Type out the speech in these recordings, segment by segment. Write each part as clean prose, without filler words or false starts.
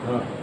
હા.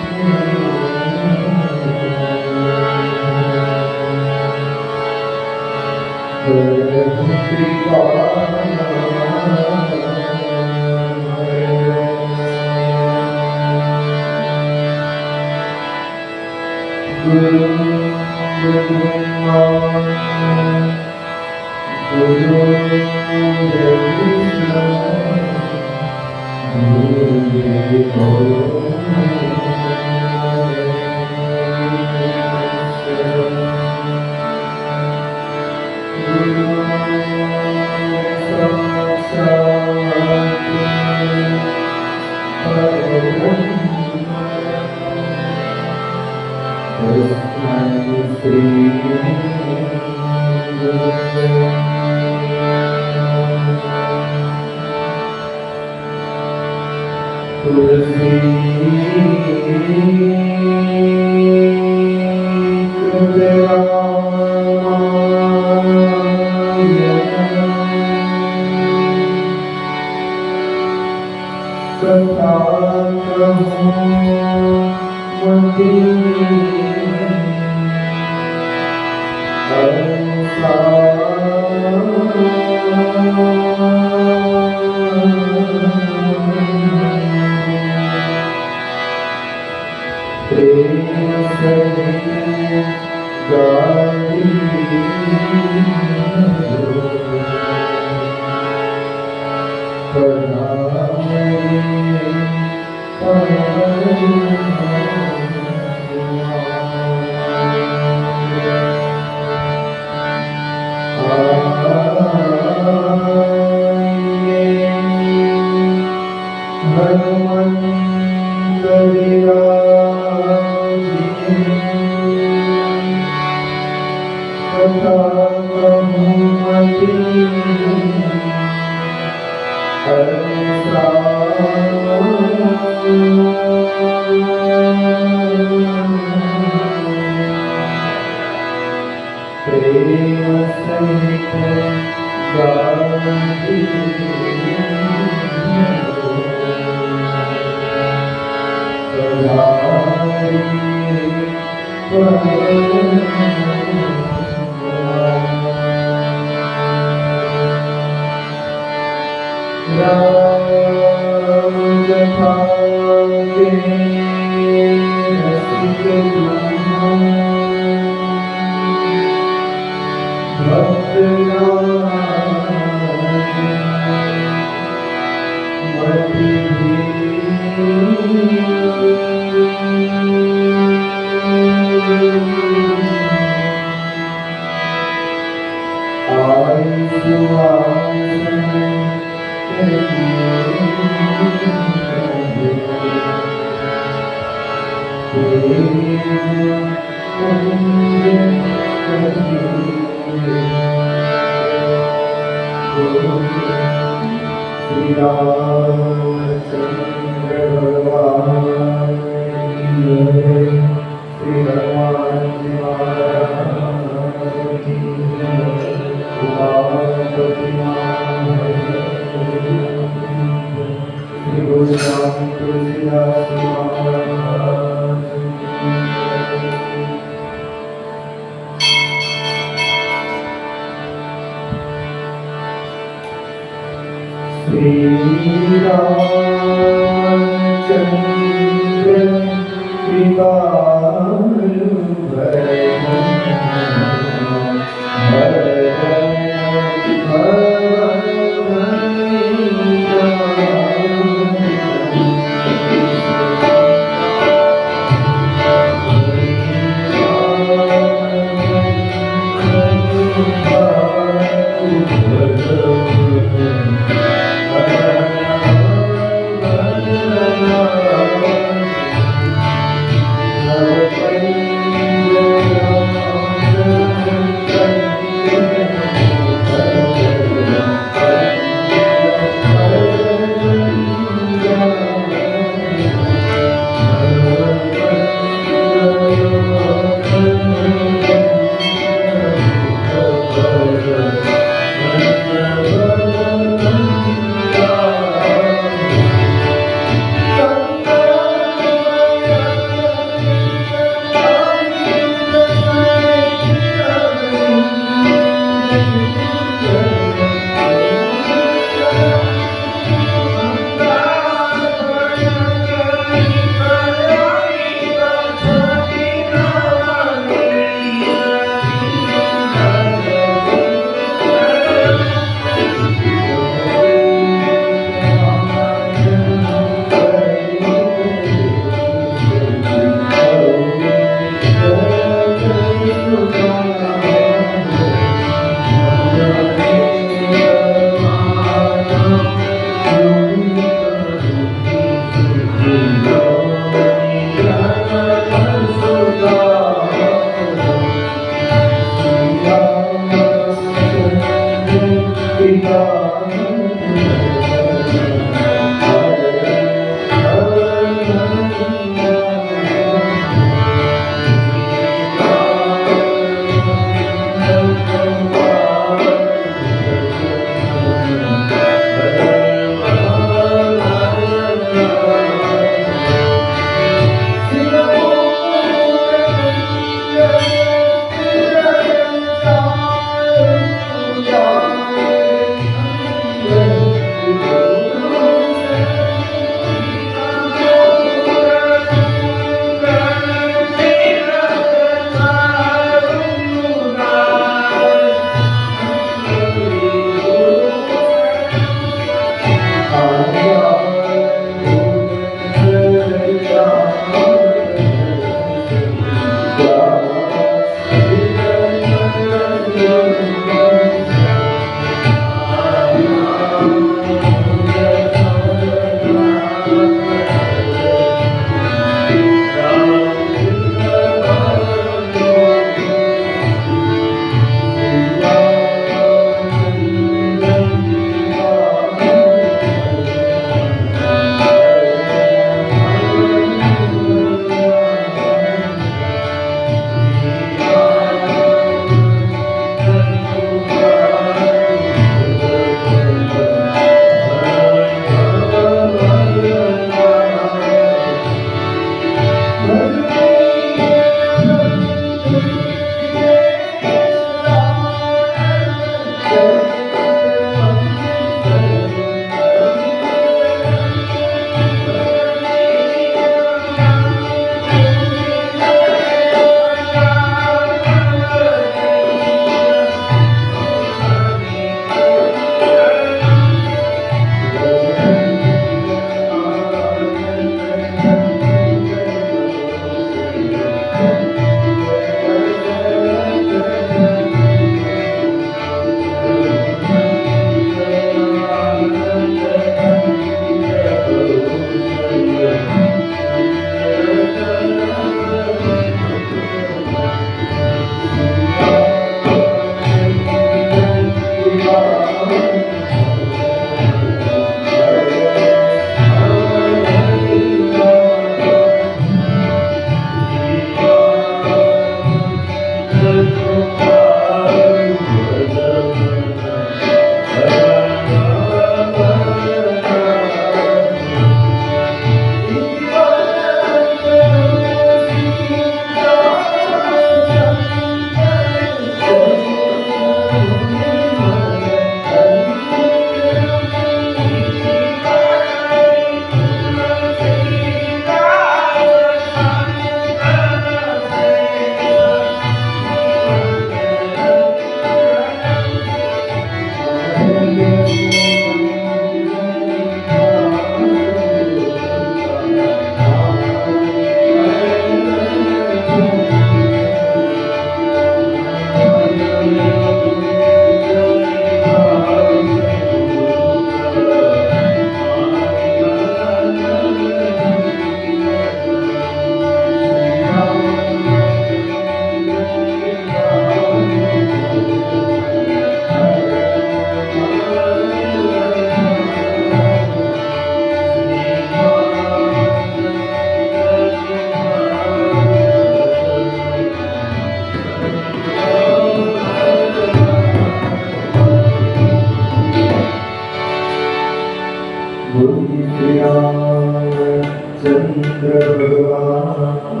चंद्र भगवान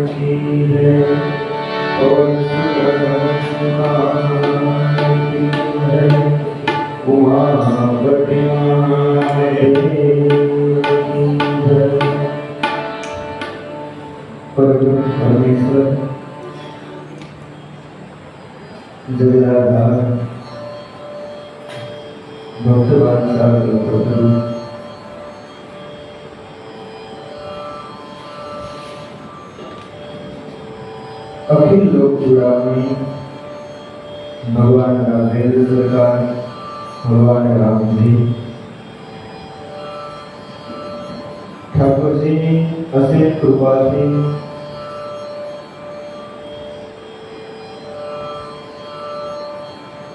की जय और भगवान की जय उमापति महादेव की जय। परमेश्वर जगदाधार भक्तवान सागर प्रभु अखिल लोक चूड़ामणि भगवान राघवेंद्र सरकार भगवान राम जी ठाकुर जी ने असीम कृपा थी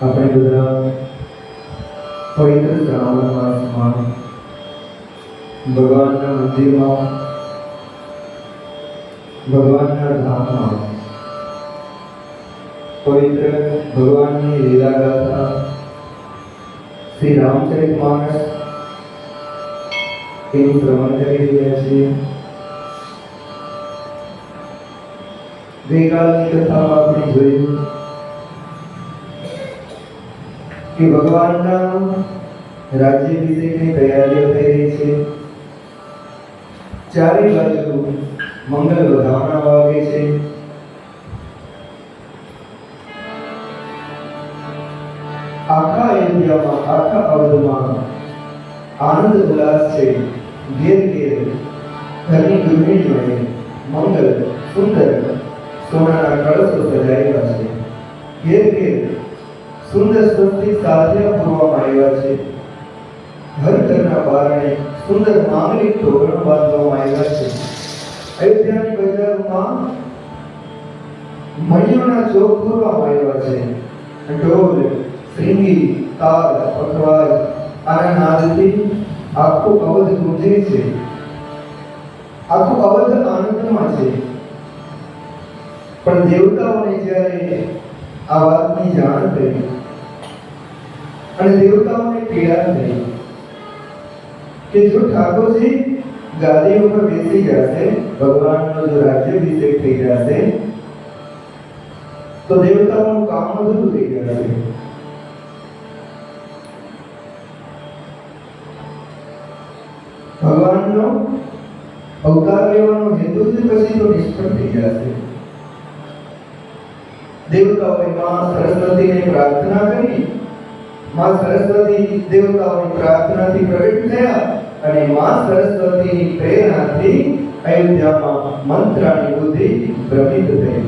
अपने बधा पवित्र श्रावण मास में भगवान मंदिर में भगवान धाम में पवित्र भगवान की लीला गाथा श्री रामचरितमानस એનું શ્રવણ કરી રહ્યા છીએ। ગઈકાલની કથામાં આપણે જોયું કે ભગવાનના રાજ્યાભિષેકની તૈયારીઓ થઈ રહી છે। ચારે બાજુ મંગલ વધામણા વાગે છે। આખા અયોધ્યામાં આખા અવધમાં આનંદ ઉલ્લાસ છે। घेर घेर घरनी गृहिणी में मंगल सुंदर सोना कलशो सजाएगा छे। घेर घेर सुंदर स्वस्तिक साध्या पूरवामां आव्या छे। हर घरना बारणे सुंदर मांगलिक तोरण बांधवामां आव्या छे। अयोध्यानी बजारोमां मणियोना चोक पूरवामां आव्या छे। ढोल श्रृंगी ताल पखवाज आना नादथी आखो अवध गुंजे छे। आखो अवध आनंदमां छे। पण देवताओने ज्यारे आ वातनी जाण थई अने देवताओने पीड़ा थई के जो ठाकुरजी गादी पर बेसी जशे भगवाननो जो राज्याभिषेक थई जशे तो देवताओनुं काम अधूरुं थई जशे। भगवाननो अवतार लेવાનો હેતુ જ પછી તો નિષ્ફળ થઈ જશે। દેવતાઓએ માં સરસ્વતીને પ્રાર્થના કરી। માં સરસ્વતી દેવતાઓની પ્રાર્થનાથી પ્રગટ થયા અને માં સરસ્વતીની પ્રેરણાથી અયોધ્યામાં મંત્રાની બુદ્ધિ ભ્રમિત થઈ।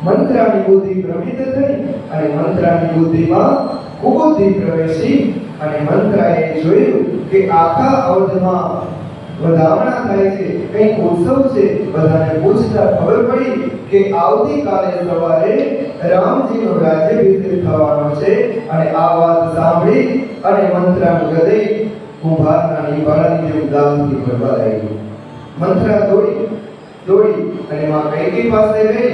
મંત્રાની બુદ્ધિ ભ્રમિત થઈ અને મંત્રાની બુદ્ધિમાં કુબુદ્ધિ પ્રવેશી અને મંત્રાએ જોયું કે આખા અવધમાં વધામણા થાય છે, કંઈક ઉત્સવ છે। બધાને પૂછતા ખબર પડી કે આવતીકાલે સવારે રામજીનો રાજ્યાભિષેક થવાનો છે અને આ વાત સાંભળી અને મંત્રાનું હૃદય કુંભારના નિભાળાની જેમ દામથી ભરવા લાગ્યું। મંત્રા દોડી અને માં કૈકેયી પાસે ગઈ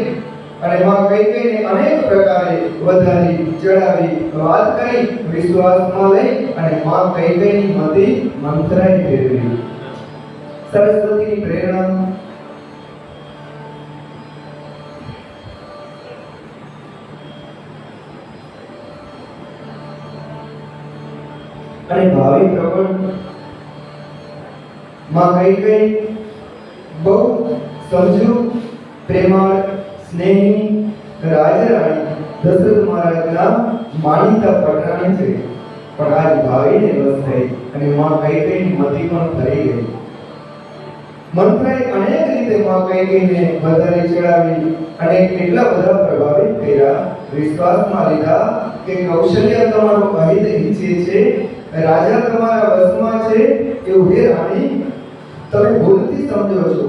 અને માં કૈકેયીને અનેક પ્રકારે વધારી ચડાવી વાત કરી વિશ્વાસમાં લઈ અને માં કૈકેયીની મતિ મંત્રાએ ફેરવી। સરસ્વતીની પ્રેરણા અને ભાવિ પ્રબળ માં કૈકેયી બહુ સમજુ પ્રેમાળ સ્નેહી રાજરાણી દશરથ મહારાજના માનીતા પટરાણી છે। પણ આજ ભાવિને વશ થઈ અને માં કૈકેયીની મતિ પણ ફરી ગઈ। મંત્રાએ અનેક રીતે માં કૈકેયીને વધારે ચડાવી અને કેટલા બધા પ્રભાવિત કર્યા। વિશ્વાસમાં લીધા કે કૌશલ્ય તમારો અહિત ઈચ્છે છે, રાજા તમારા વશમાં છે એવું હે રાણી તમે ભૂલથી સમજો છો।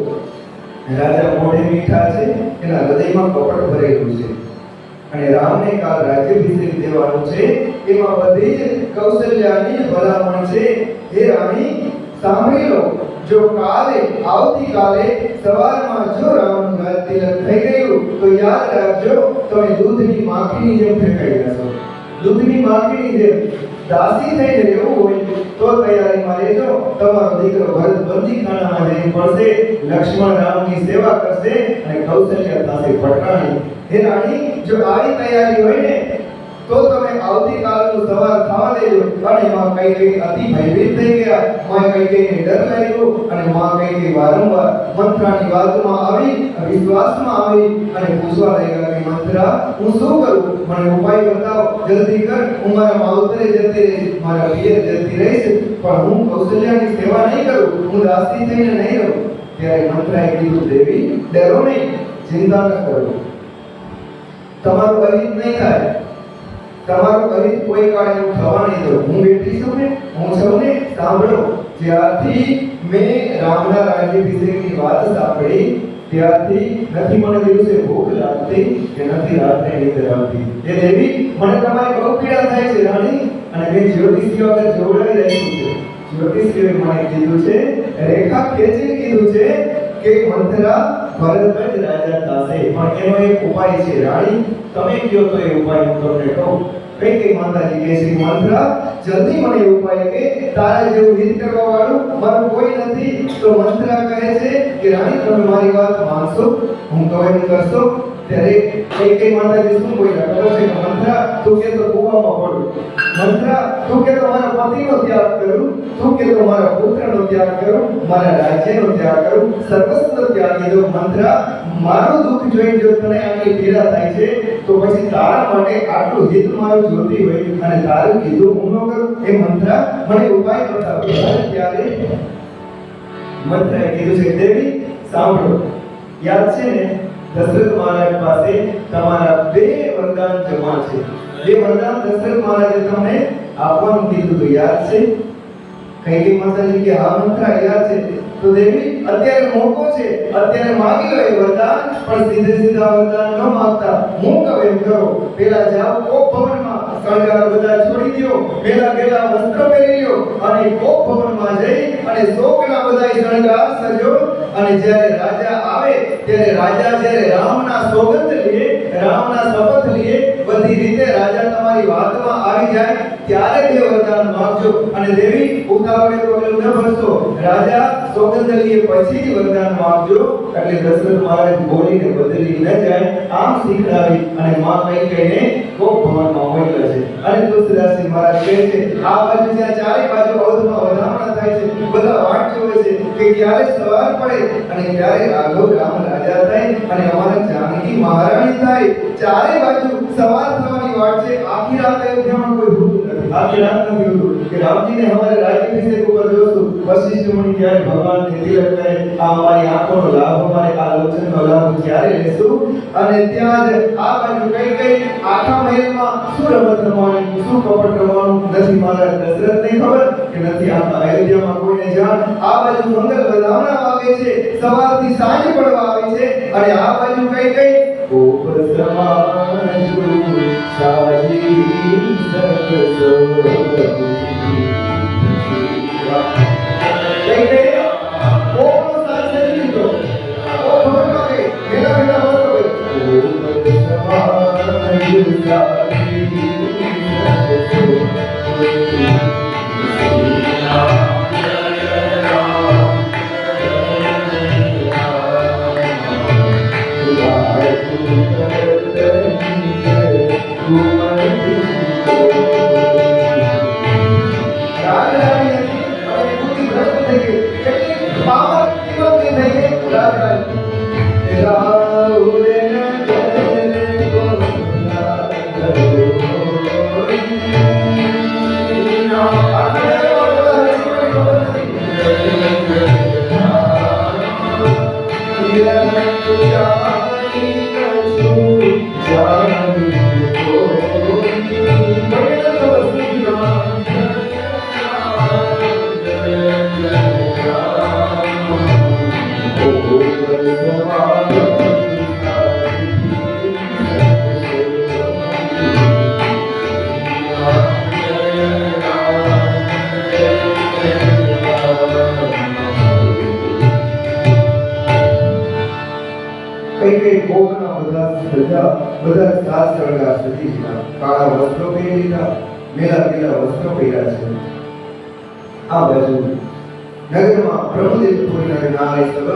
રાજા મોઢે મીઠા છે, એના હૃદયમાં કપટ ભરેલું છે અને રામને કાલ રાજ્યાભિષેક દેવાનો છે, એમાં બધી જ કૌશલ્યાની ભલામણ છે। હે રાણી સાંભળી લો, જો કાલે આવતીકાલે સવારમાં જો રામનું રાજ તિલક થઈ ગયું તો યાદ રાખજો તમે દૂધની માખીની જેમ ફેંકાઈ જશો। દૂધની માખીની જેમ દાસી થઈને રહેવું હોય તો તૈયારીમાં રહેજો. તમારો દીકરો ભરત બંદીખાનામાં જઈને પડશે, લક્ષ્મણ રામની સેવા કરશે અને કૌશલ્યા થશે પટરાણી. હે રાણી, જો આવી તૈયારી હોય ને તો તમે આવતીકાલનું સવાર થવા દેજો. અને માં કઈ અતિ ભયભીત થઈ ગયા. માં કઈ ડર લાગ્યો અને માં કઈ વારંવાર મંત્રાની વાતમાં આવી, વિશ્વાસમાં આવી અને પૂછવા લાગ્યા કે મંત્રા, હું શું કરું? મને ઉપાય બતાવો, જલ્દી કર. હું મારા માવતરે જતી રહીશ, મારા પિયર જતી રહીશ, પણ હું કૌશલ્યાની સેવા નહીં કરું, હું દાસી થઈને નહીં રહું. ત્યારે મંત્રાએ કીધું, દેવી ડરો નહીં, ચિંતા ન કરો, તમારું અહિત નહીં થાય, તમારું અહિત કોઈ કાળે હું થવા નહીં દઉં. હું બેઠી છું ને, હું સૌને સાંભળો. જ્યારથી મેં રામના રાજ્યાભિષેકની વાત સાંભળી ત્યારથી નથી મને દિવસે ભૂખ લાગતી કે નથી રાત્રે નીંદર આવતી. એ દેવી, મને તમારી બહુ પીડા થાય છે રાણી. અને મેં જ્યોતિષીઓ આગળ જોડાઈ રહ્યું છે. જ્યોતિષીઓએ મને કીધું છે, રેખા ખેંચીને કીધું છે કે મંત્રા ભરત જ રાજા થશે. પણ એનો એક ઉપાય છે રાણી, તમે કયો તો એ ઉપાય હું તમને કહું. કઈ માતાજી કહે છે, મંત્રા જલ્દી મને એ ઉપાય કે તારા જેવું હિત કરવા વાળું મારું કોઈ નથી. તો મંત્રા કહે છે કે રાણી, તમે મારી વાત માનશો, હું કહું એમ કરશો? ત્યારે કઈ માતાજી શું બોલ્યા ખબર છે? મંત્રા, તું કે તો કૂવામાં પડું, મંત્રા તું કે તો મારા પતિનો ત્યાગ કરું, તું કે તો મારા પુત્રનો ત્યાગ કરું, મારા રાજ્યનો ત્યાગ કરું, સર્વસ્વ ત્યાગી દઉં. મંત્રા, મારું દુઃખ જોઈને જો તને આટલી પીડા થાય છે તો પછી તારા માટે આટલું હિત મારું જોતી હોય અને તારું કીધું હું ન કરું? એ મંત્રા, મને ઉપાય બતાવો. ત્યારે મંત્રાએ કીધું છે, દેવી સાંભળો, યાદ છે ને દશરથ મહારાજ પાસે તમારા 2 વરદાન જમા છે. 2 વરદાન દશરથ મહારાજે તમને આપવાનું કીધું તો યાદ છે? કઈ માતાજી કે હા મંત્રા યાદ છે. તો દેવી, અત્યારે મોકો છે, અત્યારે માંગી લો એ વરદાન, પણ સીધા વરદાન ન માંગતા હું કહું એમ કરો. પેલા જાઓ કોપ ભવનમાં, શણગાર બધા છોડી દો, પેલા વસ્ત્ર પહેરી લ્યો અને કોપ ભવનમાં જઈ અને શોકના બધા શણગાર સજો. અને જ્યારે રાજા આવે ત્યારે રાજા જ્યારે રામના સોગંદ લે, રામના શપથ લે, બધી રીતે રાજા તમારી વાતમાં આવી જાય ત્યારે 2 વરદાન માંગજો. અને દેવી, ઉતાવળે પગલું ન ભરશો, રાજા સોગંદ લે પછી જ વરદાન માંગજો. એટલે દશરથ મહારાજ બોલીને બદલી ન જાય આમ શીખડાવી અને માં કઈ કહીને કોપ ભવનમાં મોકલે છે. અને તુલસીદાસજી મહારાજ કહે છે, આ બાજુ જ્યાં ચારે બાજુ અવધમાં વધામણા થાય છે, બધા વાટ જોવે છે કે ક્યારે સવાર પડે અને ક્યારે રાઘવ રામ રાજા થાય અને અમારા જાનકી મહારાણી થાય. ચારે બાજુ સવાર થવાની વાટ છે. આખી રાત અયોધ્યામાં કોઈ ભૂતું નથી, આખી રાત નથી હોતું કે રામજીને અમારે રાજ્યાભિષેક ઉપર જોશું. વશિષ્ઠ મુનિ ક્યારે ભગવાનને તિલક કરે, આ અમારી આંખોનો લાભ, અમારે આ લોચનનો લાભ ક્યારે લેશું? અને ત્યાં જ આ બાજુ કઈ આખા મહેલમાં શું રમત રમવાની, શું કપટ રમવાનું નથી મહારાજ દશરથને ખબર કે નથી આખા અયોધ્યામાં કોઈને જાણ. આ બાજુ મંગલ વધામણા વાગે છે, સવારથી સાંજ પડવા આવે છે. અને આ બાજુ કઈ કોપ સમાજુ સાજી સકસો બધા સાત શણગાર સજી લીધા, કાળા વસ્ત્રો પહેરી લીધા, મેલા મેલા વસ્ત્રો પહેર્યા છે। આ બાજુ નગરમાં પ્રમોદિતપુરના નાય સબ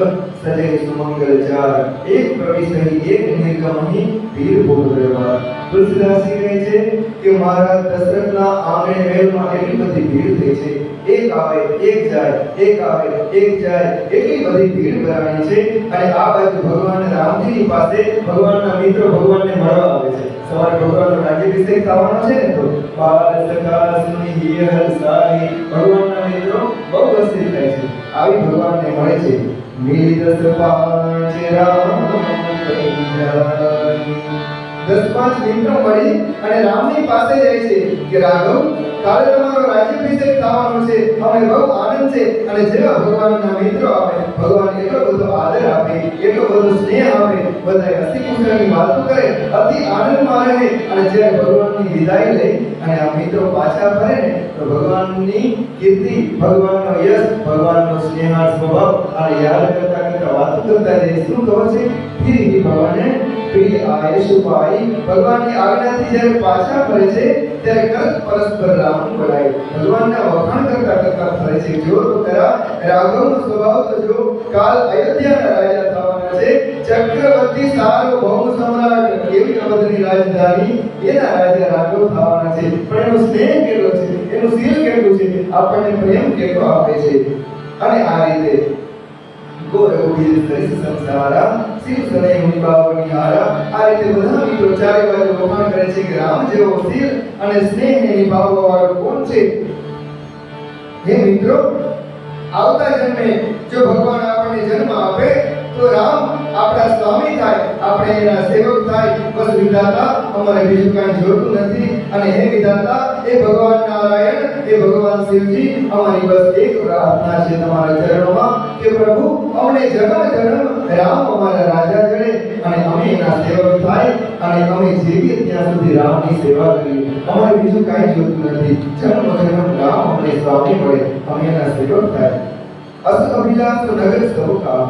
સજે સુમંગલ ચાર, એક પ્રવિષ્ટ એક નિર્ગમની ભીડ ભોગવ્યા। તુલસીદાસજી કહે છે કે મારા દશરથના આંગણે મહેલમાં એટલી બધી ભીડ થઈ છે, એક આવે એક જાય, એક આવે એક જાય, એટલી બધી ભીડ ભરાણી છે। અને આ બાજુ ભગવાન રામજીની પાસે ભગવાનના મિત્રો ભગવાનને મળવા આવે છે। સવારે ભગવાનનો રાજ્યાભિષેક થવાનો છે ને, તો બાલ સખા સુની હરસાઈ ભગવાનના મિત્રો બહુ વસ્તી થાય છે, આવી ભગવાનને મળે છે। મિલી દસ પાંચ રામ કઈ જાય, 10-5 મિત્રો મળી અને રામની પાસે જાય છે કે રાઘવ, કાલે તમારો રાજ્યાભિષેક થવાનો છે, અમને બહુ આનંદ છે। અને જેવા ભગવાનના મિત્રો આવે, ભગવાન એટલો બધો આદર આપે, એટલો બધો સ્નેહ આપે, બધા હસી ખુશીની વાતો કરે, અતિ આનંદમાં રહે। અને જ્યારે ભગવાનની વિદાય લઈ અને આ મિત્રો પાછા ફરે ને, તો ભગવાનની કીર્તિ, ભગવાનનો યશ, ભગવાનનો સ્નેહાળ સ્વભાવ અને યાદ કરતા કરતા વાતો કરતા રહે। શું ખબર છે? ફિર ભગવાને પ્રિય આયુષ પાઈ, ભગવાનની આજ્ઞાથી જ્યારે પાછા ફરે છે ત્યારે કરત પરસ્પર રામ બોલાય, ભગવાનના વખાણ કરતા કરતા ફરે છે। જો તો ખરા રાઘવનો સ્વભાવ તો જો, કાલ અયોધ્યાના રાજા થવાના છે, ચક્રવર્તી સાર્વભૌમ સમ્રાટ, એવી અવધની રાજધાની, એના રાજા રાઘવ થવાના છે। પણ એનો સ્નેહ કેટલો છે, એનું શીલ કેટલું છે, આપણને પ્રેમ કેટલો આપે છે। અને આ રીતે ગોરગોબીર સરિસ સંસારા શિવ સને મુનિબાવની હારા, આ રીતે બધા મિત્રો ચારે બાજુ વખાણ કરે છે કે રામ જેવો શીલ અને સ્નેહને નિભાવવા વાળો કોણ છે? હે મિત્રો, આવતા જન્મે જો ભગવાન આપણને જન્મ આપે તો રામ આપણા સ્વામી થાય, આપણે એના સેવક થાય, બસ વિધાતા, અમારે બીજું કાંઈ જોતું નથી। અને હે વિધાતા, એ ભગવાન નારાયણ, એ ભગવાન શિવજી, અમારી બસ એક પ્રાર્થના છે તમારા ચરણોમાં કે પ્રભુ અમને જન્મ જન્મ રામ અમારા રાજા જડે અને અમે એના સેવક થાય અને અમે જીવીએ ત્યાં સુધી રામની સેવા કરીએ, અમારે બીજું કાંઈ જોતું નથી। જન્મ જન્મ રામ અમને સ્વામી મળે, અમે એના સેવક થાય। અસ અભિલાષ નગર સૌ કામ,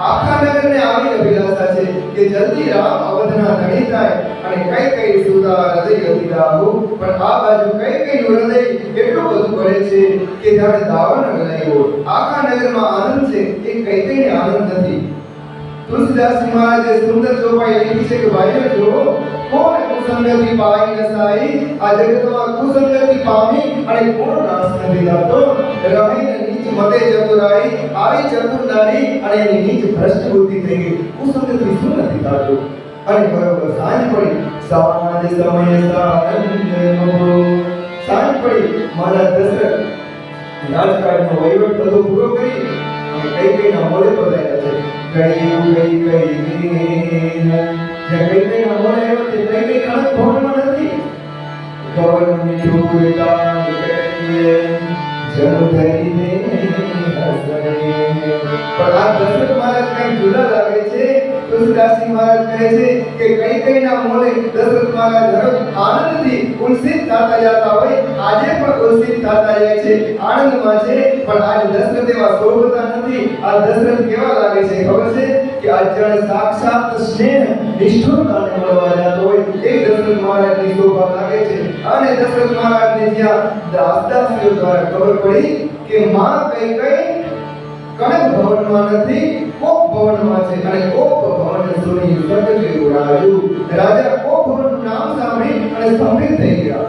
આખા નગરને આવી અભિલાષા છે કે જલ્દી રામ અવધના ધણી થાય અને કઈ કઈ સુતા હૃદય અતિદાહુ। પણ આ બાજુ કઈ કઈ નું હૃદય એટલું બધું પડે છે કે જાણે દાવણ ગણાયો। આખા નગરમાં આનંદ છે, એ કઈ કઈને આનંદ નથી। તુલસીદાસ મહારાજે સુંદર ચોપાઈ લખી છે કે ભાઈઓ જો, કોણ કુસંગતિ પાઈ નસાઈ, આ જગતમાં કુસંગતિ પામી અને કોણ નાશ નથી થતો। રહીને નીચ મતે ચતુરાઈ, આવી ચતુર નારી અને એની નીચ ભ્રષ્ટ બુદ્ધિ થઈ ગઈ, કુસંગતિ શું નથી થતું। અને બરોબર સાંજ પડી, સાંજ સમય સાનંદનો, સાંજ પડી, મહારાજ દશરથ રાજકાજનો વહીવટ બધો પૂરો કરી અને કઈ કઈના મોડે પધાર્યા છે। કઈ કઈ ના મોડે આવ્યો તે કઈ કઈ કણક ભવનમાં નથી। ગવર્નની ધૂળતા નીકળીએ જન ધરીને હસરે, પણ આ દશરથ મહારાજ કઈ જુદા લાગે છે। તુલસીદાસજી મહારાજ કહે છે કે કઈ કઈ ના મોડે દશરથ મહારાજ હર આનંદથી ઉલ્સિત થતા જતા હોય, આજે પણ ઉલ્સિત થતા જાય છે, આનંદમાં છે। પણ આજ દશરથ એવા શોભતા નથી। આ દશરથ કેવા લાગે છે ખબર છે કે આ જણ સાક્ષાત સ્નેહ નિષ્ઠુરતાને મળવા જતો હોય, એ દશરથ મહારાજની શોભા લાગે છે। અને દશરથ મહારાજને જ્યાં દાસદાસીઓ દ્વારા ખબર પડી કે માં કઈ કઈ કણક ભવનમાં નથી, કોપ ભવનમાં છે, અને કોપ ભવન સુની સ્વર્ગ જેવું રાજુ, રાજા કોપ ભવનનું નામ સાંભળી અને સ્તંભિત થઈ ગયા।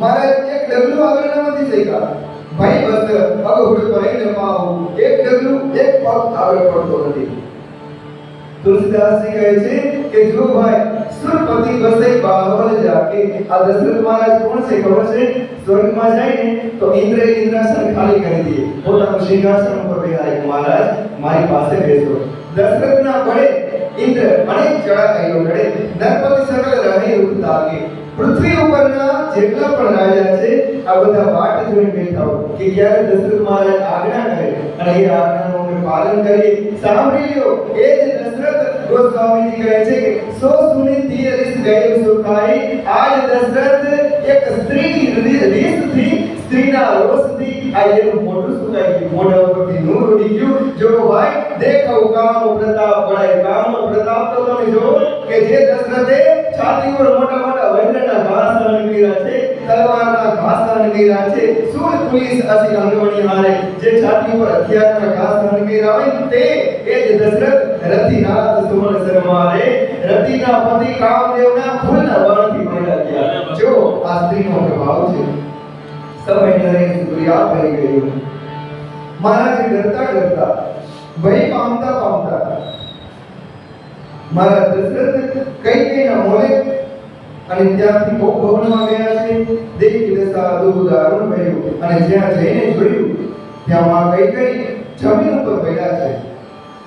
મહારાજ એક ડગલું આગળ નથી શક્યા, ભાઈ બસ અગોડ પડીને પાવું, એક ડગલું એક પગ આગળ પડતો નથી। તુલસીદાસજી કહે છે કે જો ભાઈ સુરપતિ બસે બાવલ જાકે, આ દશરથ મહારાજ કોણ છે ખબર છે? સ્વર્ગમાં જાય ને તો ઇન્દ્ર ઇન્દ્રાસન ખાલી કરી દે, પોતાનું સિંહાસન ઉપર બેહાય, મહારાજ મારી પાસે બેસો। દશરથના બળે ઇન્દ્ર અનેક ચડાઈઓ લડે, નરપતિ સકલ રહે ઉતાકે, પૃથ્વી ઉપરના જેટલા પણ રાજા છે આ બધા વાટ જોઈને બેઠા હોય કે ક્યારે દશરથ મહારાજ આજ્ઞા કરે અને એ આજ્ઞાનું અમે પાલન કરીએ। સાંભળી લ્યો, એ જ દશરથ ગોસ્વામીજી કહે છે કે સો સુની તીર રીસ ગયે સુખાઈ, આજ દશરથ એક સ્ત્રીની રીસથી, સ્ત્રીના રોષથી આ એનું મોઢું સુકાઈ ગયું, મોઢા ઉપરથી નૂર ઉડી ગયું। જો ભાઈ દેખો કામો પ્રતાપ બળાય, કામો પ્રતાપ તો તમે જો કે જે દશરથે છાતી પર મોટા મોટા વજ્રના ઘા સહન કર્યા છે, તલવારના ઘા સહન કર્યા છે, શૂળ પુલિસ અસી અંગવણી હારે, જે છાતી ઉપર હથિયારના ઘા સહન કર્યા હોય તે એ જ દશરથ રતિનાથ સુમન શર્મારે, રતિના પતિ કામદેવના ફૂલના વણથી મળ્યા ગયા। જો આ સ્ત્રીનો પ્રભાવ છે। સમય નરેશ દુર્યા કરી ગયો। મહારાજ ડરતા ડરતા ભય પામતા પામતા મારા દશરથ કૈકેયીના મોલે અને ત્યાંથી બહુ ભવનમાં ગયા છે। દેખી દશા દુઃખ દારૂણ ભયું અને જ્યાં જઈને જોયું ત્યાં માં કૈકેયી જમીન ઉપર પડ્યા છે,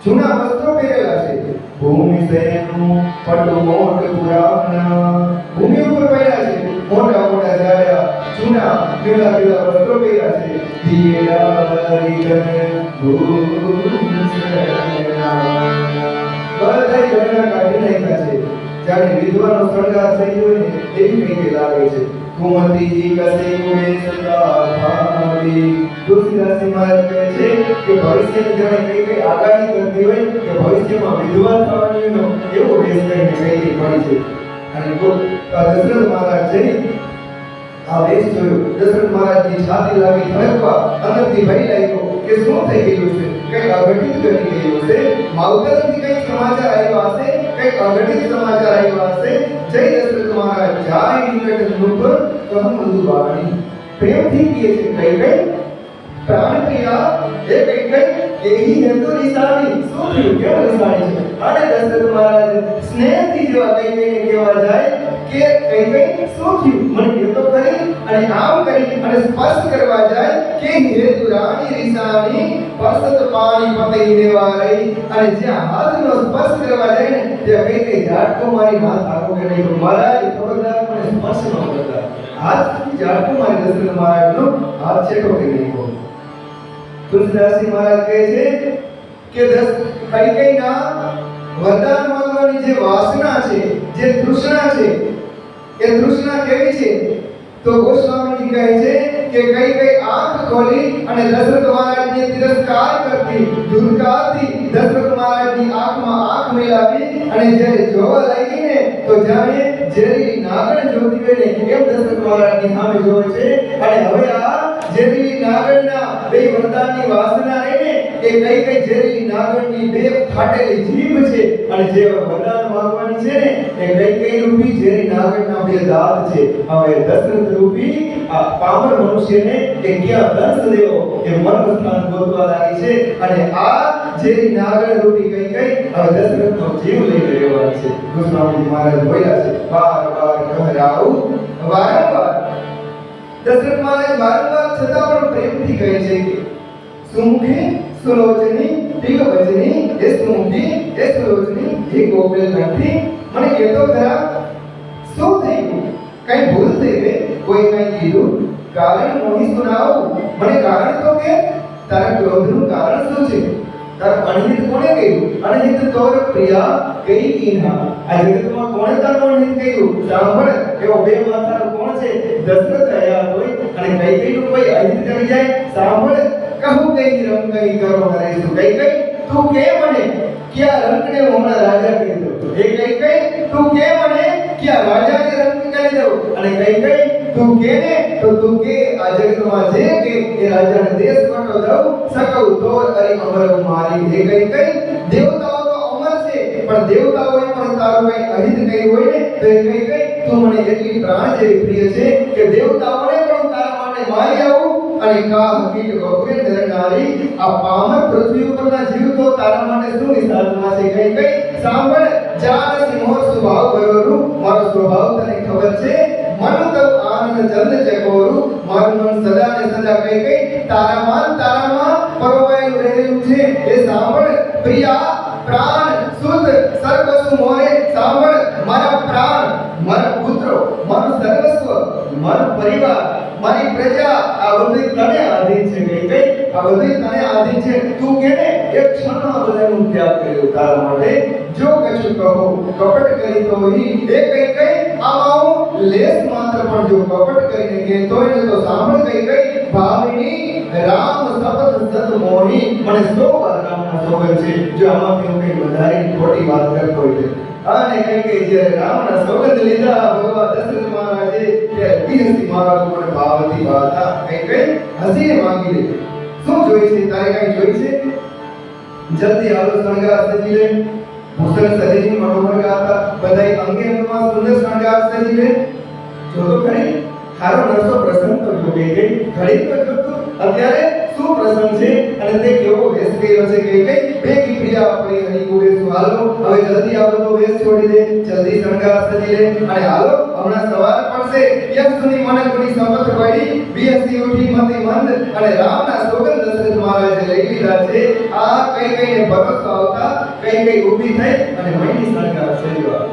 જૂના વસ્ત્રો પહેરેલા છે, ભૂમિ સૈનું પટુ મોટ પુરાણ, ભૂમિ ઉપર પડ્યા છે, મોટા મોટા જાડા જૂના પીળા પીળા વસ્ત્રો પહેર્યા છે। દિયેલા રીતને ભૂમિ સૈના બધા ઘરના કાઢી નાખ્યા છે, જાણે વિધવાનો શણગાર થઈ ગયો ને એવી કંઈક લાગે છે। કુમતી કસે મુએ સદા ભાવી, તુલસીદાસજી મહારાજ કહે છે કે ભવિષ્યની જાણે કઈ આગાહી કરતી હોય કે ભવિષ્યમાં વિધવા થવાની નો એવો વેશ કહીને કહી પડી છે। અને દશરથ મહારાજ છે આ વેશ જોયો, દશરથ મહારાજની છાતી લાગી ધડકવા, અંદરથી ભય લાગ્યો કે શું થઈ ગયું છે, કઈ અઘટિત ઘટી ગયું છે, માવતરથી કઈ સમાચાર આવ્યા હશે, કઈ અઘટિત સમાચાર આવ્યા હશે। જય દશરથ મહારાજ જાય નિકટ નૃપ કહું મૃદુ વાણી, પ્રેમથી કહે છે કૈકેયી પ્રાણ પ્રિયા એ કૈકેયી કેહી હેતુ નિશાની, શું થયું કેમ નિશાની છે? અને દશરથ મહારાજ સ્નેહથી જેવા કૈકેયીને કહેવા જાય કે કૈકેયી શું થયું મને કહો તો ખરી, અને આમ કરી અને સ્પર્શ કરવા જાય કે હેતુ રાણી નિશાની પરસત પાણી પતઈ દેવા રહી, અને જ્યાં હાથનો સ્પર્શ કરવા જાય ને ત્યાં કૈકેયી ઝાટકો મારી હાથ આગો કે નહીં, મહારાજ ખબરદાર મને સ્પર્શ ન કરતા, હાથથી ઝાટકો મારી દશરથ મહારાજનો હાથ છેટો કરી નાખ્યો। તુલસીદાસજી મહારાજ કહે છે કે કૈકેયીના વરદાન માંગવાની જે વાસના છે, જે તૃષ્ણા છે, એ તૃષ્ણા કેવી છે? તો ગોસ્વામીજી કહે છે કે કૈકેયી આંખ ખોલી અને દશરથ મહારાજને તિરસ્કાર કરતી, ધુતકારતી, દશરથ મહારાજની આંખમાં આંખ મિલાવી અને જ્યારે જોવા લાગી ને તો જાણે ઝેરીલી નાગણ જોતી હોય ને એમ દશરથ મહારાજની સામે જોવે છે। અને હવે આ ઝેરીલી નાગણના બે વરદાનની વાસના રહીને એ કૈકેયી ઝેરીલી નાગણની બે ફાટેલી જીભ છે, અને જે વરદાન માંગવાની છે ને એ કૈકેયી રૂપી ઝેરી નાગણના બે દાંત છે। હવે દશરથ રૂપી આ પામર મનુષ્યને એ ક્યાં દંશ દેવો એ મર્મ સ્થાન ગોતવા લાગી છે, અને આ ઝેરી નાગણ રૂપી કૈકેયી હવે દશરથનો જીવ લઈને રહેવાની છે। ગોસ્વામીજી મહારાજ બોલ્યા છે બાર બાર કહરાઉ, વારંવાર દશરથ મહારાજ વારંવાર છતાં પણ પ્રેમથી કહે છે કે સુમુખી સુલોચની દિગ્વજની એ સુમુખી એ સુલોચની એ ગોપલ કંઠી, મને કહેતો ખરા શું થયું, કઈ ભૂલ થઈ ગઈ, કોઈ કઈ કીધું, કારણ મોહી સુનાવું, મને કારણ તો કે તારા ક્રોધનું કારણ શું છે, તારા અનહિત કોણે કહ્યું, અનહિત તોર પ્રિયા કૈકેયીના, આ જગતમાં કોણે તારું અનહિત કહ્યું, સાંભળ એવો બે માથાનો કોણ છે, દશરથ રહ્યા હોય અને કૈકેયીનું કોઈ અહિત કરી જાય, સાંભળ કહું કઈ રંગ કઈ કરો નરેશ, કૈકેયી તું કે મને કે આ રંગને હું હમણાં રાજા કરી દઉં, એ કૈકેયી તું કે મને કે આ રાજાને રંગ કરી દઉં, અને કૈકેયી તું કે ને તો તું કે આ જગતમાં જે કે એ રાજાને દેશ વટો દઉં, સકઉ તોર અરે અમર મારી, એ કૈકેયી દેવતાઓ તો અમર છે પણ દેવતાઓએ પણ તારું કઈ અહિત કર્યું હોય ને તો એ કૈકેયી તું મને એટલી પ્રાણ જેવી પ્રિય છે કે દેવતાઓને પણ તારા માટે મારી આવું, અને કા હકીક વગરે દરનારી આ પામર પૃથ્વી ઉપરના જીવ તો તારા માટે શું વિસ્તારમાં છે। કૈકેયી સાંભળ જાન સિંહોર સ્વભાવ ભરોરું, મારો સ્વભાવ તને ખબર છે, મન તો આનંદ ચંદ ચકોરું, મારું મન સદા ને સદા કૈકેયી તારામાં પરોવાયેલું રહેલું છે। એ સાંભળ પ્રિયા પ્રાણ સુત સર્વસ્વ મોરે, સાંભળ મારા પ્રાણ, મારા પુત્રો, મારું સર્વસ્વ, મારો પરિવાર, મારી પ્રજા આ બધું તને આધીન છે કૈકેયી, આ બધું તને આધીન છે, તું કેને એક ક્ષણમાં બધાનું ત્યાગ કર્યો તારા માટે, જો કશું કહો કપટ કરી તો હી, એ કૈકેયી આમાં હું લેસ માત્ર પણ જો કપટ કરીને કહેતો હોય તો સાંભળ કૈકેયી ભાવિની રામ શબ્દ સદ મોહી, મને 100 વાર રામના સોગંદ છે જો આમાંથી હું કઈ વધારે ખોટી વાત કરતો હોય અને કઈ જ્યારે રામના સોગંદ લીધા ભગવાન દશરથ મહારાજે ત્યારે બિહસી મહારાજ ઉપર ભાવતી ભાતા કઈ હસીને માંગી લે શું જોઈ છે તારે કઈ જોઈ છે જલ્દી આલો શણગાર સજી લે ભૂષણ સજીની મનોહર ગાતા બધાય અંગે અંગમાં સુંદર શણગાર સજી લે જો તો ખરી હારો નરસો પ્રસંગ તો જો કે ઘડી તો જો તો અત્યારે શું પ્રસંગ છે અને તે કેવો વેશ કર્યો છે કે ભેગી પ્રિયા આપણી હરી કોએ હાલો હવે જલ્દી આવો તો વેશ છોડી દે જલ્દી શણગાર સજી લે અને હાલો હમણાં સવાર પડશે યસ સુની મને કોની સંપત પડી બીએસસી ઉઠી મતી મંદ અને રામના સોગંદ દશરથ મહારાજે લઈ લીધા છે આ કઈને ભરોસો આવતા કઈ ઊભી થઈ અને મૈની શણગાર સજવા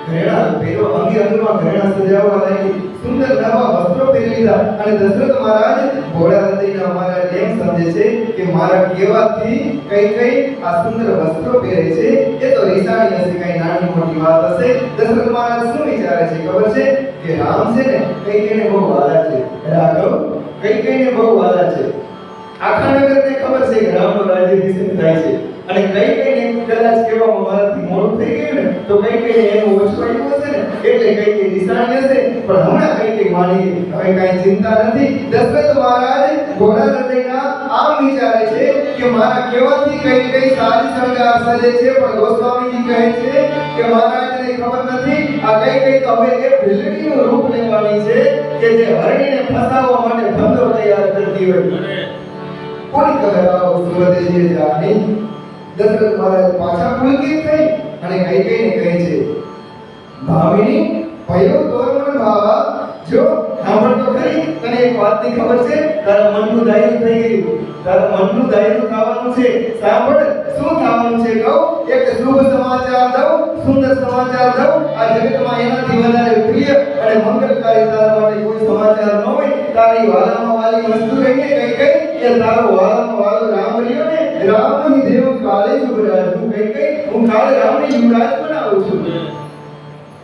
ઘરેણા પેલો અંગે અંગમાં ઘરેણા સજાવવા લાગી સુંદર નવા વસ્ત્રો પહેરી લીધા અને દશરથ મહારાજ ઘોડા હૃદયના મહારાજ એમ સમજે છે કે મારા કહેવાથી કઈ આ સુંદર વસ્ત્રો પહેરે છે એ તો રીસાણી હશે કઈ નાની મોટી વાત હશે દશરથ મહારાજ શું વિચારે છે ખબર છે કે રામ છે ને કઈને બહુ વાલા છે રાઘવ કઈને બહુ વાલા છે આખા નગરને ખબર છે કે રામનો રાજ્યાભિષેક થાય છે અને કઈને કદાચ કહેવામાં મારાથી મોડું થઈ ગયું ને તો કઈને એનું ઓછું આવ્યું હશે ને એટલે કઈ નિશાની હશે પણ હમણાં કઈ માની હવે કઈ ચિંતા નથી દશરથ મહારાજ ઘોડા હૃદયના આમ વિચારે છે કે મારા કહેવાથી કઈ સારી શણગાર સજે છે પણ ગોસ્વામીજી કહે છે કે મહારાજને ખબર નથી આ કઈ તો હવે એ ભીલડીનું રૂપ લેવાની છે કે જે હરણીને ફસાવવા માટે ધંધો તૈયાર કરતી હોય કોણ કહેવાઓ સુરદેજી જાની દશરથ મહારાજ પાછા પુલકિત થઈ અને કઈને કહે છે ભાવિની ભયો તોરમન ભાવા જો સાંભળ તો ખરી તને એક વાતની ખબર છે તારા મનનું ધાર્યું થઈ ગયું તારા મનનું ધાર્યું થવાનું છે સાંભળ શું થવાનું છે કહું એક શુભ સમાચાર દઉં સુંદર સમાચાર દઉં આ જગતમાં એનાથી વધારે પ્રિય અને મંગલકારી તારા માટે કોઈ સમાચાર ન હોય તારી વાલામાં વાલી વસ્તુ રહીને કઈ કે તારો વાલામાં વાલો રામ રહ્યો ને રામની દેવ કાલે યુવરાજ હું કઈ હું કાલે રામને યુવરાજ બનાવું છું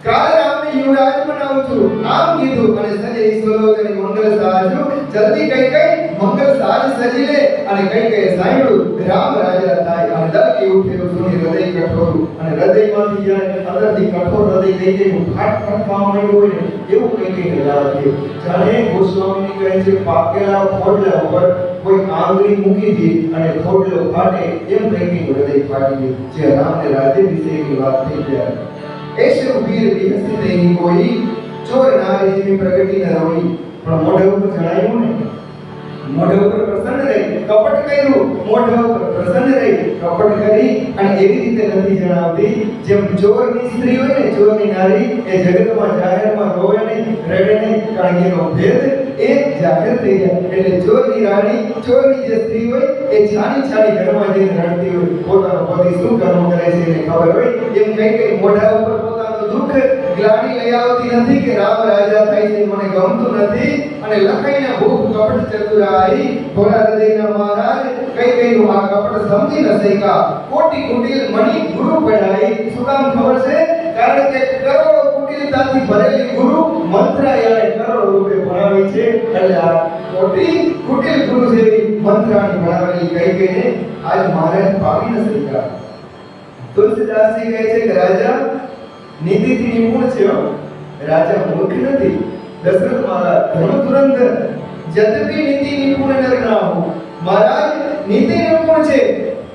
કાલે રામને યુવરાજ બનાવું છું આમ કીધું અને સજે ઈશ્વરોચની મંગલ સાજુ જલ્દી કઈ મંગલ સાજ સજી લે અને કઈ સાંભળું રામ રાજા થાય અને દરકી ઉઠેલું સુની હૃદય કઠોર અને હૃદયમાંથી જ્યારે અંદરથી કઠોર હૃદય કઈ ફાટ ફાટવા માંડ્યું હોય ને એવું કઈ લાગે જાણે ગોસ્વામીની કહે છે પાકેલા ખોડલા ઉપર કોઈ આંગળી મૂકી દી અને ખોડલો ફાટે એમ કઈ હૃદય ફાટી ગયું જે રામને રાજ્યાભિષેકની વાત થઈ ત્યારે ऐसे वीर विहसी नहीं कोई चोर नारी जी प्रगति न रोई પણ મોઢે ઉપર ચડાયું ને મોઢે ઉપર પ્રસન્ન રહી કપટ કર્યું મોઢે ઉપર પ્રસન્ન રહી કપટ કરી અને એવી રીતે નથી જણાવતી જેમ ચોરની સ્ત્રી હોય ને ચોરની નારી એ જગતમાં જાહેરમાં રોવે નહીં રડે નહીં કારણ કે એનો ભેદ એ જાહેર થઈ જાય એટલે ચોરની રાણી ચોરની જે સ્ત્રી હોય એ છાની છાની ઘરમાં જઈને રડતી હોય પોતાનો પતિ શું કર્મ કરે છે એને ખબર હોય એમ કઈ મોઢા ઉપર પોતાનું દુઃખ ગ્લાની લઈ આવતી નથી કે રામ રાજા થાય છે મને ગમતું નથી અને લખાઈને ભૂખ કપટ ચતુરાઈ ઘોડા હૃદયના મહારાજ કઈનું આ કપટ સમજી ન શક્યા કોટી કુટિલ મણી ગુરુ પઢાઈ શું કામ ખબર છે કારણ કે કરોડો કુટિલતાથી ભરેલી ગુરુ મંત્રાયાને કરોડો રૂપે ભણાવી છે એટલે આ કોટી કુટિલ ગુરુ જેવી મંત્રાણી ભણાવેલી કઈને આજ મહારાજ પાવી ન શક્યા તુલસીદાસજી કહે છે કે રાજા નીતિથી નિપુણ છે રાજા મૂર્ખ નથી દશરથ મહારાજ ધર્મ ધુરંધર જતપી નીતિ નિપુણ નર ના હો મહારાજ નીતિ નિપુણ છે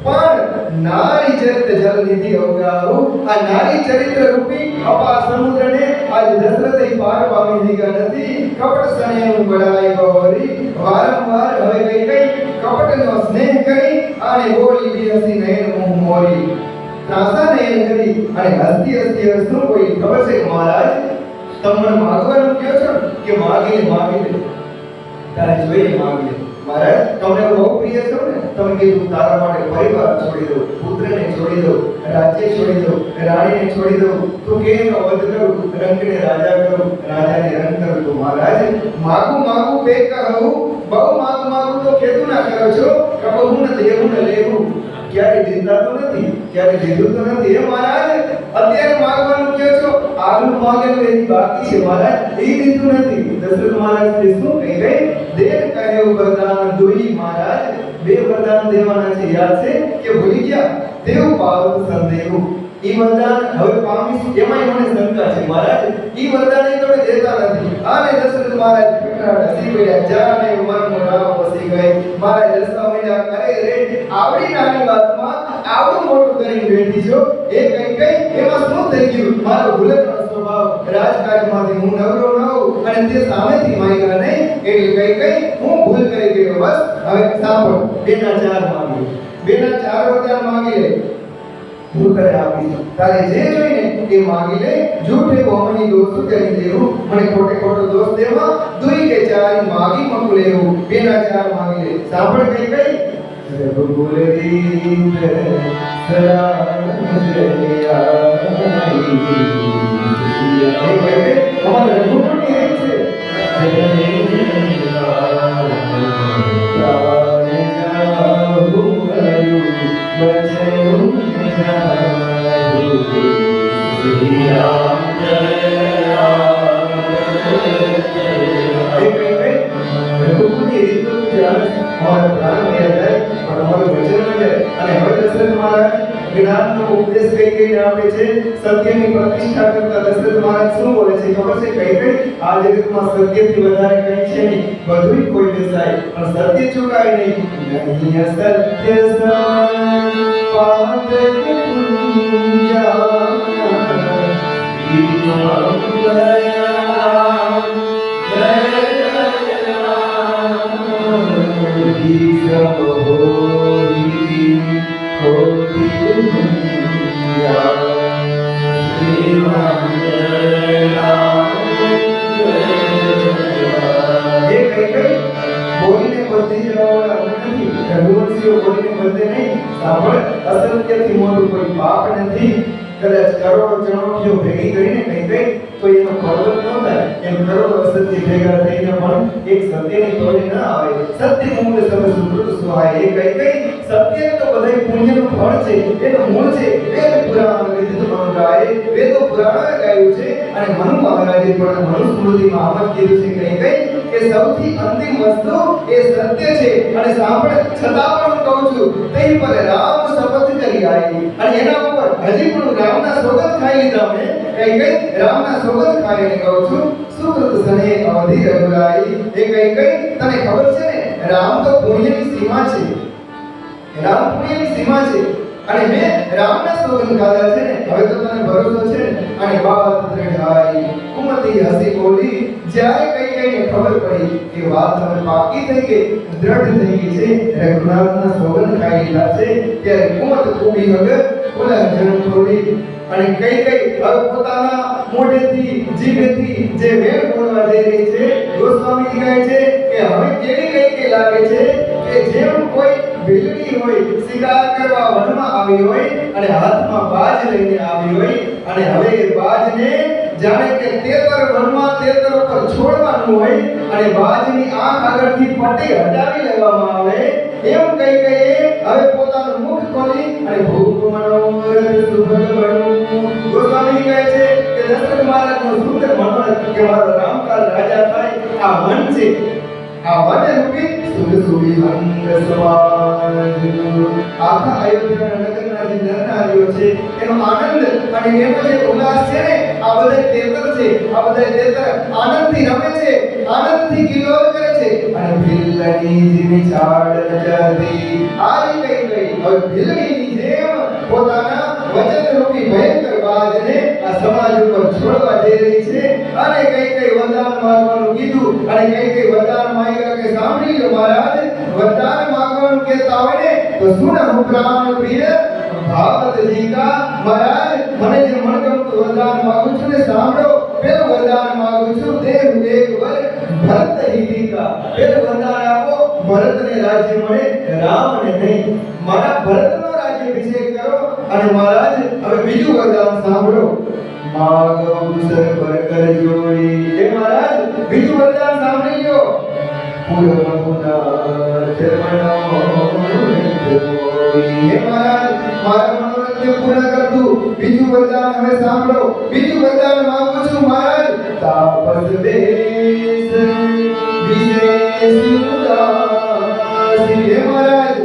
પણ નારી ચરિત્ર જલ નીતિ અવગાહો આ નારી ચરિત્ર રૂપી અપાર સમુદ્રને આજ દશરથે પાર પામી દીધા નથી કપટ સણેનું બળાઈ બવરી વારંવાર હવે કઈ કપટનો સ્નેહ કરી અને બોલી બેસી નયન મોહ મોરી ત્રાસા નયન કરી અને હસતી હસતી શું કોઈ ખબર છે મહારાજ તમને માગવાનું કહો છો કે માગીને તારે જોઈએ માગીને મહારાજ તમને બહુ પ્રિય છો ને તમે કીધું તારા માટે પરિવાર છોડી દો પુત્રને છોડી દો રાજ્ય છોડી દો રાણીને છોડી દો તું કેમ વધ કરું રંગને રાજા કરું રાજાને રંગ કરું તો મહારાજ માગું બે કહું બહુ માગું તો કેતું ના કરો છો કબહું ન દેવું ન લેવું ક્યારે દીધા તો નથી ક્યારે દીધું તો નથી એ મહારાજ અત્યારે માગવાનું કહો છો આગળ માગેલું એની બાકી છે મહારાજ એ દીધું નથી દશરથ મહારાજ શું કહી ગઈ દેવ કહ્યું વરદાન દોઈ મહારાજ બે વરદાન દેવાના છે, યાદ છે કે ભૂલી ગયા? દેવ પાવત સંદેવ ઈ વરદાન હવે પામીશું, એમાંય મને શંકા છે મહારાજ, ઈ વરદાન એ તમે દેતા નથી. આને દશરથ મહારાજ ફકરાટ હસી પડ્યા, જાને ઉંમરનો રાવ વસી ગઈ. મહારાજ રસ્તા મળ્યા, અરે રે આવડી નાની વાતમાં આવડું મોટું કરીને બેઠી છો, એ કઈ એમાં શું થઈ ગયું? મારો ભૂલકનો સ્વભાવ, રાજકાજમાંથી હું નવરો ન હોઉં અને તે સામેથી માંગ્યા નહીં, એટલે કઈ હું ભૂલ કરી ગયો. બસ હવે સાંભળ, બેના ચાર માંગી, બેના ચાર વરદાન માંગી લે, હું કરે આપીશ. તારે જે જોઈને એ માંગી લે. જૂઠે બોમની દોસ્ત કરી દેવું, મને ખોટે ખોટો દોસ્ત દેવા, દુઈ કે ચાર માંગી મક લેવું. બેના ચાર માંગી લે. સાંભળ કઈ રઘુકુલ દીપ સદા અમારા રઘુકુળની એક છે. સત્યની પ્રતિષ્ઠા કરતા દશરથ મહારાજ શું બોલે છે ખબર છે? કઈ આ જગતમાં સત્યથી વધારે કઈ છે નહીં, બધું કોઈ દેસાય પણ સત્ય ચૂકાય નહીં. સત્ય અસત્યથી મોટું કોઈ પાપ નથી. કદાચ કરોડો ચણોઠીઓ ભેગી કરીને કઈ તો એનો પર્વત ન થાય, એમ કરોડો અસત્ય ભેગા થઈને પણ એક સત્યની તોડે ન આવે. સત્ય મૂળ સબ સુકૃત સુહાય. એ કઈ સત્ય તો બધાય પુણ્યનું ફળ છે, એનું મૂળ છે. વેદ પુરાણ વિદિત મનુ ગાય, વેદો પુરાણ ગાયું છે. અને મનુ મહારાજે પણ મનુ સ્મૃતિમાં આમ જ કીધું છે કે સૌથી અંતિમ વસ્તુ એ સત્ય છે. અને સાંભળ, છતાં પણ કહું છું, તે પર રામ શપથ કરી આવી અને એના ઉપર હજી પણ રામના સોગંદ ખાઈ લીધા. મેં રામના સોગંદ ખાઈને કહું છું, સુકૃત સને અવધિ રઘુરાઈ. એ તને ખબર છે ને, રામ તો પુણ્યની સીમા છે, રામ પુણ્યની સીમા છે. અને મેં રામના સોગંદ ખાધા છે ને, હવે તો તને ભરોસો છે ને. અને વાત દ્રઢાઈ કુમતી હસી બોલી. જ્યારે કઈને ખબર પડી કે વાત હવે પાકી થઈ ગઈ, દ્રઢ થઈ ગઈ છે, રઘુનાથના સોગંદ ખાઈ લીધા છે, ત્યારે કુમત કુબી વગર ખુલ્લા જન્મ છોડી અને હવે પોતાના મોઢેથી જીભેથી જે વેણ બોલવા જઈ રહી છે. ગોસ્વામીજી કહે છે કે હવે કેવી કઈ લાગે છે કે જેમ કોઈ બિલડી હોય, શિકાર કરવા વનમાં આવી હોય અને હાથમાં બાજ લઈને આવી હોય, અને હવે એ બાજને જાણે કે તેતર વનમાં તેતર ઉપર છોડવાનું હોય અને બાજની આંખ આગળથી પટ્ટી હટાવી લેવામાં આવે. એમ કઈ હવે પોતાનું મુખ ખોલી અને ભૂપ મનોરથ સુભગ બનવું. ગોસ્વામી કહે છે કે દશરથ મહારાજનો સુંદર મનોરથ કે મારો રામકાલ રાજા થાય, આ મન છે. આ વન રૂપી સુખ સુખી અંગ સમાજ. આખા અયોધ્યાના નગરના જે નરનારીઓ છે એનો આનંદ અને એનો જે ઉલ્લાસ છે ને, આ બધા તેતર છે. આ બધા તેતર આનંદથી રમે છે, આનંદથી કિલોલ કરે છે. અને ભિલ્લની જીવી છાડ નચાતી. આરી કઈ હવે ભિલ્લની જેમ પોતાના વચન રૂપી ભયંકર બાજને આ સમાજ ઉપર છોડવા જઈ રહી છે. અને કઈ વરદાન માંગવાનું કીધું અને કઈ વરદાન માંગ્યા કે સાંભળી લો મહારાજ. વરદાન માંગવાનું કહેતા હોય ને તો સુન હું પ્રાણ પ્રિય ભાગવતજી કા. મહારાજ મને જે મનગમતું વરદાન માંગુ છું ને, સાંભળો. પેલું વરદાન માંગુ છું, દેવ એક વર ભરત હિતિકા. પેલું વરદાન આપો, ભરતને રાજ્ય મળે, રામને નહીં. મારા ભરતનો રાજ્ય અભિષેક કરો. અને મહારાજ હવે બીજું વરદાન સાંભળો. માગો સર પર કર જોડી. એ મહારાજ બીજું વરદાન સાંભળી લો. પૂર્ણ જન્મનો હે મહારાજ, મારા મનોરથ પૂર્ણ કર દઉં. બીજું વરદાન હવે સાંભળો. બીજું વરદાન માંગુ છું મહારાજ. તાપસ દેશ વિશેષ ઉદાસી. હે મહારાજ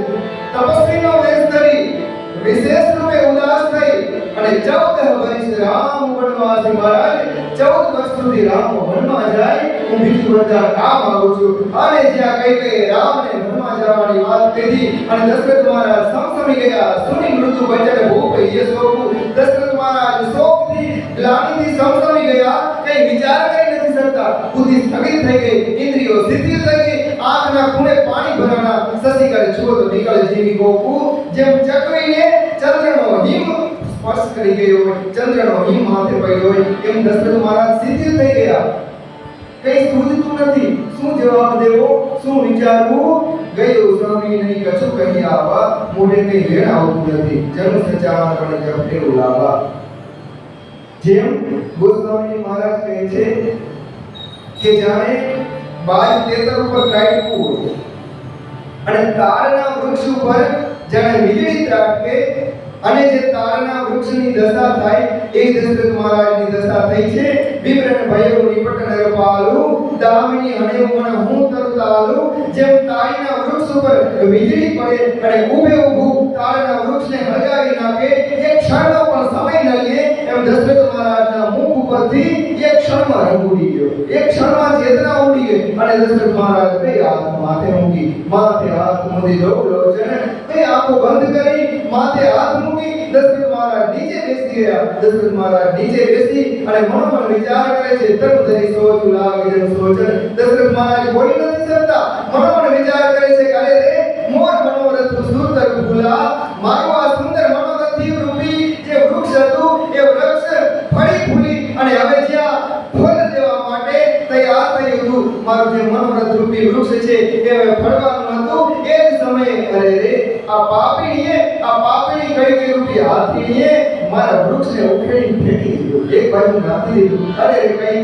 વિશેષ રૂપે ઉદાસ થઈ અને 14 વર્ષ રામ વનવાસી મહારાજ 14 વર્ષ સુધી રામ વનમાં જાય. હું બીજું બધા કામ આવું છું. અને જ્યાં કઈ રામને વનમાં જવાની વાત કીધી અને દશરથ મહારાજ સમસમી ગયા. સુની મૃત્યુ વચન ભૂપ યશોકુ. દશરથ મહારાજ શોકથી ગ્લાનિથી સમસમી ગયા. કઈ વિચાર કરી નથી શકતા. બુદ્ધિ સ્થગિત થઈ ગઈ, ઇન્દ્રિયો શિથિલ થઈ ગઈ, આંખના ખૂણે પાણી ભરાણા. શશિકર જુઓ તો નિકળ જેવી ગોકુ. જેમ ચકરીને ચંદ્રનો હિમ સ્પર્શ કરી ગયો હોય, ચંદ્રનો હિમ માથે પડ્યો હોય, એમ દશરથ મહારાજ શિથિલ થઈ ગયા. કઈ સૂઝતું નથી. શું જવાબ દેવો, શું વિચારવું? ગયો સ્વામી નહીં કશું કહી આવા. મોઢે કઈ વેણ આવતું નથી. જન્મ સચાવન પણ જપ ફેરું લાવા. જેમ ગોસ્વામી મહારાજ કહે છે કે જાણે બાજ તેતર ઉપર કાઢવું હોય અને તારના વૃક્ષ ઉપર જાણે વીજળી ત્રાટકે અને જે તારના વૃક્ષની દશા થાય એ દશરથ મહારાજની દશા થઈ છે. વિપ્રન ભયો નિપટ નરપાલુ. દામિની હણે મન હું તરતાલુ. જેમ તાળીના વૃક્ષ ઉપર વીજળી પડે અને ઊભે ઊભું તાળના વૃક્ષને હળગાવી નાખે, એક ક્ષણનો પણ સમય ન લે, એમ દશરથ મહારાજના મુખ ઉપરથી એક ક્ષણમાં રંગ ઉડી ગયો, એક ક્ષણમાં ચેતના ઉડી ગઈ અને દશરથ મહારાજ બે હાથ માથે મૂકી, માથે હાથ મૂકી લોચન બે આંખો બંધ કરી માથે હાથ મૂકી દશરથ મહારાજ નીચે બેસી ગયા. દશરથ મહારાજ નીચે બેસી અને મનોમન વિચાર કરે છે. તન ધરી સોચ લાગે જન સોચન. દશરથ મહારાજ બોલી નથી શકતા. મનોમન વિચાર કરે છે કે અરે રે મોર મનોરથ સુંદર ફૂલા. મારું આ સુંદર મનોરથથી રૂપી જે વૃક્ષ હતું એ વૃક્ષ ફળી ફૂલી અને હવે જ્યાં ફળ દેવા માટે તૈયાર થયું હતું. મારું જે મનોરથ રૂપી વૃક્ષ છે એ હવે ફળવાનું હતું. એ જ સમયે અરે રે આ પાપીણી કઈ રૂપી હાથીએ મારા વૃક્ષને ઉખેડી ફેંકી દીધું, એક બાજુ નાખી દીધું. અરે કઈ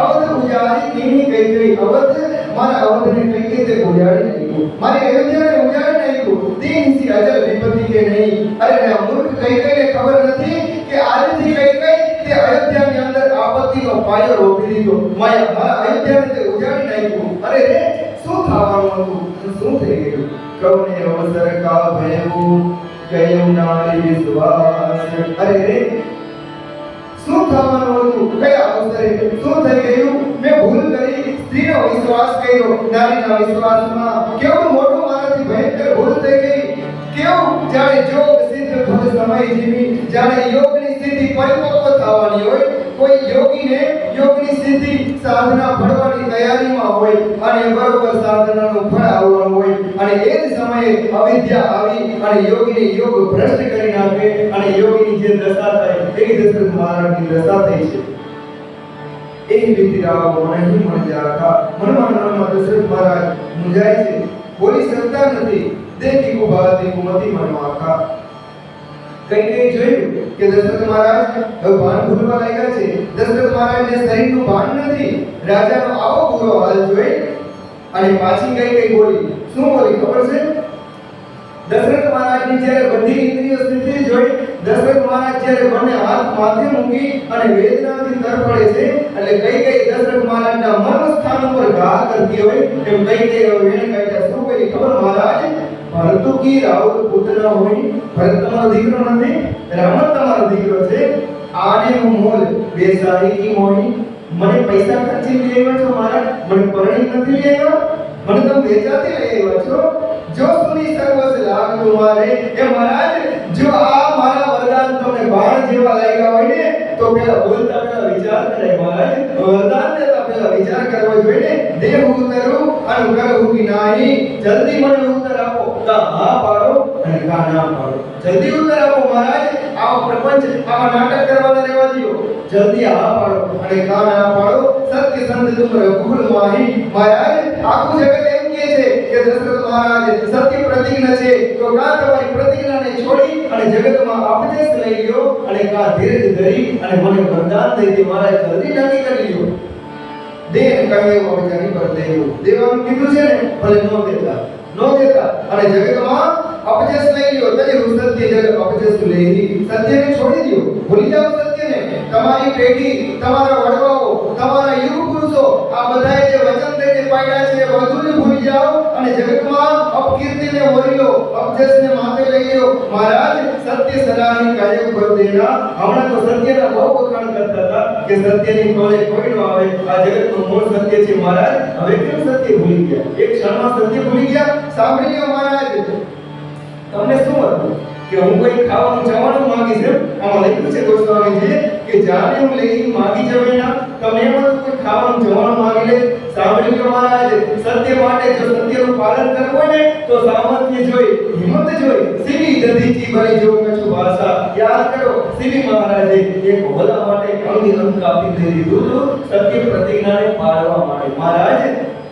અવધ ઉજાડી કીની કઈ અવધ મારા અવધને કઈ તે ઉજાડી નાખ્યું, મારી અયોધ્યાને ઉજાડી નાખ્યું. દીનસી અજલ વિપત્તિ કે નહીં. અરે આ મૂર્ખ કઈને ખબર નથી કે આજથી કઈ તે અયોધ્યાની અંદર આપત્તિનો પાયો રોપી દીધો. મારા અયોધ્યાને તે ઉજાડી નાખ્યું. અરે રે શું થવાનું હતું, શું થઈ ગયું? કૌને અવસર કા ભયવું કયું નારી વિશ્વાસ. અરે રે શું થવાનું હતું, કયા અવસરે શું થઈ ગયું? મેં ભૂલ કરી, સ્ત્રીનો વિશ્વાસ કર્યો, નારીના વિશ્વાસમાં કેવું મોટું મારાથી ભયંકર ભૂલ થઈ ગઈ. કેવું જાણે જોગ સિદ્ધ ફળ સમય જીવી, જાણે યોગની સ્થિતિ પરિપક્વ થવાની હોય. કોઈ યોગની સ્થિતિ સાધના ફળવાની તૈયારીમાં હોય અને બરોબર સાધનાનું ફળ આવવાનું હોય અને એ જ સમયે અવિદ્યા આવી અને યોગીને યોગ ભ્રષ્ટ કરી નાખે અને યોગીની જે દશા થાય એવી દશરથ મહારાજની દશા થઈ છે. એ રીતે રાવ મને જાતા મનમાં દશરથ મહારાજ મુંજાય છે, બોલી શકતા નથી. દેખી કુભાતી કુમતી મનવાખા. કઈ જોયું કે દશરથ મહારાજ હવે ભાન ભૂલવા લાગ્યા છે. દશરથ મહારાજને શરીરનું ભાન નથી. રાજાનો આવો બુરો હાલ જોઈ અને પાછી કઈ બોલી. શું બોલી ખબર છે? દશરથ મહારાજની જ્યારે બધી ઇન્દ્રિયો સ્થિતિ જોઈ, દશરથ મહારાજ જ્યારે બંને હાથ માથે મૂકી અને વેદનાથી તરફડે છે એટલે કઈ દશરથ મહારાજના મર્મ સ્થાન ઉપર ઘા કરતી હોય એમ કઈ વેણ કાઢ્યા. શું બોલી ખબર? મહારાજ ભરત કી રાવત પુત્ર હોય. ભરત તમારો દીકરો નથી, રામ તમારો દીકરો છે. આને હું મોલ બેસાડી કી મોહી. મને પૈસા ખર્ચી લઈ આવ્યા છો મહારાજ, મને પરણી નથી લઈ આવ્યા, મને તમે વેચાતી લઈ આવ્યા છો. જો સુની સર્વસ લાગ તુમારે. એ મહારાજ જો આ મારા વરદાન તમને બાણ જેવા લાગ્યા હોય ને તો પેલા બોલતા પેલા વિચાર કરે. મહારાજ વરદાન દેતા પેલા વિચાર કરવો જોઈએ ને. દેહ ઉતરું અને કરું કે નહીં. જલ્દી મને ઉત્તર આપો, કા હા પાડો અને કા ના પાડો. જલ્દી ઉત્તર આપો મહારાજ. આવો પ્રપંચ આવા નાટક કરવાના રહેવા દો. જલ્દી હા પાડો અને કા ના પાડો. સત્ય સંત તુમ રઘુકુલ માહી. મહારાજ આખું જગત એમ કહે છે કે દશરથ મહારાજ સત્ય પ્રતિજ્ઞા છે તો કા તમારી પ્રતિજ્ઞાને છોડી અને જગતમાં અપદેશ લઈ લ્યો અને કા ધીરજ ધરી અને મને વરદાન દઈ દે. મહારાજ જલ્દી નક્કી કરી લ્યો. દેહ કહ્યું અવજાની પર દેવું દેવાનું કીધું છે ને, ભલે નો દેતા અને જગતમાં અપજેસ લઈ લ્યો. તજે સત્ય જગ અપજેસ લેહી. સત્યને છોડી દો, ભૂલી જાઓ સત્યને. તમારી પેઢી, તમારા વડવાઓ, તમારા યુગ પુરુષો આ બધાએ જે વચન દઈને પાડ્યા છે બધું ભૂલી જાઓ અને જગતમાં અપકીર્તિને ઓરી લો, અપજસને માથે લઈ લ્યો. મહારાજ સત્ય સલાહી કાયમ કર દેના. હમણાં તો સત્યના બહુ વખાણ કરતા હતા કે સત્યની કોલે કોઈ ન આવે, આ જગતનું મૂળ સત્ય છે મહારાજ. હવે કેમ સત્ય ભૂલી ગયા? એક ક્ષણમાં સત્ય ભૂલી ગયા? સાંભળી લ્યો મહારાજ, તમને શું હતું કે હું કોઈ ખાવાનું જવાનું માંગીશ? આમાં લખ્યું છે ગોસ્વામીજી કે જાને હું લઈ માંગી જવેના, તમે એમ કોઈ ખાવાનું જવાનું માંગી લે. સાંભળી લો મહારાજ, સત્ય માટે જો સત્યનું પાલન કરવું હોય ને તો સામર્થ્ય જોઈ, હિંમત જોઈ. સીવી દધીચી બની જો કछु ભાષા. યાદ કરો, સીવી મહારાજે એક હોલા માટે અંગી અંગ કાપી દીધું હતું સત્ય પ્રતિજ્ઞાને પાળવા માટે. મહારાજ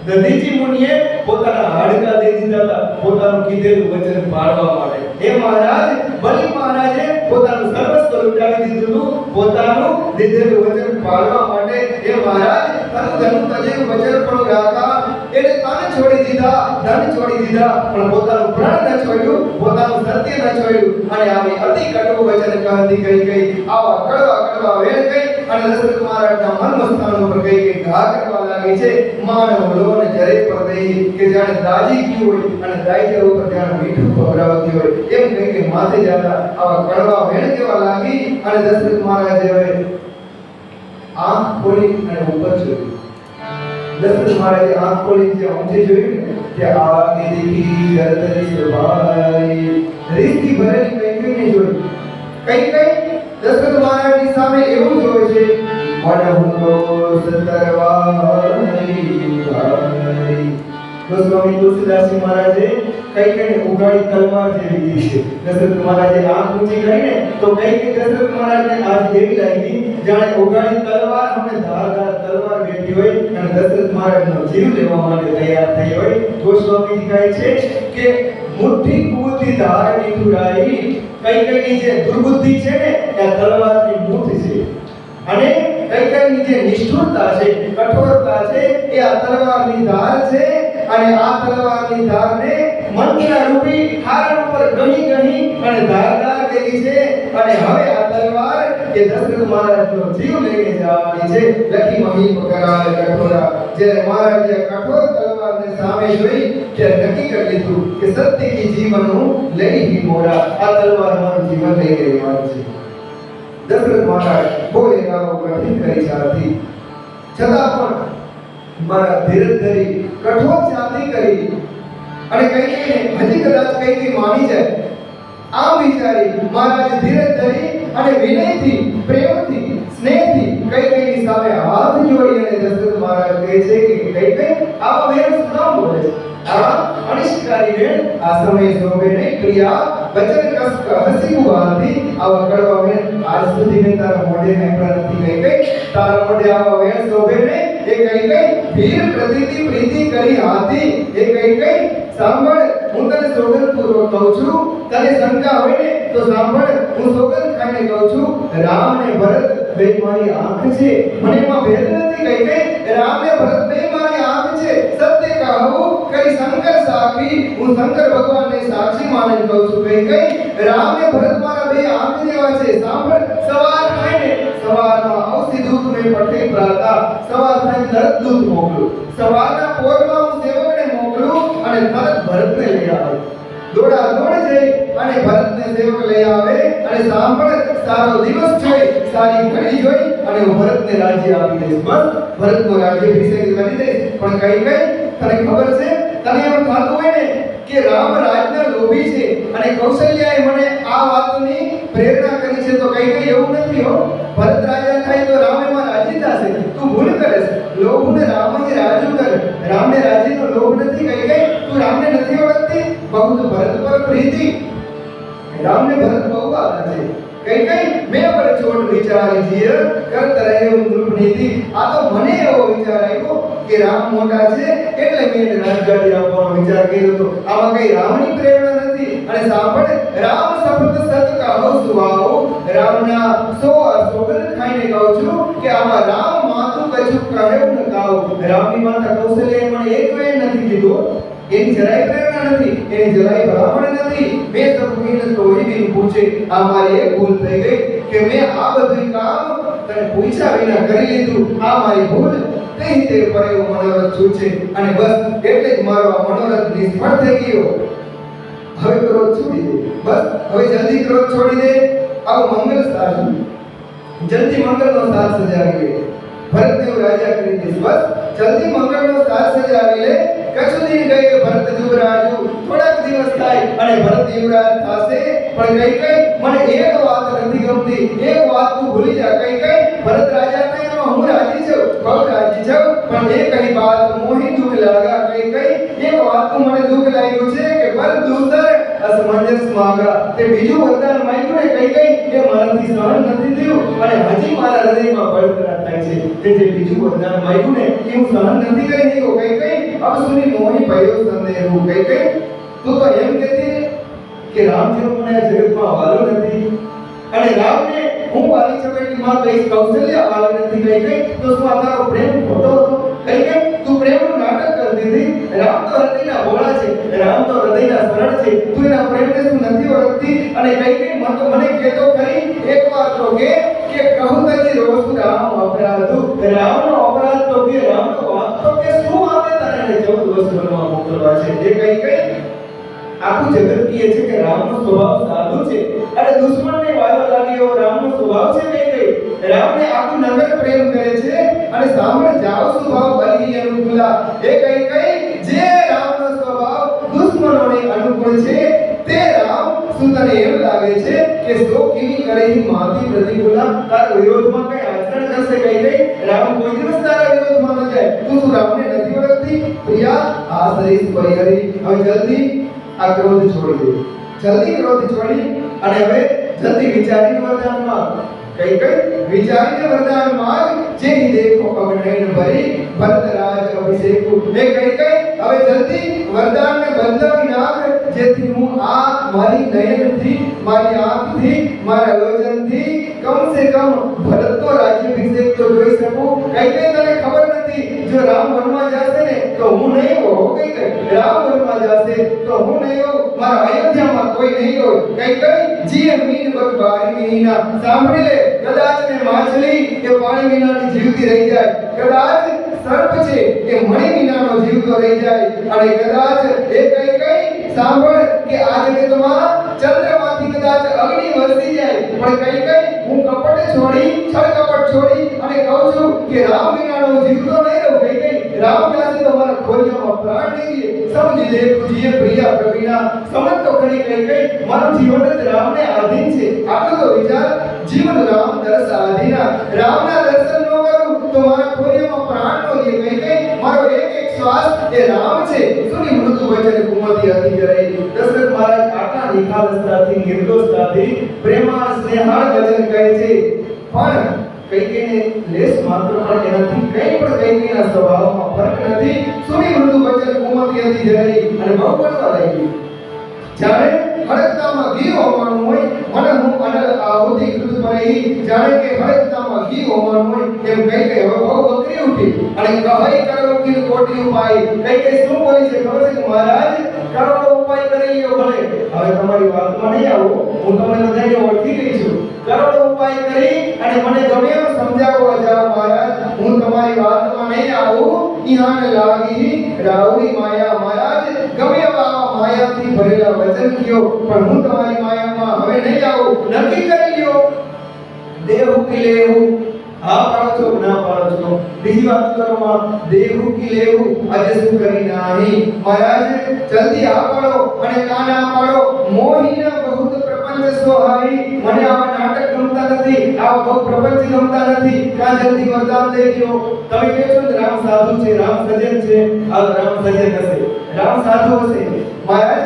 દધીચી મુનિએ પોતાના હાડકા દઈ દીધા હતા પોતાનું કીધેલું વચન પાળવા માટે. હે મહારાજ, બલિ મહારાજે પોતાનું સર્વસ્વ લૂંટાવી દીધું હતું પોતાનું દીધેલું વચન પાળવા માટે. હે મહારાજ, તન ધન તજેલું વચન પણ રાખા, એટલે તન છોડી દીધા, ધન છોડી દીધા, પણ પોતાનું પ્રાણ ન છોડ્યું, પોતાનું સત્ય ન છોડ્યું. અને આવી અતિ કટુ વચન કહેતી ગઈ આવા કડવા વેણ ગઈ અને દશરથ મહારાજના મન મસ્તાન ઉપર ગઈ ઘા કરવા લાગી છે. માનવ લોન જરે પર દઈ કે જાણે દાજી ગયું હોય અને દાઈજા ઉપર જાણે મીઠું પકડાવતી હોય એમ કહી કે માથે જતા આવા કડવા વેણ કેવા લાગી. અને દશરથ મહારાજે હવે આંખ ખોલી અને ઉપર જોયું. દશરથ મહારાજે આંખ ખોલી જે ઊંચે જોયું ને ત્યાં આગે દેખી જરદરી સુભાઈ, રીતથી ભરેલી કઈ જોઈ. કઈ દશરથ મહારાજની સામે એવું જોવે છે, મનહુનો સતરવારી. ગોસ્વામી તુલસીદાસજી મહારાજે કઈ ઉગાડી તલવાર જેવી દીધી છે. દશરથ મહારાજે આંખ ઊંચી કરીને તો કઈ દશરથ મહારાજને આજ એવી લાગી જાણે ઉગાડી તલવાર અને ધારદાર તલવાર બેઠી હોય અને દશરથ મહારાજનો જીવ લેવા માટે તૈયાર થઈ હોય. ગોસ્વામી કહે છે કે મુઠ્ઠી કુબુદ્ધિ ધાર નિઠુરાઈ. કઈ જે દુર્બુદ્ધિ છે ને એ તલવારની મૂઠ છે અને કઈ જે નિષ્ઠુરતા છે, કઠોરતા છે એ આ તલવારની ધાર છે. અને આ તલવારની ધારને મંત્ર રૂપી હારણ ઉપર ગણી અને ધારદાર કરી છે. અને હવે આ તલવાર એ દશરથ મહારાજનો જીવ લઈને જવાની છે. લખી મહી પકડાવે કઠોરા. જ્યારે મહારાજે કઠોર તલવારને સામે જોઈ ત્યારે નક્કી કરી લીધું કે સત્ય કી જીવનનું લઈ હી મોરા. આ તલવાર મારું જીવન લઈ લેવાનું છે. દશરથ મહારાજ બોલેગાઓ કઠિન કરી ચાલતી છતાં પણ મારા ધીરજ ધરી કઠોર ચાલતી કરી અને કઈ હજી કદાચ કઈ માની જાય આમ વિચારી મહારાજ ધીરજ ધરી અને વિનયથી, પ્રેમથી, સ્નેહથી કઈ સામે હાથ જોડી અને દશરથ મહારાજ કહે છે કે કઈ આવા વેર સુનામ બોલે છે. આવા અનિષ્ટકારી વેણ આ સમય શોભે નહીં પ્રિયા, વચન કસ હસી ઉભાતી. આવા કડવા વેણ આજ સુધી મેં તારા મોઢે સાંભળ્યા નથી. કઈ તારા મોઢે આવા વેણ શોભે નહીં. એ કઈ ભીર પ્રતિતિ પ્રીતિ કરી હાથી. એ કઈ સાંભળ, હું તને સોગંદ પૂર્વક કહું છું, તને શંકા હોય ને તો સાંભળ, હું સોગંદ ખાઈને કહું છું, રામ ને ભરત બે મારી આંખ છે. મને એમાં ભેદ નથી. કઈ રામ ને ભરત બે મારી આંખ છે. સત્ય કહું કઈ શંકર સાક્ષી, હું શંકર ભગવાનને સાક્ષી માનીને કહું છું. કઈ રામ ને ભરત મારા બે આંખ જેવા છે. સાંભળ, સવાર થાય ને સવારમાં ઔષધિ દૂત ને પટે પ્રાતા. સવાર થાય તરત દૂત મોકલું. સવારના પોરમાં હું સેવકને મોકલું અને તરત ભરતને લઈ આવે. દોડા દોડ જઈ અને ભરતને સેવક લઈ આવે. અને સાંભળ, સારો દિવસ જોઈ, સારી ઘડી જોઈ અને હું ભરતને રાજ્ય આપી દઈશ. બસ ભરતનો રાજ્યાભિષેક કરી દઈશ. પણ કઈ તને ખબર છે, તને એમ થતું હોય ને કે રામ રાજના લોભી છે અને કૌશલ્યાએ મને આ વાતની પ્રેરણા કરી છે, તો કઈ એવું નથી હો. ભરત રાજા થાય તો રામ એમાં રાજી થશે. તું ભૂલ કરે છે. લોભને રામને રાજુ કર. રામને રાજ્યનો લોભ નથી. કઈ તું રામને નથી ઓળખતી. બહુ ભરત પર પ્રીતિ. રામને ભરત બહુ આદર છે. કઈ મેં પર છોડ વિચારી જીય કરત રહે નૃપનીતિ. આ તો મને એવો વિચાર આવ્યો કે રામ મોટા છે એટલે મેં રાજગાદી આપવાનો વિચાર કર્યો હતો. આમાં કઈ રામની પ્રેરણા નથી. અને સાંભળ, રામ શબ્દ સત કહો સુવાઓ. રામના 100 સોગંદ ખાઈને કહું છું કે આમાં રામ માતું કછું કહ્યું ન ગાઓ. રામની માતા કૌશલ્યાએ મને એક વેણ નથી કીધો. એની જરાય પ્રેરણા નથી, એની જરાય ભલામણ નથી. મેં તો કહીને તોય બી પૂછે. આ મારી એક ભૂલ થઈ ગઈ કે મેં આ બધું કામ તને પૂછ્યા વિના કરી લીધું, આ મારી ભૂલ. તેથી તે પડ્યો મનોરથ છૂટશે અને બસ એટલે જ મારો આ મનોરથ નિષ્ફળ થઈ ગયો. હવે ક્રોધ છોડી દે, બસ હવે જલ્દી ક્રોધ છોડી દે. આવો મંગલ સાધુ, જલ્દી મંગલનો સાથ સજાવી લે. ભરતદેવ રાજા કરી દે, બસ જલ્દી મંગળનો સાથ સજાવી લે. કશું દિન ગયે ભરત યુવરાજુ, થોડાક દિવસ થાય અને ભરત યુવરાજ થશે. પણ કઈ કઈ મને એક વાત નથી ગમતી, એક વાત તું ભૂલી જા. કઈ કઈ ભરત રાજા થાય એમાં હું રાજી છું, બહુ રાજી છું, પણ એ કઈ વાત મોહી દુઃખ લાગા. કઈ કઈ એક વાત તું મને દુઃખ લાગ્યું છે કે પર દૂસર અસમંજસ માંગા. તે બીજું વરદાન માંગ્યું ને કઈ કઈ એ મારાથી સહન નથી થયું અને હજી મારા હૃદયમાં બળતરા થાય છે. તે જે બીજું વરદાન માંગ્યું ને એ હું સહન નથી કરી શકતો. કઈ કઈ અબ સુની મોહી ભયો સંદેહ. કઈ કઈ તું તો એમ કહેતી કે રામ જેવો મને આ જગતમાં વાલો નથી અને રામને હું વાલી છું એટલે માં કઈ કૌશલ્ય વાલો નથી. કઈ કઈ તો શું આ તારો પ્રેમ ખોટો હતો? કઈ કઈ તું પ્રેમનું નાટક કરતી હતી. રામ તો હૃદયના ભોળા છે, રામ તો હૃદયના સરળ છે. તું એના પ્રેમને શું નથી ઓળખતી? અને કઈ કઈ મને કહેતો ખરી એક વાર તો કે કહું તજી રોજ રામ અપરાધુ. રામનો અપરાધ તો કે રામનો વાત તો કે શું આવે તને 14 વર્ષ વનમાં મોકલવા છે. એ કઈ કઈ આખું જગત કહે છે કે રામનો સ્વભાવ સાધુ છે અને દુશ્મનને વાલો લાગે એવો રામનો સ્વભાવ છે. કઈ કઈ રામને આખું નગર પ્રેમ કરે છે અને સાંભળ જાઓ સ્વભાવ બલી અનુકૂલા. એ કઈ કઈ જે રામનો સ્વભાવ દુશ્મનોને અનુકૂળ છે તે રામ શું તને એમ લાગે છે કે સો કેવી કરે માતી પ્રતિકૂલા? તારા વિરોધમાં કઈ આચરણ કરશે? કઈ કઈ રામ કોઈ દિવસ તારા વિરોધમાં ન જાય. તું શું રામને નથી ઓળખતી? પ્રિયા આ સરીસ પરિહરી. હવે જલ્દી આ ક્રોધ છોડી દે, જલ્દી ક્રોધ છોડી અને હવે જલ્દી વિચારીને વરદાન માંગ. કઈ કઈ વિચારીને વરદાન માંગ. જે દેખો અવનયન ભરી ભરતરાજ અભિષેકુ. એ કઈ કઈ હવે જલ્દી વરદાનને બદલાવી નાખ, જેથી હું આ મારી નયનથી, મારી આંખથી, મારા લોચનથી કમ સે કમ ભરતનો રાજ્યાભિષેક તો જોઈ શકું. કઈ કઈ તને ખબર નથી જો રામ વનમાં જશે ને તો હું નહીં હોઉં. કઈ કઈ રામ વનમાં જશે તો હું નહીં હોઉં, મારા અયોધ્યામાં કોઈ નહીં હોય. કઈ કઈ જીએ મીન બગબારી મીના. સાંભળી લે, કદાચ ને માછલી એ પાણી વિનાની જીવતી રહી જાય, કદાચ સર્પ છે એ મણી વિનાનો જીવતો રહી જાય અને કદાચ એ કઈ કઈ સાંભળ કે આ જગતમાં ચંદ્રમાંથી કદાચ અગ્નિ વરસી જાય, પણ કઈ કઈ હું કપટ છોડી, છળ કપટ છોડી અને કહું છું કે રામ વિનાનો જીવતો નહીં રહું. કઈ કઈ રામ પાસે તો મારા ખોડિયામાં પ્રાણ નહીં રહે. સમજી લે તુજીએ પ્રિયા પ્રવીણા. સમજ તો ખરી કઈ કઈ મારું જીવન જ રામને આધીન છે. આટલો તો વિચાર, જીવન રામ દર્શ આધીના. રામના દર્શન ન કરું તો મારા ખોડિયામાં પ્રાણ નો રહે. કઈ કઈ મારો એક એક શ્વાસ એ રામ છે. સુની મૃદુ વચન કુમતી હતી જરે. દશરથ મહારાજ આટલા નિખાલસતાથી, નિર્દોષતાથી, પ્રેમાળ સ્નેહાળ વચન કહે છે, પણ કઈ કઈને લેશ માત્ર પણ એનાથી કઈ પણ કઈ કઈના સ્વભાવમાં ફરક નથી. સુની મૃદુ વચન કુમતી હતી જરે અને બહુ પડવા લાગી. જાણે હળકતામાં ઘી હોવાનું હોય, મને હું અનલ આહુતિ કૃત પરહી. જાણે કે હળકતામાં ઘી હોવાનું હોય એમ કઈ કઈ હવે બહુ વકરી ઉઠી અને કહી કરો કે કોટી ઉપાય. કઈ કઈ શું બોલી છે ખબર છે કે મહારાજ કરોડો ઉપાય કરી લ્યો ભલે. હવે તમારી વાતમાં નહીં આવું, હું તમને બધાને ઓળખી ગઈ છું. કરોડો ઉપાય કરી અને મને ગમે એમ સમજાવવા જાઓ મહારાજ, હું તમારી વાતમાં નહીં આવું. ઈહાન લાગી રાવરી માયા. મહારાજ ગમે એવા માયાથી ભરેલા વચન કયો, પણ હું તમારી માયામાં હવે નહીં આવું. નક્કી કરી લ્યો. દેહુ કી લેહુ. હા પાડો છો ના પાડો છો? બીજી વાત કરવામાં દેહુ કી લેહુ આજે શું કરી નાહી. મહારાજ જલ્દી આ પાડો અને કા ના પાડો. મોહીના બહુત પ્રપંચ સોહાઈ. મને આવા નાટક ગમતા નથી, આવા બહુ પ્રપંચ ગમતા નથી. કા જલ્દી વરદાન દઈ દો. તમે કહો છો રામ સાધુ છે, રામ સજ્જન છે. આ રામ સજ્જન હશે, રામ સાધુ હશે. મહારાજ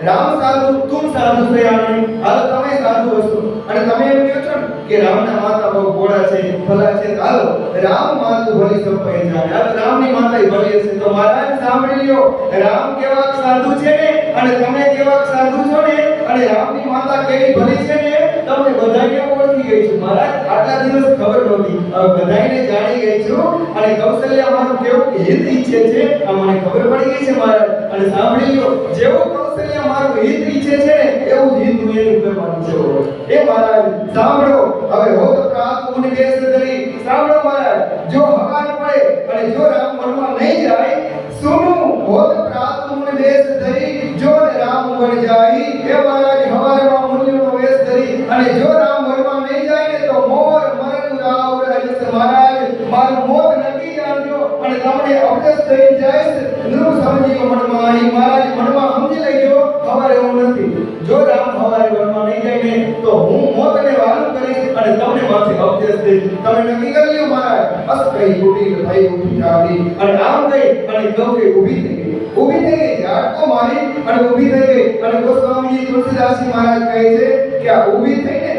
રામ સાધુ, તું સાધુ થયા હાલ તમે સાધુ હશો અને તમે એમ કહો છો કે રામના માતા બહુ ભોળા છે, ભલા છે. હાલો રામ માતું ભલી સબ પહેચાને. હાલ રામની માતા ભલી હશે તો મહારાજ સાંભળી લ્યો. રામ કેવા સાધુ છે ને અને તમે કેવા સાધુ છો ને અને રામની માતા કેવી ભલી છે ને તમને બધાને ઓળખી ગઈ છે. મહારાજ આટલા દિવસ ખબર નહોતી, હવે બધાયને જાણી ગઈ છું અને કૌશલ્યા મારું કેવું હિત ઈચ્છે છે આ મને ખબર પડી ગઈ છે મહારાજ. અને સાંભળી લો, જેવું કૌશલ્યા મારું હિત ઈચ્છે છે ને એવું જ હિત હું એનું કરવાનું છે. એ મહારાજ સાંભળો, હવે હોત પ્રાત મુનિ બેસ ધરી. સાંભળો મહારાજ, જો હવાર પડે અને જો રામ વનમાં નહીં જાય, સુનું હોત પ્રાત મુનિ બેસ ધરી, જો રામ વન જાય. એ મહારાજ હવારમાં મુનિનો વેશ ધરી અને જો રામ વનમાં નહીં જાય ને તો મોર મરણ રાવ રહીશ. મહારાજ મારું મોત નક્કી જાણજો અને તમને અપજસ થઈ જાય નૃ સમજી મનમાં અહીં. મહારાજ મનમાં સમજી લેજો હવારે એવું નથી. જો રામ હવારે વનમાં નહીં જાય ને તો હું મોતને વાલું કરીશ અને તમને માથે અપજસ દઈશ. તમે નક્કી કરી લ્યો મહારાજ. અસ કઈ કુટી થઈ ઉઠી આવી અને આમ ગઈ અને ગૌકે ઊભી થઈ ગઈ. ઊભી થઈ ગઈ, ઝાટકો મારી અને ઊભી થઈ ગઈ. અને ગોસ્વામીજી તુલસીદાસજી મહારાજ કહે છે કે આ ઊભી થઈને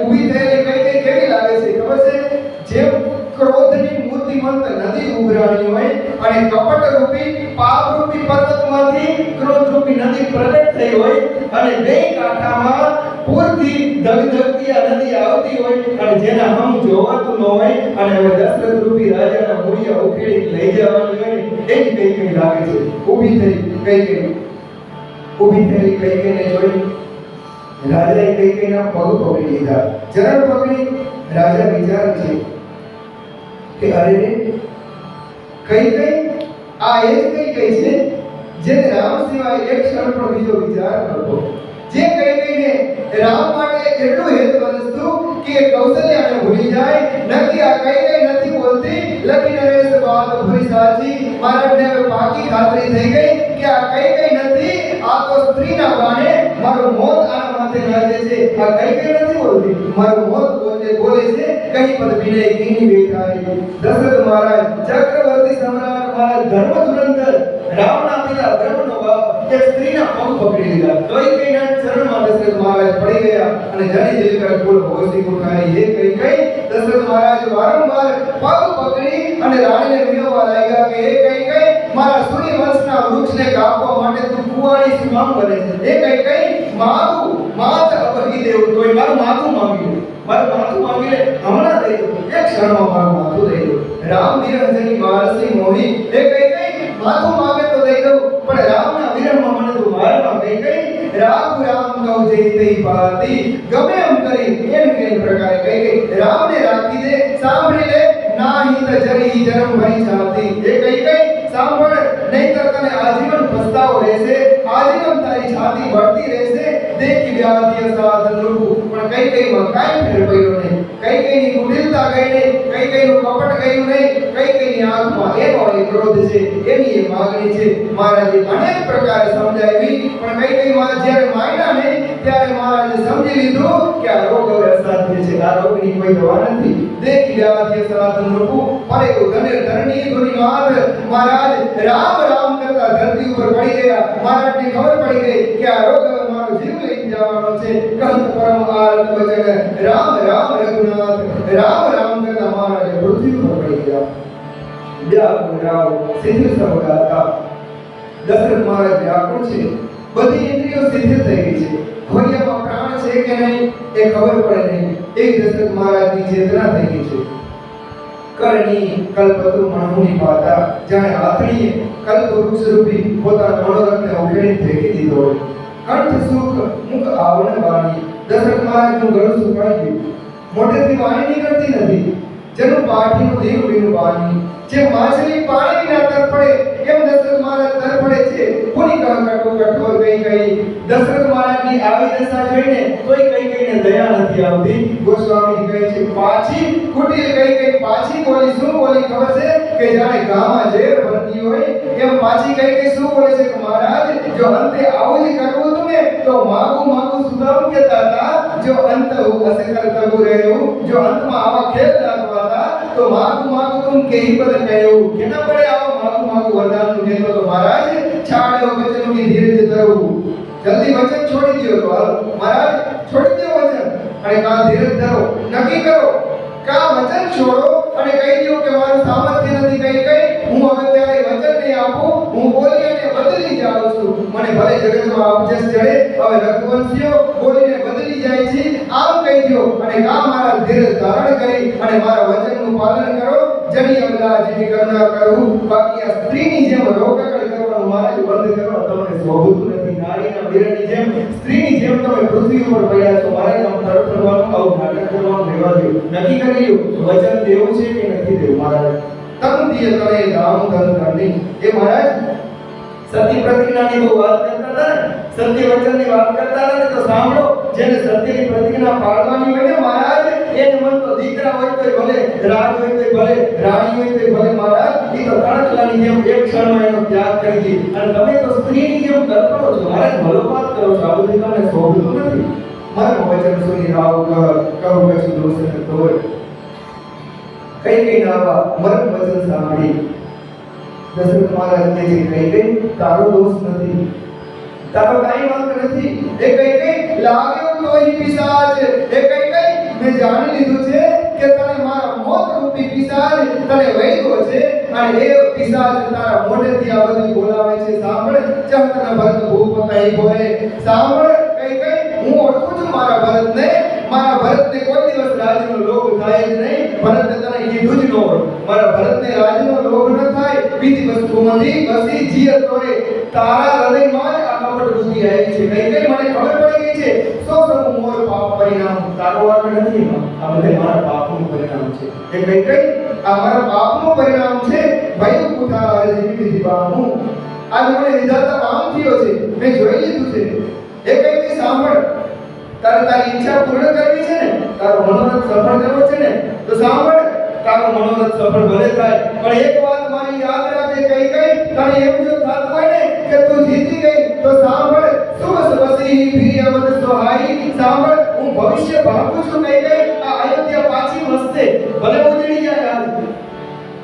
ઊભી થયેલી કઈ કેવી લાગે છે ખબર છે? જેમ ક્રોધની મૂર્તિમંત નદી ઉભરાણી હોય અને કપટ રૂપી પાપ રૂપી પર્વતમાંથી ક્રોધ રૂપી નદી પ્રગટ થઈ હોય અને બે કાંઠામાં પૂરથી ધગધગતી આ નદી આવતી હોય અને જેના હમ જોવાતું ન હોય અને હવે દશરથ રૂપી રાજાના મૂળિયા ઉખેડી લઈ જવાની હોય ને એ કઈ લાગે છે. ઊભી થઈ ઊભી થયેલી કઈકઈને જોઈ રાજાએ કઈકઈના પગ પકડી લીધા. ચરણ પકડી રાજા વિચારે છે કે અરે રે, કઈ આ એ જ કઈ છે જેને રામ સિવાય એક ક્ષણ પણ બીજો વિચાર નહોતો. જે કઈને રામ માટે એટલું હેત વસ્તુ કે કૌશલ્યાને ભૂલી જાય. નક્કી આ કઈ નથી બોલતી, લખી નરેશ વાત ભૂરી સાચી. મહારાજને હવે પાકી ખાતરી થઈ ગઈ કે આ કઈ નથી, આ તો સ્ત્રીના બાણે મારું મોત આના માથે નાચે છે. આ કઈ નથી બોલતી, મારું મોત બોલે છે. કઈ પદ વિનય કીની બેઠાઈ. દશરથ મહારાજ ચક્રવર્તી સમ્રાટ મહારાજ ધર્મ ધુરંધર રામના પિતા ધર્મનો બાપ એક સ્ત્રીના પગ પકડી લીધા. કઈના ચરણમાં દશરથ મહારાજ પડી ગયા અને જની દિલકર કુલ હોશી ઉઠાઈ. એ કઈ દશરથ મહારાજ વારંવાર પગ પકડી અને રાણીને વિનવવા લાગ્યા કે એ કઈ મારા સૂર્યવંશના વૃક્ષને કાપવા માટે તું કુવાડી શું કામ કરે છે? એ કઈ મારું માથ અપહરી દેવું તોય મારું માથું માંગી લે, મારું માથું માંગી લે, હમણાં દઈ દો, એક ક્ષણમાં મારું માથું દઈ દો. રામ વિરહજની મારસી મોહી. એ કઈ માથું માંગે તો દઈ દઉં, પણ રામના વિરહમાં મને તું મારમાં કઈ રામ રામ કહું જઈ તઈ પાતી. ગમે એમ કરી એમ પ્રકારે કઈ રામને રાખી દે. સાંભળી લે, નાહી ત જરી જન્મ ભરી છાતી. એ કઈ સાંભળ, નહીંતર તને આજીવન પસ્તાવો રહેશે, આજીવન તારી છાતી બળતી રહેશે. દેખી વ્યાધિ સાધન રૂપ. પણ કઈમાં કાઈ ફેર પડ્યો નહીં. કઈની કુટિલતા ગઈ નહીં, કઈનું કપટ ગયું નહીં, કઈની આંખમાં એનો એ ક્રોધ છે, એની એ માંગણી છે. મહારાજે અનેક પ્રકારે સમજાવી, પણ કઈમાં જ્યારે માયના ને ત્યારે મહારાજે સમજી લીધું કે આ રોગ હવે અસાધ્ય છે, આ રોગની કોઈ દવા નથી. દેખી વ્યાધિ સાધન રૂપ. પરે ધને ધરણી ધુની માત. મહારાજ રામ રામ કરતા ધરતી ઉપર પડી ગયા. મહારાજને ખબર પડી ગઈ કે આ રોગ હવે મારો જીવ લઈ જવાનો છે. કહત પરમ આરત વચન રામ રામ રઘુનાથ. રામ રામ કરતા મહારાજ પૃથ્વી ઉપર પડી ગયા. વ્યાકુળ રાવ શિથિલ સવગાતા. દશરથ મહારાજ વ્યાકુળ છે, બધી ઇન્દ્રિયો શિથિલ થઈ ગઈ છે. ખોડિયામાં પ્રાણ છે કે નહીં એ ખબર પડે નહીં. એક દશરથ મહારાજની ચેતના થઈ ગઈ છે. કરણી કલ્પતરુ મણમુનિ પાતા. જાણે આથણીએ કલ્પ વૃક્ષ રૂપી પોતાના મનોરથને ઉખેડી ફેંકી દીધો હોય. કંઠ સુખ મુખ આવરણ વાણી. દશરથ મહારાજનું ગળું સુકાઈ ગયું, મોઢેથી વાણી નીકળતી નથી. જેનું પાઠીનું દેવ બીનું વાણી. જે માછલી પાણી વિના તરફડે એમ દશરથ મહારાજ તરફડે છે. કોની કઠોર કઈ દશરથ મહારાજની આવી દશા જોઈને કોઈ કઈને દયા નથી આવતી. ગોસ્વામી કહે છે પાછી કુટિલ કઈ પાછી બોલી. શું બોલી ખબર છે? કે જાણે ગામાં ઝેર ભરતી હોય એમ પાછી કઈ શું બોલે છે કે મહારાજ જો અંતે આવું જ કરવું હતું ને તો માગું સુધામ કહેતા હતા. જો અંત અસકર તબુ રહ્યું, જો અંતમાં આવા ખેલ રાખવા હતા તો માગું તું કેહી પદ કહ્યું. કેના પડે આવા માગું વરદાનનું કહેતો તો મહારાજ છાડ્યો વચનની ધીરજ ધરવું. જલ્દી વચન છોડી દો. તો હાલ મહારાજ છોડી દો વચન અને કા ધીરજ ધરો. નક્કી કરો કા વચન છોડો અને કહી દો કે મારું સામર્થ્ય નથી. કઈ હું હવે ત્યારે વચન નહીં આપું, હું બોલી અને બદલી જાઉં છું. મને ભલે જગતમાં અપજસ ચડે, હવે રઘુવંશીઓ બોલીને બદલી બચી જાય છે આમ કહી દો અને કા મારા ધીરજ ધારણ કરી અને મારા વચનનું પાલન કરો જની અબલા જેની કરુણા કરું બાકી આ સ્ત્રીની જેમ રોકકડ કરવાનું મારા બંધ કરો તમને શોભતું નથી નારીના વીરની જેમ સ્ત્રીની જેમ તમે પૃથ્વી ઉપર પડ્યા છો મારે આમ તડફડવાનું આવું નાટક કરવાનું રહેવા દો નક્કી કરી લ્યો વચન દેવું છે કે નથી દેવું મહારાજ તમ દિય તને દામ ધન ધરની એ મહારાજ સત્ય પ્રતિજ્ઞાની તો વાત કરતા હતા સત્ય વચનની વાત કરતા હતા તો સાંભળો જેને સત્યની પ્રતિજ્ઞા પાળવાની હોય ને મહારાજ એને મન તો દીકરા હોય તો ભલે રાજ હોય તો ભલે રાણી હોય તો ભલે મહારાજ એ તો તણખલાની જેમ એક ક્ષણમાં એનો ત્યાગ કરી દી અને તમે તો સ્ત્રીની જેમ કરો છો મહારાજ ભલોપાત કરો છો આ બધું તમને શોભતું નથી મારું વચન સુની રાવ કહું કશું દોષ થતો હોય કઈ નાવા મન વચન સાંભળી દશરથ મહારાજ કહે છે કઈ તારો દોષ નથી તારો કાઈ વાંક નથી એ કઈ લાગ્યો તો ઈ પિશાચ એ કઈ મેં જાણી લીધું છે કે તને મારા મોત રૂપી પિશાચ તને વૈગો છે અને એ પિશાચ તારા મોઢેથી આ બધું બોલાવે છે સાંભળ ચહતના ભરત ભૂપતાઈ બોલે સાંભળ કઈ હું ઓળખું છું મારા ભરતને કોઈ દિવસ રાજનો લોભ થાય જ નહીં ભરત તને કીધું જ ન હોય મારા ભરતને રાજનો લોભ ન થાય બીજી વસ્તુમાંથી બસી જીય તોરે તારા હૃદયમાં જ આ કપટ બુદ્ધિ આવી છે કઈ મને ખબર પડી ગઈ છે સો મોર પાપ પરિણામ તારો વાક નથી આ બધે મારા પાપનું પરિણામ છે એ કઈ આ મારા પાપનું પરિણામ છે ભય કુઠા અરજી દીવાનું આ મને વિધાતા કામ થયો છે મેં જોઈ લીધું છે એ કઈ સાંભળ તારી ઈચ્છા પૂર્ણ કરવી છે ને તારો મનોરથ સફળ કરવો છે ને તો સાંભળ તારો મનોરથ સફળ ભલે થાય પણ એક વાત મારી યાદ રાખજે કઈ તને એમ જો થાતું હોય ને કે તું જીતી ગઈ તો સાંભળ શુભ વસી પ્રિયવદ સહાઈ સાંભળ હું ભવિષ્ય ભાગું છું કઈ આ અયોધ્યા પાછી વસશે ભલે ઉજળી જાય આજ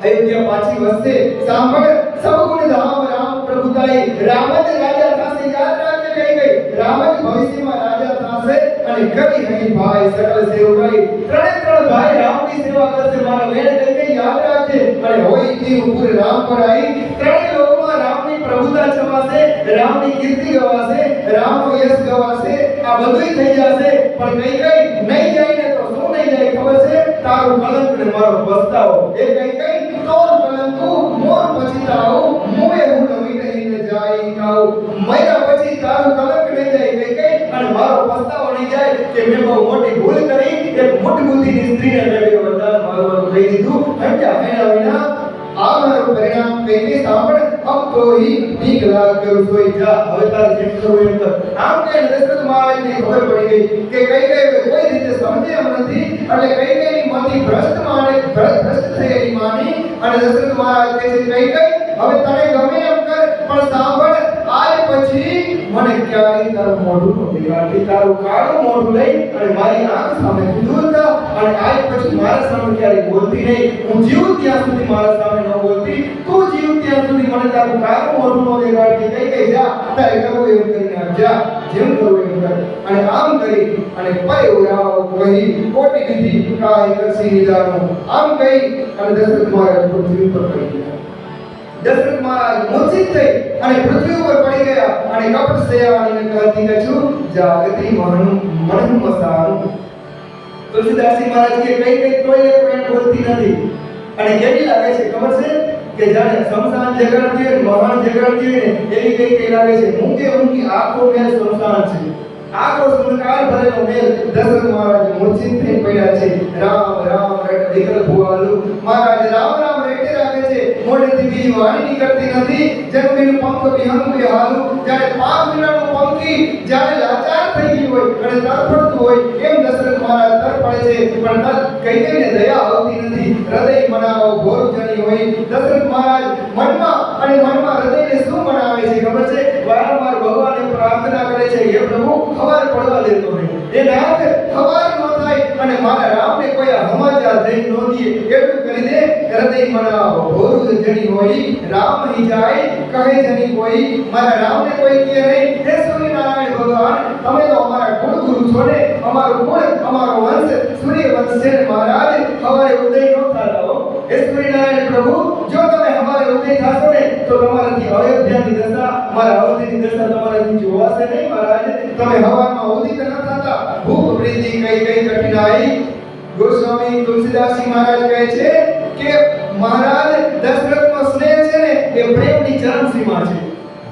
અયોધ્યા પાછી વસશે સાંભળ સબ ગુણ ધામ રામ પ્રભુતાઈ રામ જ રાજા થશે યાદ રાખજે કઈ રામ જ ભવિષ્યમાં રાજા થશે અને કરી હરી ભાઈ સકલ સેવકાઈ ત્રણ ભાઈ રામની સેવા કરશે મારા વેણ કઈ યાદ રાખજે અને હોય તી ઉપર રામ પર આવી ત્રણે લોકમાં રામની પ્રભુતા છવાશે રામની કીર્તિ ગવાશે રામનો યશ ગવાશે આ બધું થઈ જશે પણ કઈ નહીં જાય ને તો શું નહીં જાય ખબર છે તારું કલંક ને મારો પસ્તાવો એ કઈ તોર કલંકુ મોર પછતાવો મોએ હું નવીને જાય કાઉ મહિના પછી તારું કલંક નહીં જાય કઈ અને મારો પસ્તાવો નહીં જાય કે મેં બહુ મોટી ભૂલ કરી એક મોટી બુદ્ધિની સ્ત્રીને મેં વરદાન મારવાનું કહી દીધું હટ્યા વિના આ મારું પરિણામ કઈ સાંભળ અબ તો હી નીક લાગ કરું સોઈ જા હવે તારે જેમ કરવું એમ કર આમ કે દશરથ મહારાજને ખબર પડી ગઈ કે કઈ કોઈ રીતે સમજે એમ નથી એટલે કઈ મનથી ભ્રષ્ટ થયેલી માની અને દશરથ મહારાજ કહે છે કઈ હવે તને ગમે એમ કર પણ સાંભળ આજ પછી મને ક્યારેય તારું મોઢું ન દેખાડતી તારું કાળું મોઢું લઈ અને મારી આંખ સામે દૂર થા અને આજ પછી મારા સામે ક્યારેય બોલતી નહીં હું જીવ ત્યાં સુધી મારા સામે ન બોલતી તું જીવ ત્યાં સુધી મને તારું કાળું મોઢું ન દેખાડતી કઈ જા તારે કરવું એમ કરીને જા જેમ કરવું એમ કર અને આમ કરી અને પરે ઉરાવ કહી કોટી વિધિ કાય કરસી નિદાનું આમ કહી અને દશરથ મહારાજ પૃથ્વી પર પડી ગયા દશરથ મહારાજ મૂર્છિત થઈ અને પૃથ્વી ઉપર પડી ગયા અને કપટ સેવાની કહેતી કે છું જાગતી મન મસાનું તુલસીદાસજી મહારાજ કે કઈ કોઈ બોલતી નથી અને કેવી લાગે છે ખબર છે કે જાણે શમશાન જગાડતી હોય મહાન જગાડતી હોય ને એવી કઈ લાગે છે મૂંગી આંખો મેં શમશાન છે આખો સંસ્કાર ભરેલો મેલ દશરથ મહારાજ મૂર્છિત થઈ પડ્યા છે રામ રામ રટ દીકર ભુવાલુ મહારાજ રામ રામ રેટે રાખે છે મોઢેથી બીજી વાણી નીકળતી નથી જન્મીનું પંખ વિહંગ વિહાલુ જ્યારે પાક વિનાનું પંખી જ્યારે લાચાર થઈ ગઈ હોય અને તરફડતું હોય એમ દશરથ મહારાજ તરફડે છે પણ કઈને દયા આવતી નથી હૃદય મનાવો ઘોર જણી હોય દશરથ મહારાજ મનમાં હૃદયને શું મનાવે છે ખબર છે વારંવાર ભગવાનને પ્રાર્થના કરે છે હે પ્રભુ ખબર પડવા દેતો નહીં એ નાથ ખબર ન થાય અને મારા રામને કોઈ સમાચાર દઈ ન દે એટલું કરી દે હૃદય મનાવો ઘોર જણી હોય રામ હી જાય કહે જની કોઈ મારા રામને કોઈ કહે નહીં હે સૂર્યનારાયણ ભગવાન તમે તો અમારા કુળ ગુરુ છો ને અમારો કુળ અમારો વંશ સૂર્ય વંશ છે મહારાજ હવારે ઉદય ન થાતા હો હે સૂર્યનારાયણ પ્રભુ જો તમે હવારે ઉદય નહીં થાશો ને તો તમારાથી અયોધ્યાની દશા, મારા અવધીની દશા તમારાથી જોવાશે નહીં મહારાજ. તમે હવામાં ઉદિત ન થતા, ભૂખ પ્રીતિ કઈ કઈ કઠિનાઈ. ગોસ્વામી તુલસીદાસજી મહારાજ કહે છે કે મહારાજ દશરથનો સ્નેહ છે ને એ પ્રેમની ચરમસીમા છે,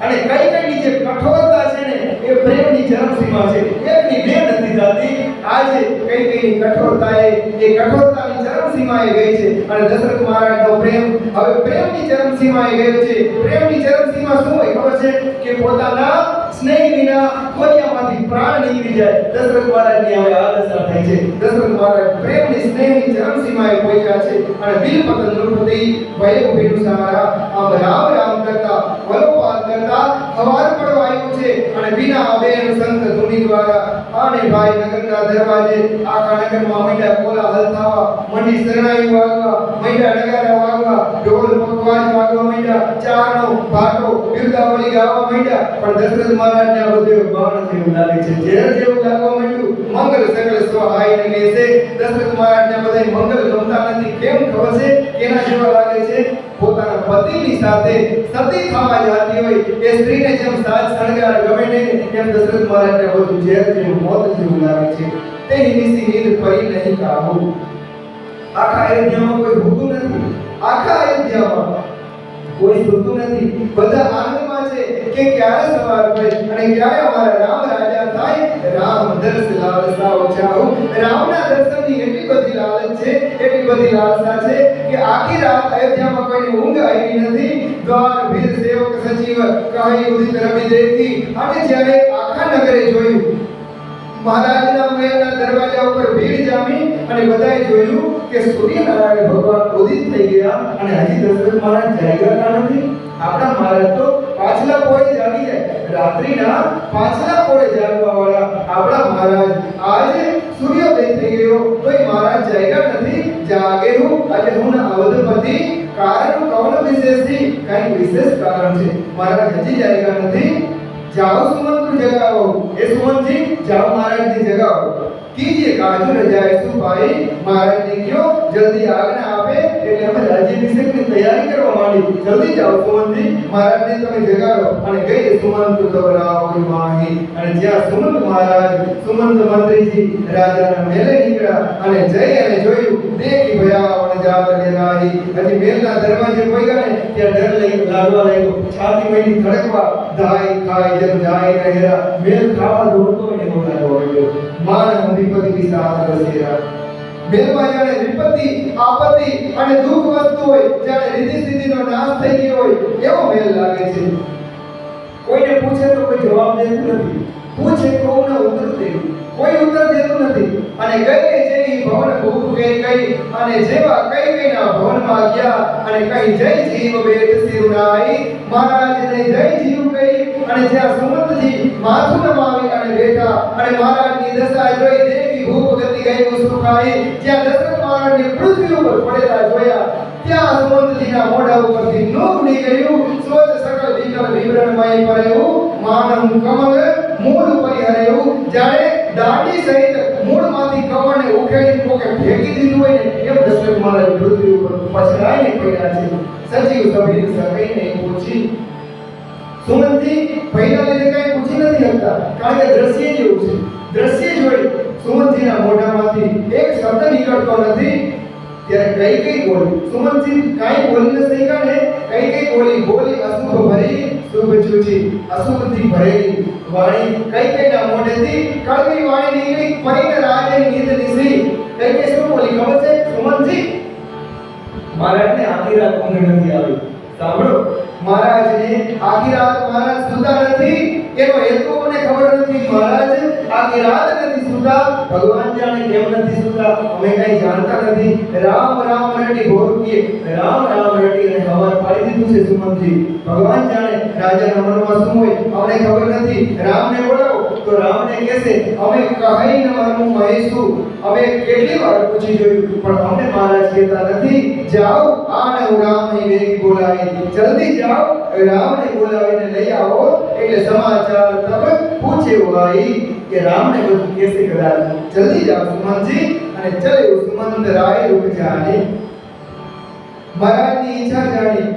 અને કઈ કઈની જે કઠોરતા છે ને એ પ્રેમની ચરમસીમા છે. એકની બે નથી થતી. આજે કઈ કઈની કઠોરતા એ કઠોરતાની ચરમસીમાએ ગઈ છે, અને દશરથ મહારાજનો પ્રેમ હવે પ્રેમની ચરમસીમાએ ગયો છે. પ્રેમની ચરમસીમા શું હોય ખબર છે? કે પોતાના સ્નેહ વિના કોરિયામાંથી પ્રાણ નીકળી જાય. દશરથ મહારાજની હવે આ દશા થઈ છે. દશરથ મહારાજ પ્રેમની સ્નેહની ચરમસીમાએ પહોંચ્યા છે, અને બિલપતન નૃપતિ ભય ભિનુસારા આમ રામ રામ કરતા વલોપાન કરતા હવાર પડવા આવ્યું છે. અને વિના અબેન સંત ધુની દ્વારા આને ભાઈ નગરના દરવાજે આખા નગરમાં મંડ્યા કોલાહલ થવા, મંડી શરણાઈ વાગવા, મંડ્યા નગારા વાગવા, ઢોલ પખવાજ વાગવા મંડ્યા, ચારનો ભાટો બિરદાવલી ગાવા મંડ્યા. પણ દશરથ મહારાજને આ બધું બાણ જેવું લાગે છે, ઝેર જેવું લાગવા માંડ્યું. મંગલ સકલ સહાય ને કહે છે. દશરથ મહારાજને બધા મંગલ ગમતા નથી. કેમ ખબર છે? કેના જેવા લાગે છે? પોતાના પતિની સાથે સતી થવા જતી હોય એ સ્ત્રીને જેમ સાજ શણગાર ગમે નહીં, એમ દશરથ મહારાજને બધું ઝેર જેવું, મોત જેવું લાગે છે. તે નિસી નીંદ પડી નહીં કાબુ. આખા અયોધ્યામાં કોઈ ભૂતું નથી. આખા અયોધ્યામાં કોઈ સુતું નથી. બધા આનંદમાં છે કે ક્યારે સવાર પડે અને ક્યારે અમારા રામ રાજા થાય. રામ દર્શ લાલસા ઓછાઉ. રામના દર્શનની એટલી બધી લાલચ છે, એટલી બધી લાલસા છે કે આખી રાત અયોધ્યામાં કોઈની ઊંઘ આવી નથી. દ્વાર ભીર સેવક સચિવ કહી ઉદિત રવિ દેખી. અને જ્યારે આખા નગરે જોયું, મહારાજના મહેલના દરવાજા ઉપર ભીડ જામી, અને બધાએ જોયું કે સૂર્યનારાયણ ભગવાન ઉદિત થઈ ગયા, અને હજી દશરથ મહારાજ જાગ્યા નથી. આપણા મહારાજ તો પાછલા પોળે જાગી જાય. રાત્રિના પાછલા પોળે જાગવા વાળા આપણા મહારાજ આજે સૂર્યોદય થઈ ગયો તોય મહારાજ જાગ્યા નથી. જાગે હું આજે હું અવધપતિ. કારણ કૌન વિશેષથી? કઈ વિશેષ કારણ છે. મહારાજ હજી જાગ્યા નથી. जाओ सुमंत जगाओ. ए सुमंत जी जाओ महाराज जी जगाओ. कीजिए काजू रजाए सुपाई. महाराज ने क्यों जल्दी આજ્ઞા આપે એટલે અમે રાજ્યાભિષેકની તૈયારી કરવા માંડી. જલ્દી જાઓ સુમંતજી, મહારાજને તમે જગાડો. અને ગઈ સુમંત દોરાવ માહી. અને જ્યાં સુમંત મહારાજ, સુમંત મંત્રીજી રાજાના મેલે નીકળ્યા, અને જઈ અને જોયું, દેખી ભયાવન જાત લેરાહી. હજી મેલના દરવાજે પહોંચ્યા ને ત્યાં ડર લાગવા લાગ્યો. છાતી મળી ધડકવા, ધાઈ ખાઈ જન જાય રહેરા. મેલ ખાવા દોડતો હોય એવો લાગવા લાગ્યો. માનવ વિપત્તિ વિસાદ વસેરા. મેલમાં જાણે વિપત્તિ, આપત્તિ અને દુઃખ વસ્તુ હોય, જાણે રીતિ સ્થિતિનો નાશ થઈ ગયો હોય એવો મેલ લાગે છે. કોઈને પૂછે તો કોઈ જવાબ દેતું નથી. પૂછે કોઈને ઉત્તર દેવું, કોઈ ઉત્તર દેતું નથી. અને ગઈ જેવી ભવન ભૂખ ગઈ ગઈ, અને જેવા કઈ કઈના ભવનમાં ગયા, અને કઈ જય જીવ બેઠ સિરુનાઈ. મહારાજને જય જીવ કહી, અને જ્યાં સુમંતજી માથું નમાવી અને બેઠા, અને મહારાજની દશા જોઈ દેવી ભૂખ ગતિ ગઈ ઉસુકાઈ. જ્યાં દશરથ મહારાજને પૃથ્વી ઉપર પડેલા જોયા, ત્યાં સુમંતજીના મોઢા ઉપરથી નૂર નીકળ્યું. સ્વચ્છ સકલ વિકલ વિવરણમય પરેવું. માનવ કમલ મૂળ પરિહરેવું. જ્યારે દાંડી સહિત મૂળમાંથી કમળને ઉખેડી કોકે ફેંકી દીધું હોય ને એમ દશરથ મહારાજ પૃથ્વી ઉપર પછડાઈને પડ્યા છે. સજીવ સભી સકઈ નહીં પૂછી. સુમંતજી ભયના લીધે કઈ પૂછી નથી શકતા, કારણ કે દ્રશ્ય જેવું છે. દ્રશ્ય જોઈ સુમંતજીના મોઢામાંથી એક શબ્દ નીકળતો નથી. ત્યારે કઈ કઈ બોલી? સુમંતજી કાઈ બોલી ન શક્યા ને. કઈ કઈ બોલી અશુભ ભરી શુભ ચૂચી. અશુભથી ભરેલી વાણી કઈ કઈના મોઢેથી કડવી વાણી નીકળી. પરીને રાજે નીંદ નિસી. કઈ કઈ શું બોલી ખબર છે સુમંતજી? મહારાજને આખી રાત ઊંઘ નથી આવી. સાંભળો, મહારાજને આખી રાત મહારાજ સુતા નથી. એનો હેતુ મને ખબર નથી. મહારાજ આખી રાત નથી સુતા. ભગવાન જાણે કેમ નથી સુતા, અમે કઈ જાણતા નથી. રામ રામ રટી ભોરકીએ, રામ રામ રટી અને હવાર પાડી દીધું છે સુમંતજી. ભગવાન જાણે રાજાના મનમાં શું હોય અમને ખબર નથી. રામને બોલાવો તો રામને કહેશે અમે કહી ન મરમું મહેશું. અમે કેટલી વાર પૂછી જોયું પણ અમને મહારાજ કહેતા નથી. જાઓ આને રામની વેગ બોલાવી. જલ્દી જાઓ, રામને બોલાવીને લઈ આવો. એટલે સમાચાર તબ પૂછે ભાઈ કે રામને બધું કેસે કદાચ. જલ્દી જાઓ સુમંતજી. અને ચલે સુમંત રાય રૂપ જાણી. મહારાજની ઈચ્છા જાણી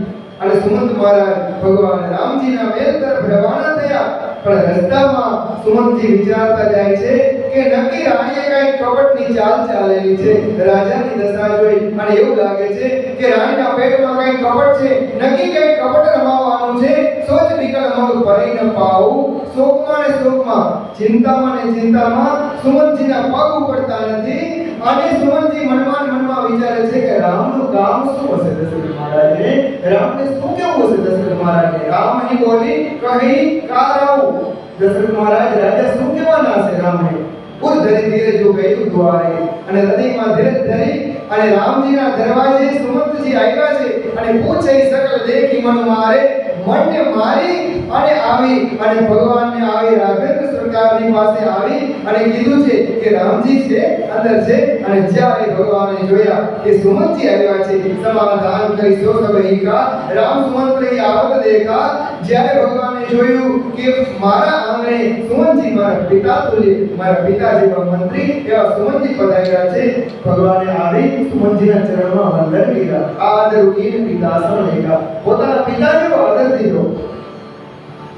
અને સુમંત મહારાજ ભગવાન રામજીના મહેલ તરફ રવાના થયા. પણ રસ્તામાં સુમંતજી વિચારતા જાય છે કે નક્કી રાણીએ કઈ કપટની ચાલ ચાલેલી છે. રાજાની દશા જોઈ અને એવું લાગે છે કે રાણીના પેટમાં કઈ કપટ છે, નક્કી કઈ કપટ રમાવાનું છે. સોચ વિકલ મગ પરી ન પાઉં, શોકમાં ને શોકમાં, ચિંતામાં ને ચિંતામાં સુમંતજીના પગ ઉપડતા નથી. અને સુમંતજી મનમાં વિચારે છે કે રામનું કામ શું હશે દશરથ મહારાજને, રામને શું કેવું હશે દશરથ મહારાજને. રામ અહીં બોલી કહી કારાઉ, દશરથ મહારાજ રાજા શું કહેવાના હશે રામને. ઉર ધરી ધીરે જો ગયું દ્વારે, અને હૃદયમાં ધીરજ ધરી અને રામજીના દરવાજે સુમંતજી આવ્યા છે અને પૂછે સકલ દેખી મન મારે, મનને મારી અને આવી અને ભગવાનને આવી રાઘવેન્દ્ર સરકારની પાસે આવી અને કીધું છે કે રામજી છે અંદર છે. અને જ્યારે ભગવાને જોયા કે સુમંતજી આવ્યા છે, સમાધાન કરી સો સભઈ કા રામ સુમંતરી આવત દેખા. જ્યારે ભગવાને જોયું કે મારા આંગણે સુમંતજી મારા પિતા તુલ્ય, મારા પિતા જેવા મંત્રી એવા સુમંતજી પધાર્યા છે, ભગવાને આવી સુમંતજીના ચરણમાં વંદન કર્યા. આદર ઉકીને પિતા સમ લેખા, પોતાના પિતા જેવો આદર દીધો.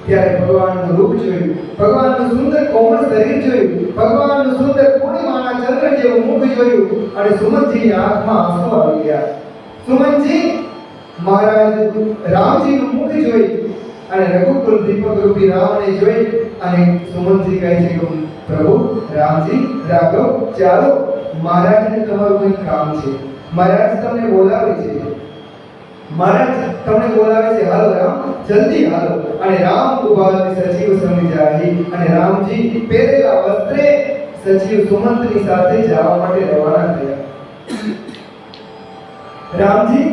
ત્યારે ભગવાનનું રૂપ જોયું, ભગવાનનું સુંદર કોમળ શરીર જોયું, ભગવાનનું સુંદર પૂર્ણિમાના ચંદ્ર જેવું મુખ જોયું અને સુમંતજીની આંખમાં આંસુ આવી ગયા. સુમંતજી મહારાજ રામજીનું મુખ જોઈ અને રઘુકુલ દીપક રૂપી રામને જોઈ અને સુમંતજી કહે છે કે પ્રભુ રામજી રાઘવ ચાલો, મહારાજને તમારું કંઈક કામ છે, મહારાજ તમને બોલાવે છે, મહારાજ તમને બોલાવે છે, હાલો રામ જલ્દી હાલો. અને રામ ઉભાને સચિવ સમજાવી અને રામજી પહેરેલા વસ્ત્રે સચિવ સુમંતની સાથે જવા માટે રવાના થયા. રામજી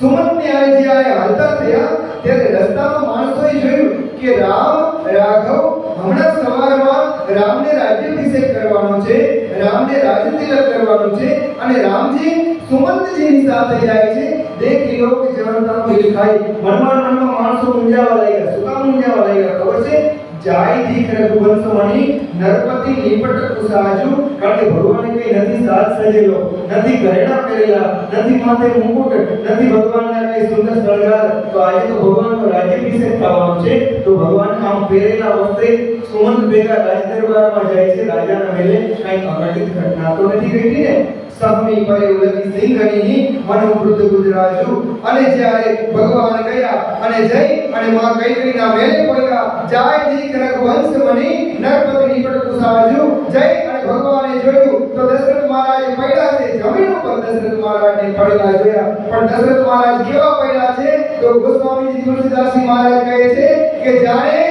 સુમંતની આવે જ્યારે હાલતા થયા ત્યારે રસ્તામાં માણસોએ જોયું કે રામ રાઘવ હમણાં સવારમાં રામને રાજ્યાભિષેક કરવાનો છે, રામને રાજતિલક કરવાનું છે અને રામજી સુમંતજીની સાથે જાય છે. દેખી લો કે જનતાનો દિલ ખાઈ મનમાં માણસો મૂંઝાવા લાગ્યા. શું કામ મૂંઝાવા લાગ્યા ખબર છે? જાય દીખ રઘુવંશ મણી નરપતિ નિપટ કુસાજુ. કારણ કે ભગવાને કઈ નથી સાજ સજેલો, નથી ઘરેણા પહેરેલા, નથી માથે મુકુટ, નથી ભગવાનના કઈ સુંદર શણગાર. તો આજે તો ભગવાનનો રાજ્યાભિષેક થવાનો છે, તો ભગવાન આમ પહેરેલા વસ્ત્રે સુમંત ભેગા રાજદરબારમાં જાય છે. રાજાના મેલે કઈ અઘટિત ઘટના તો નથી ઘટી ને. સહમી પરે ઉલગી સિંહની મન વૃદ્ધ ગુજરાજુ. અને જ્યારે ભગવાન ગયા અને જઈ અને માં કૈકેયીના મેલે પહોંચ્યા, જાય દીક રઘુવંશ મણી નરપતિ નિપટ કુસાજુ. જઈ અને ભગવાને જોયું તો દશરથ મહારાજ પડ્યા છે જમીન ઉપર. દશરથ મહારાજને પડેલા જોયા, પણ દશરથ મહારાજ કેવા પડ્યા છે તો ગોસ્વામીજી તુલસીદાસજી મહારાજ કહે છે કે જાણે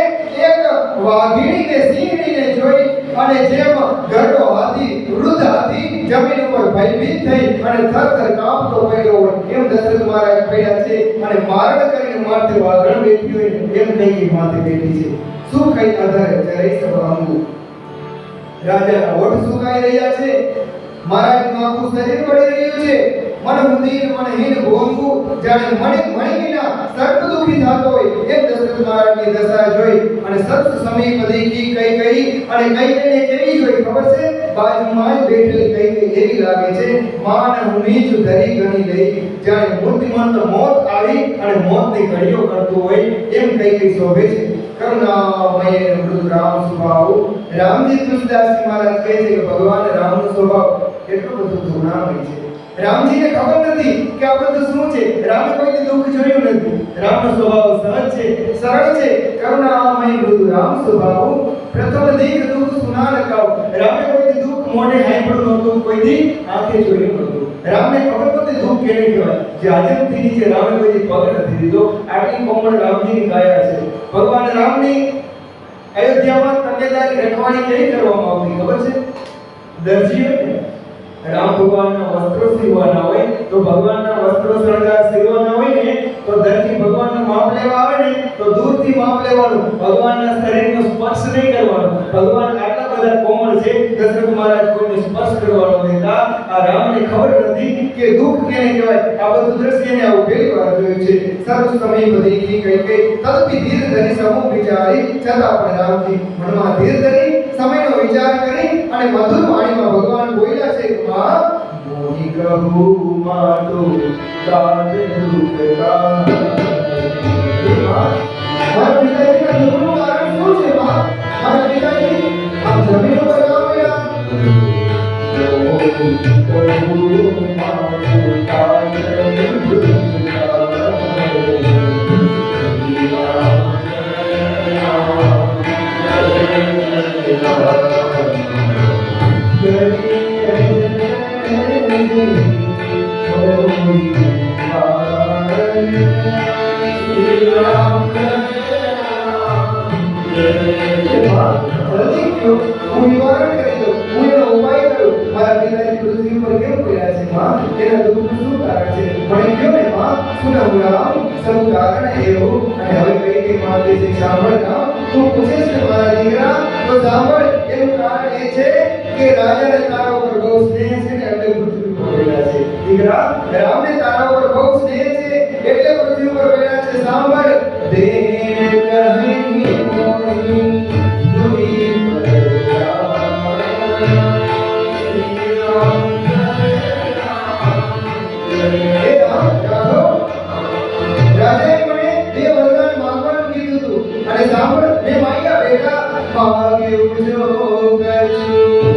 એક વાઘીણીને સિંહણીને જોઈ અને જેમ ઘરડો હાથી, વૃદ્ધ હાથી જમીન ઉપર ભયભીત થઈ અને થરથર કાંપતો પડ્યો હોય એમ દશરથ મહારાજ પડ્યા છે. અને મારણ કરીને માથે વાઘણ બેઠી હોય એમ કઈ માથે બેઠી છે. શું કઈ આધારે ચરે સબ અંગુ. રાજાના ઓઠ સુકાઈ રહ્યા છે, મહારાજનું આખું શરીર પડી રહ્યું છે. મન મુદીન મનહીન ભોંગુ, જાણે મણી વિના સર્પ દુખી થતો હોય એમ દશરથ મહારાજની દશા જોઈ અને સત સમીપ દેખી કૈકેયી. અને કૈકેયીને કેવી જોઈ ખબર છે? બાજુમાં જ બેઠેલી કૈકેયી એવી લાગે છે માન ઉમીજ ધરી ગણી લઈ, જાણે મૂર્તિમંત મોત આવી અને મોતની ઘડીઓ કરતું હોય એમ કૈકેયી શોભે છે. કરુણામય મૃદુ રામ સ્વભાવ. રામજી તુલસીદાસજી મહારાજ કહે છે કે ભગવાન રામનો સ્વભાવ કેટલો બધો કરુણામય છે. રામજીને ખબર નથી કે આ બધું શું છે. રામે કોઈ દુઃખ જોયું નથી. રામનો સ્વભાવ સહજ છે, સરળ છે. કરુણામય મૃદુ રામ સ્વભાવ. પ્રથમ દીક દુઃખ સુના ન કાવ. રામે કોઈ દુઃખ મોઢે સાંભળ્યું નહોતું, કોઈ દી આંખે જોયું નહોતું. રામને ખબર નહોતી દુઃખ કેને કહેવાય. જે આજમથી નીચે રામે કોઈ પગ નથી દીધો. આટલી કોમળ રામજીની કાયા છે. ભગવાન રામની અયોધ્યામાં તકેદારી રખવાણી કેવી કરવામાં આવતી ખબર છે? દરજીઓ રામ ભગવાનના વસ્ત્રો સીવવાના હોય તો ભગવાનના વસ્ત્રો શણગાર સીવવાના હોય ને તો દરજી ભગવાનનું માપ લેવા આવે ને તો દૂરથી માપ લેવાનું, ભગવાનના શરીરનો સ્પર્શ નહીં કરવાનો. ભગવાન આટલા બધા કોમળ છે, દશરથ મહારાજ કોઈને સ્પર્શ કરવાનો દેતા. આ રામને ખબર નથી કે દુઃખ કેને કહેવાય. આ બધું દ્રશ્યને આવું પહેલી વાર જોયું છે. સર્વ સમય બધી કી કઈ તદપી ધીર ધરી સમૂહ વિચારી. છતાં પણ રામજી મનમાં ધીર ધરી સમયનો વિચાર કરી અને મધુર વાણીમાં ભગવાન બોલ્યા છે મોહી कहूँ मातो काज दुख का મારા પિતાજીના દુઃખનું કારણ શું છે માં? મારા પિતાજી આમ જમીન ઉપર કામ ગયા. હું નિવારણ કરી દઉં, હું એનો ઉપાય કરું. મારા પિતાજી પૃથ્વી પર કેમ પડ્યા છે માં? એના દુઃખનું શું કારણ છે? મને કહો ને માં. સુનમુરામ સૌ કારણ એવું. અને હવે કઈ માતે છે સાંભળ ના. તું પૂછે છે મારા દીકરા, તો સાંભળ. એનું કારણ એ છે કે રાજાને તારા ઉપર બહુ સ્નેહ છે ને એટલે પૃથ્વી પર પડ્યા છે. દીકરા, રામને તારા ઉપર બહુ સ્નેહ છે એટલે પૃથ્વી પર પડ્યા છે. સાંભળ. દેન કહેની મોની દુરી અને સાંભળ, મેં માગ્યા બેટા માગ્યું જો કશું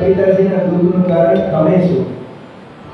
પિતાજીના દુઃખનું કારણ તમે છો.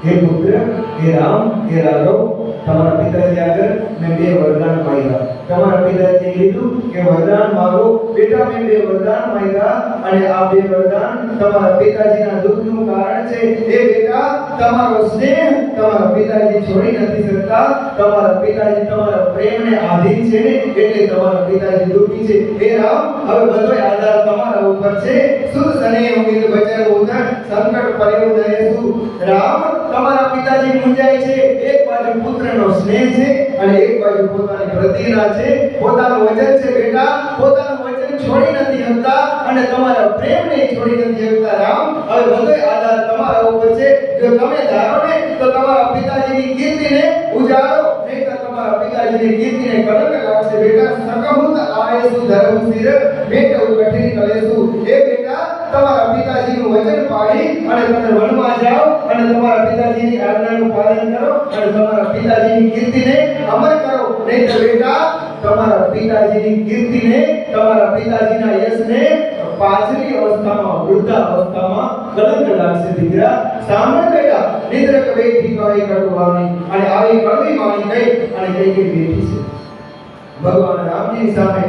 હે પુત્ર, હે રામ, હે રાઘવ, તમારા પિતાજી આગળ મેં બે વરદાન માંગ્યા. તમારા પિતાજીએ કીધું કે વરદાન માંગો. બેટા, મેં બે વરદાન માંગ્યા અને આ બે વરદાન તમારા પિતાજીના દુઃખનું કારણ છે. હે બેટા, તમારો સ્નેહ તમારા પિતાજી છોડી નથી શકતા. તમારા પિતાજી તમારા પ્રેમને આધીન છે ને એટલે તમારા પિતાજી દુઃખી છે. હે રામ, હવે બધો આધાર તમારા ઉપર છે. સુધ સને ઉમિદ વચન ઉધર સંકટ પડ્યો દયેસુ. રામ, તમારા પિતાજી મૂંઝાય છે. એક બાજુ પુત્રનો સ્નેહ છે અને એક બાજુ પોતાની પ્રતિજ્ઞા છે, પોતાનું વચન છે. બેટા, પોતાનું વચન છોડી નથી શકતા અને તમારા પ્રેમને છોડી નથી શકતા. રામ, હવે બધો આધાર તમારા ઉપર છે. જો તમે ધારો ને તો તમારા પિતાજીની કીર્તિને ઉજાડો, નહીં તો તમારા પિતાજીની કીર્તિને કલંક લાગશે. બેટા, સકહુત આયેસુ ધર્મ સિર બેટા કઠિન કલેસુ. એ બેટા, તમારા પિતાજીનું વચન પાળી અને તમે વનમાં જાઓ અને તમારા પિતાજીની આજ્ઞાનું પાલન કરો અને તમારા પિતાજીની કીર્તિને અમર કરો. નહીં તો બેટા, તમારા પિતાજીની કીર્તિને, તમારા પિતાજીના યશને પાછલી અવસ્થામાં, વૃદ્ધા અવસ્થામાં કલંક લાગશે. દીકરા, સાંભળ બેટા. નિદ્ર કવે ઠીકાઈ કટવાની અને આવી કડવી વાણી કહી અને કઈ બેઠી છે. ભગવાન રામજીની સામે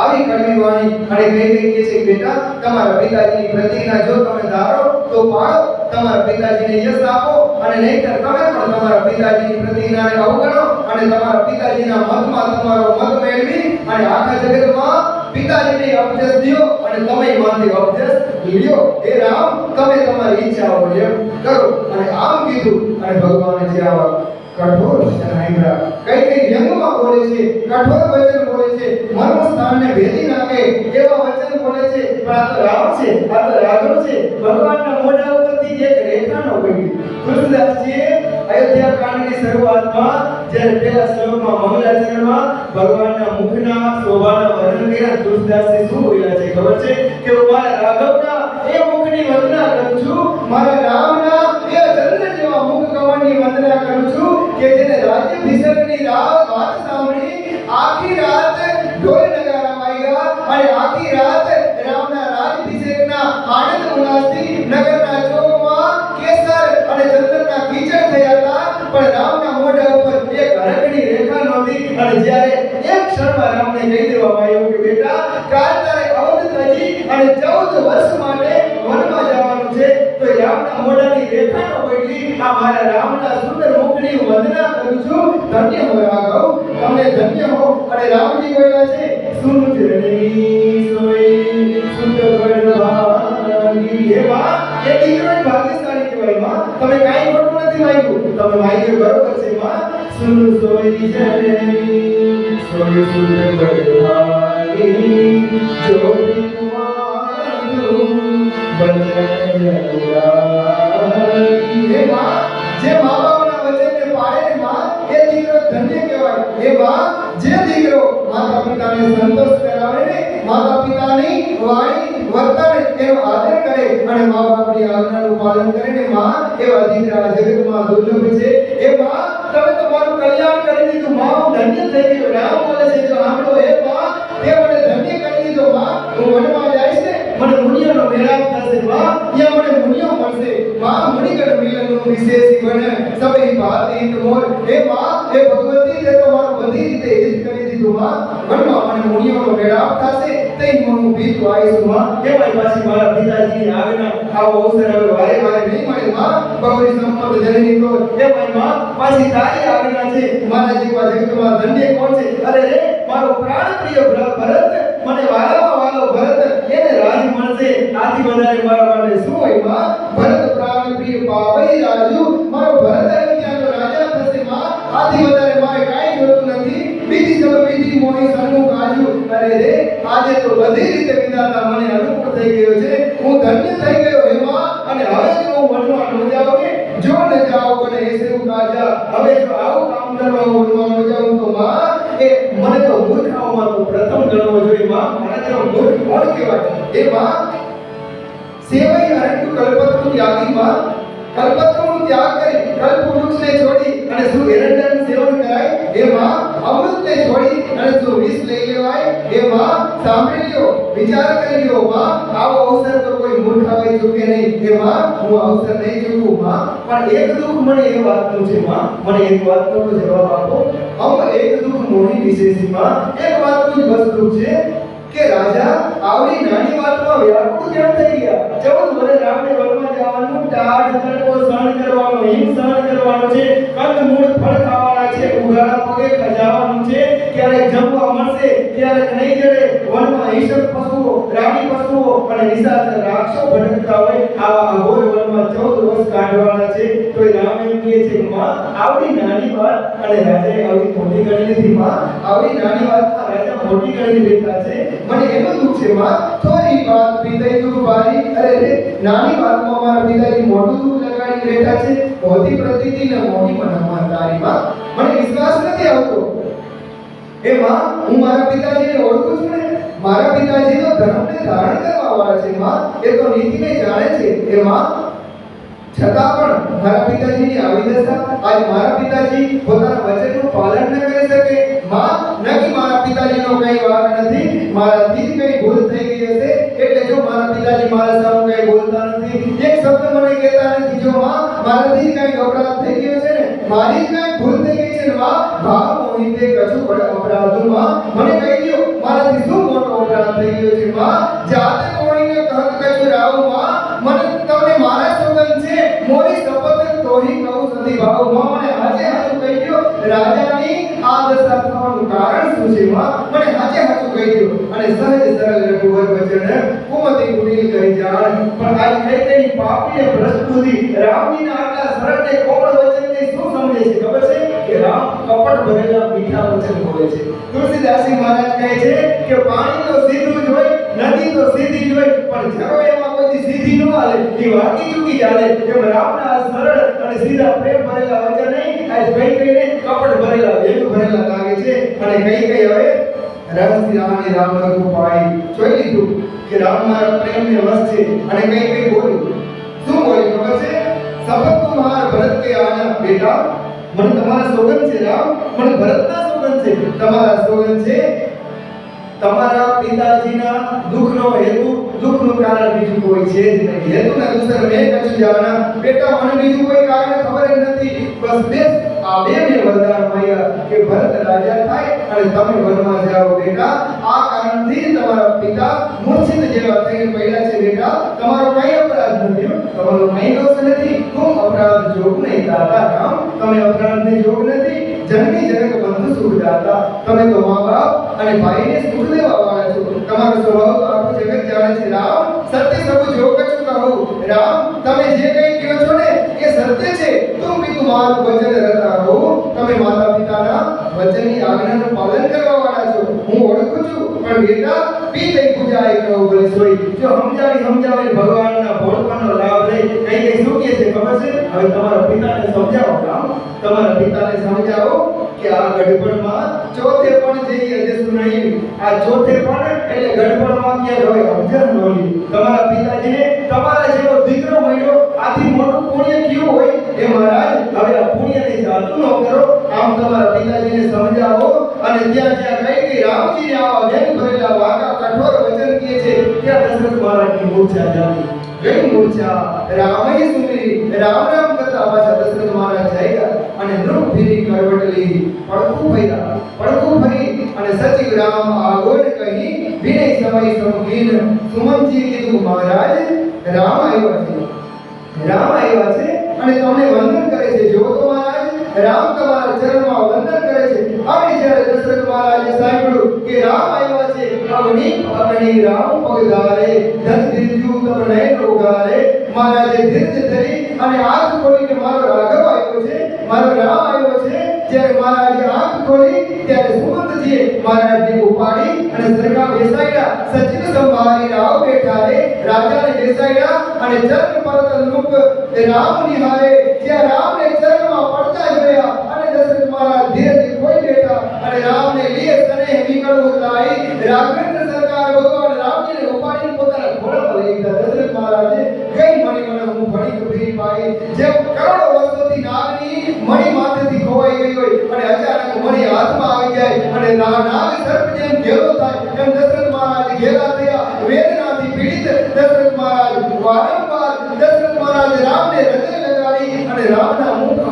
આવી કડવી વાણી અને કઈ કહે છે બેટા, તમારા પિતાજીની પ્રતિજ્ઞા જો તમે ધારો તો પાળો, તમારા પિતાજીને યશ આપો અને નહીંતર તમે પણ તમારા પિતાજીની પ્રતિજ્ઞાને અવગણો અને તમારા પિતાજીના મતમાં તમારો મત મેળવી અને આખા જગતમાં પિતાજીને અપજસ દ્યો અને તમે માંથી અપજસ લ્યો. હે રામ, તમે તમારી ઈચ્છાઓ એમ કરો. અને આમ કીધું અને ભગવાને જે આવા કઠોર વચન આપ્યા, કઈ વ્યંગમાં બોલે છે, કઠોર વચન બોલે છે, મર્મ સ્થાનને ભેદી નાખે એવા વચન બોલે છે. પણ આ તો રામ છે, આ તો રાઘવ છે. ભગવાનના મોઢા ઉપરથી એક રેખા ન પડી. તુલસીદાસજીએ અયોધ્યા કાંડની શરૂઆતમાં જ્યારે પહેલા શ્લોકમાં મંગલાચરણમાં ભગવાનના મુખના શોભાના વર્ણન કર્યા. તુલસીદાસજી શું બોલ્યા છે ખબર છે? કે હું મારા રાઘવના એ મુખની વંદના કરું છું, મારા રામના એ ચંદ્ર જેવા મુખ કમળની વંદના કરું છું કે જેને રાજ્યાભિષેકની વાત સાંભળી આખી રાત ઢોલ નગારા વાગ્યા અને આખી રાત રામના રાજ્યાભિષેકના આનંદ ઉલ્લાસથી નગરના ચોકમાં કેસર અને ચંદનના કીચડ થયા હતા. પણ રામના મોઢા ઉપર એક હરકની રેખા નહોતી. અને જ્યારે એક ક્ષણમાં રામને કહી દેવામાં આવ્યું કે બેટા, કાલ તારે અવધ ત્યજી અને 14 વર્ષ માટે વનમાં જવાનું છે, તો રામના મોઢાની રેખા ન પડી. આ મારા રામના સુંદર મુખની વંદના કરું છું. ધન્ય હો રાઘવ, તમને હો અને રામજી બોલ્યા છે સુન જનની સોઈ સુત ગણવાલી હે માં એ દીકરો ભાગ્યશાળી કહેવાય માં તમે કાઈ ખોટું નથી માંગ્યું તમે માંગ્યું બરોબર છે માં સુન સોઈ જનની સોઈ સુત ગણવાલી જોડી હે માં જે મા બાપના વચનને પાળે ને માં એ દીકરો ધન્ય કહેવાય હે માં જે દીકરો માતા પિતાને સંતોષ કરાવે ને માતા પિતાની વાણી વર્તન એનો આદર કરે અને મા બાપની આજ્ઞાનું પાલન કરે ને માં એવા દીકરા જગતમાં દુર્લભ છે હે માં તમે તો મારું કલ્યાણ કરી દીધું માં હું ધન્ય થઈ ગયો રામ બોલે છે જો આપણો હે માં તે મને ધન્ય કરી દીધો માં હું વનમાં જઈશ ને મને મુનિઓનો મેળાપ થશે માં ત્યાં મને મુનિઓ મળશે માં મુનિગણ મિલનનું વિશેષ બને સભે ભાતી હિત મોર હે માં હે ભગવતી તે તમારું બધી રીતે હિત કરી દીધું માં વનમાં મને મુનિઓનો મેળાપ થશે તે હું ભીતું આવીશું માં હે મારી પાછી મારા પિતાજીની આજ્ઞા આવો અવસર હવે વારે વારે નહીં મળે માં બહુરી સંપદ જનની તો હે મારી માં પાછી તારી આજ્ઞા છે મારા જેવા જગતમાં ધન્ય કોણ છે અરે રે મારો પ્રાણ પ્રિય ભરત મને વાલામાં વાલો ભરત એને રાજ મળશે આથી વધારે મારા માટે શું હોય માં ભરત પ્રાણ પ્રિય પાવઈ રાજુ મારો ભરત ત્યાંનો રાજા થશે માં આથી વધારે મારે કાઈ જોતું નથી બીજી સબ બીજી મોહી સન્મુખ આજુ અરે રે આજે તો બધી રીતે વિધાતા મને અનુકૂળ થઈ ગયો છે હું ધન્ય થઈ ગયો હે માં અને હવે જો હું વનમાં ન જાઉં ને જો ન જાઉં અને એસે કાજા હવે જો આવું કામ કરવા હું વનમાં ન જાઉં તો માં એ મને તો મૂર્ખાઓમાં તો પ્રથમ ગણવો જોઈએ માં મને તો મૂર્ખ કોણ કહેવાય એ માં સેવઈ અરંતુ કલ્પતરુ ત્યાગી માં કલ્પતરુનો ત્યાગ કરી કલ્પ વૃક્ષને છોડી અને શું એરંડાનું સેવન કરાય એ માં અમૃતને છોડી અને શું વિષ લઈ લેવાય એ માં સાંભળી લ્યો વિચાર કરી લ્યો માં આવો અવસર તો કોઈ મૂર્ખ આવે ચૂકે નહીં એ માં હું અવસર નહીં ચૂકું માં પણ એક દુઃખ મને એ વાતનું છે માં મને એક વાતનો તો જવાબ આપો એક દુઃખ મોહી વિશેષી માં એક વાતનું જ બસ દુઃખ છે કે રાજા આવડી નાની વાતમાં વ્યાકુળ કેમ થઈ ગયા 14 વર્ષ રામને વનમાં જવાનું ટાઢ તડકો સહન કરવાનો હિમ સહન કરવાનો છે કંદ મૂળ ફળ ખાવાના છે ઉગાડા પગે ખજાવાનું છે ક્યારેક જમવા મળશે ક્યારેક નહીં જડે વનમાં હિંસક પશુઓ રાણી પશુઓ અને નિશાચર રાક્ષસો ભટકતા હોય આવા અઘોર વનમાં 14 વર્ષ કાઢવાના છે તો રામ એમ કહે છે માં આવડી નાની વાત અને રાજાએ આવડી મોટી ગણી લીધી માં આવડી નાની વાતમાં રાજા મોટી ગણી લેતા છે મને એનું દુઃખ છે માં થોડી વાત પિતાઈ દુઃખ ભારી અરે રે નાની વાતમાં મારા પિતાજી મોટું દુઃખ લગાડી બેઠા છે મોટી પ્રતીતિ ને મોટી મનમાં તારી માં મને વિશ્વાસ નથી આવતો એ માં હું મારા પિતાજીને ઓળખું છું ને મારા પિતાજી તો ધર્મને ધારણ કરવા વાળા છે માં એ તો નીતિને જાણે છે એ માં છતાં પણ મારા પિતાજીની આવી દશા આજ મારા પિતાજી પોતાના વચનનું પાલન ન કરી શકે માં નકી મારા પિતાજીનો કઈ વાંક નથી મારાથી કઈ ભૂલ થઈ ગઈ હશે એટલે જો મારા પિતાજી મારા સામે કઈ બોલતા નથી એક શબ્દ મને કહેતા નથી જો માં મારાથી કઈ અપરાધ થઈ ગયો છે ને મારી કઈ ભૂલ થઈ ગઈ છે ને માં ભાવ મોહિતે કશું બળ અપરાધું માં મને કહી દો મારાથી શું મોટો અપરાધ થઈ ગયો છે માં જાતે કોઈને કહત કશું આવું માં મને તમને મારા સોગંદ છે મોરી શપથ તોહી કહું સતી ભાવ માં મને આજે હાચું કહી દો રાજાની આ દશા થવાનું કારણ શું છે માં મને આજે હાચું કહી દો અને સહજ સરળ રઘુવર વચન કુમતી કુટિલ કહી જાણ પણ આ કઈ તેની પાપીને ભ્રષ્ટ બુદ્ધિ રામજીના આટલા સરળ ને કોમળ વચનને શું સમજે છે ખબર છે કે રામ કપટ ભરેલા મીઠા વચન બોલે છે તુલસીદાસજી મહારાજ કહે છે કે પાણી તો સીધું જ હોય નદી તો સીધી જ હોય પણ જરો એમાં કોઈ સીધી ન હાલે એ વાકી ચૂકી ચાલે એમ રામના સરળ અને સીધા પ્રેમ ભરેલા વચન નહીં આજ કઈ કઈને કપટ ભરેલા વેગ ભરેલા લાગે છે અને કઈ કઈ હવે રહસ્ય રામની રામ રઘુ પાઈ જોઈ લીધું કે રામ મારા પ્રેમને વશ છે અને કઈ કઈ બોલું શું બોલી ખબર છે શપથ તુમ્હાર ભરત કે આના બેટા મને તમારા સોગંદ છે રામ મને ભરતના સોગંદ છે તમારા સોગંદ છે તમારા પિતાજીના દુઃખનો હેતુ દુઃખનું કારણ બીજું કોઈ છે જ નહીં હેતુના દુસર મેં કશું જાણા બેટા મને બીજું કોઈ કારણ ખબર જ નથી બસ બેસ આ બે મેં વરદાન મળ્યા કે ભરત રાજા થાય અને તમે વનમાં જાઓ બેટા આ કારણથી તમારા પિતા મૂર્છિત જેવા થઈને પડ્યા છે બેટા તમારો કઈ અપરાધ નથી તમારો કઈ દોષ નથી તું અપરાધ જોગ નહીં દાદા રામ તમે અપરાધને જોગ નથી જનની જનક બંધુ સુખદાતા, તમે તો મા બાપ અને ભાઈને સુખ દેવા વાળા છો. તમારો સ્વભાવ તો આખું જગત જાણે છે. રામ સત્ય સબુ જો કછું કહું. રામ તમે જે કંઈ કહો છો ને એ સત્ય છે. તુમ પિતુ મારું વચન રતા હો. તમે માતા પિતાના વચનની આજ્ઞાનું પાલન કરવા વાળા છો. હું ઓળખું છું, પણ બેટા પી લઈ પૂજાય કહું બોલે સોઈ. જો સમજાવે ભગવાનના ભોળપણનો લાભ લઈ કઈ શું કહે છે ખબર છે? હવે તમારા પિતાને સમજાવો. રામ તમારા પિતાને સમજાવો કે આ ગઢપણમાં ચોથે પણ જઈ અજે સુનાઈ. આ ચોથે પણ એટલે ગઢપણમાં ક્યાં હોય અજર નોલી. તમારા પિતાજીને તમારા જેવો દીકરો મળ્યો, આથી મોટું પુણ્ય ક્યું હોય? એ મહારાજ હવે આ પુણ્યને જાતું ન કરો. આમ તમારા પિતાજીને સમજાવો. અને ત્યાં કઈ રામજીને આવા વેગ ભરેલા વાકા કઠોર વચન કહે છે, ત્યાં દશરથ મહારાજની મૂર્છા જામી ગઈ. મૂર્છા રામય સુમિરી રામ રામ કરતા પાછા દશરથ મહારાજ જાગ્યા અને નૃપ ફેરી કરવટલી પડખું ફરી અને સચિવ રામ આગોન કહી વિનય સમય સમગીન સુમનજી કીધું મહારાજ રામ આવ્યા છે અને તમને વંદન કરે છે. જો તો મહારાજ રામ તમારા ચરણમાં વંદન કરે છે. હવે જ્યારે દશરથ મહારાજે સાંભળ્યું કે રામ આવ્યા છે, અગ્નિ રામ પગધારે ધન ધીરજુ તબ નયન ઉગારે. મહારાજે ધીરજ ધરી અને આંખ ખોલી કે મારો રાઘવ આવ્યો છે, મારો રામ આવ્યો છે. જ્યારે મહારાજે આંખ ખોલી ત્યારે સુમંતજીએ મહારાજને ઉપાડી અને સરખા બેસાડ્યા. સચિવ સંભાળી રાવ બેઠા રે. રાજાને બેસાડ્યા અને ચરણ પરત રૂપ રામ નિહારે. જ્યાં રામને ચરણમાં પડતા જોયા અને દશરથ મહારાજ ધીરજ ખોઈ બેઠા અને રામને લીએ સ્નેહ નીકળવું લાઈ. રાઘવેન્દ્ર સરકાર ભગવાન રામજીને ઉપાડીને પોતાના ઘોડામાં લઈ ગયા. દશરથ મહારાજે કઈ મણી મને હું ભણી ફેરી પાઈ. જેમ કરોડો વર્ષોથી નાગની મણી માથેથી ખોવાઈ ગઈ હોય અને અચાનક મણી હાથમાં આવી જાય અને નાગ સર્પ જેમ ઘેરો થાય એમ દશરથ મહારાજ ઘેરા થયા. વેદનાથી પીડિત દશરથ મહારાજ વારંવાર દશરથ મહારાજ રામને હૃદય લગાડી અને રામના મુખ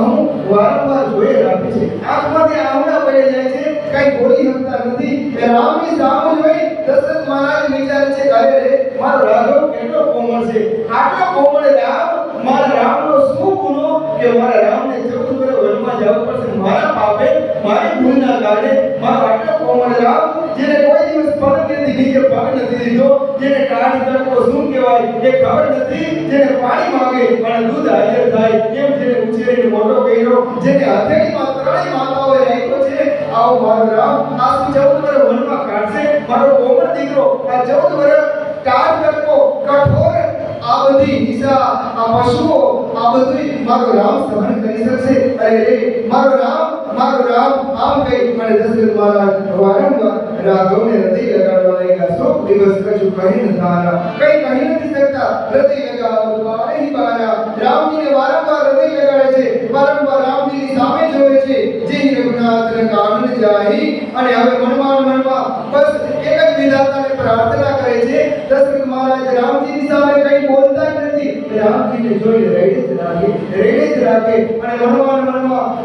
વારંવાર જોઈ રાખે છે. આંખમાંથી આંગળા પડી જાય છે, કઈ બોલી શકતા નથી. રામની સામુ જોઈ દશરથ મહારાજ વિચારે છે, અરે રે મારો રાઘવ કેટલો કોમળ છે. આટલો કોમળ રામ, મારા રામનો શું ગુનો કે મારા રામને 14 વર્ષ વનમાં જવું પડશે મારા પાપે, મારી ભૂલના કારણે. મારો આટલો કોમળ રામ, જેને કોઈ દિવસ પલંગથી નીચે પગ નથી દીધો, જેને કાઢી તડકો શું કહેવાય એ ખબર નથી, જેને પાણી માંગે અને દૂધ હાજર થાય એમ જેને ઉછેરીને મોટો કર્યો, જેને હથેળીમાં ત્રણેય માતાઓએ રાખ્યો છે. આવો મારો રામ આ 14 વર્ષ વનમાં કાઢશે. મારો કોમળ દીકરો આ 14 વર્ષ કાઢ તડકો કઠોર આ બધી હિંસા, આ પશુઓ, આ બધું મારો રામ સહન કરી શકશે? અરે રે મારો રામ આમ કહી અને દશરથ મહારાજ વારંવાર રાઘવને હૃદય લગાડવા લાગ્યા. 100 દિવસ કશું કહી ન ધારા, કઈ કહી નથી શકતા. હૃદય લગાવો બારે હી બારા. રામજીને વારંવાર હૃદય લગાડે છે, વારંવાર રામજીની સામે જોવે છે. જે રઘુનાથ કાનન જાહી અને હવે મનમાં બસ એક જ વિધાતાને પ્રાર્થના કરે છે. દશરથ મહારાજ રામજીની સામે કઈ બોલતા જ નથી. રામજીને જોઈને રેડે જ રાખે અને મનમાં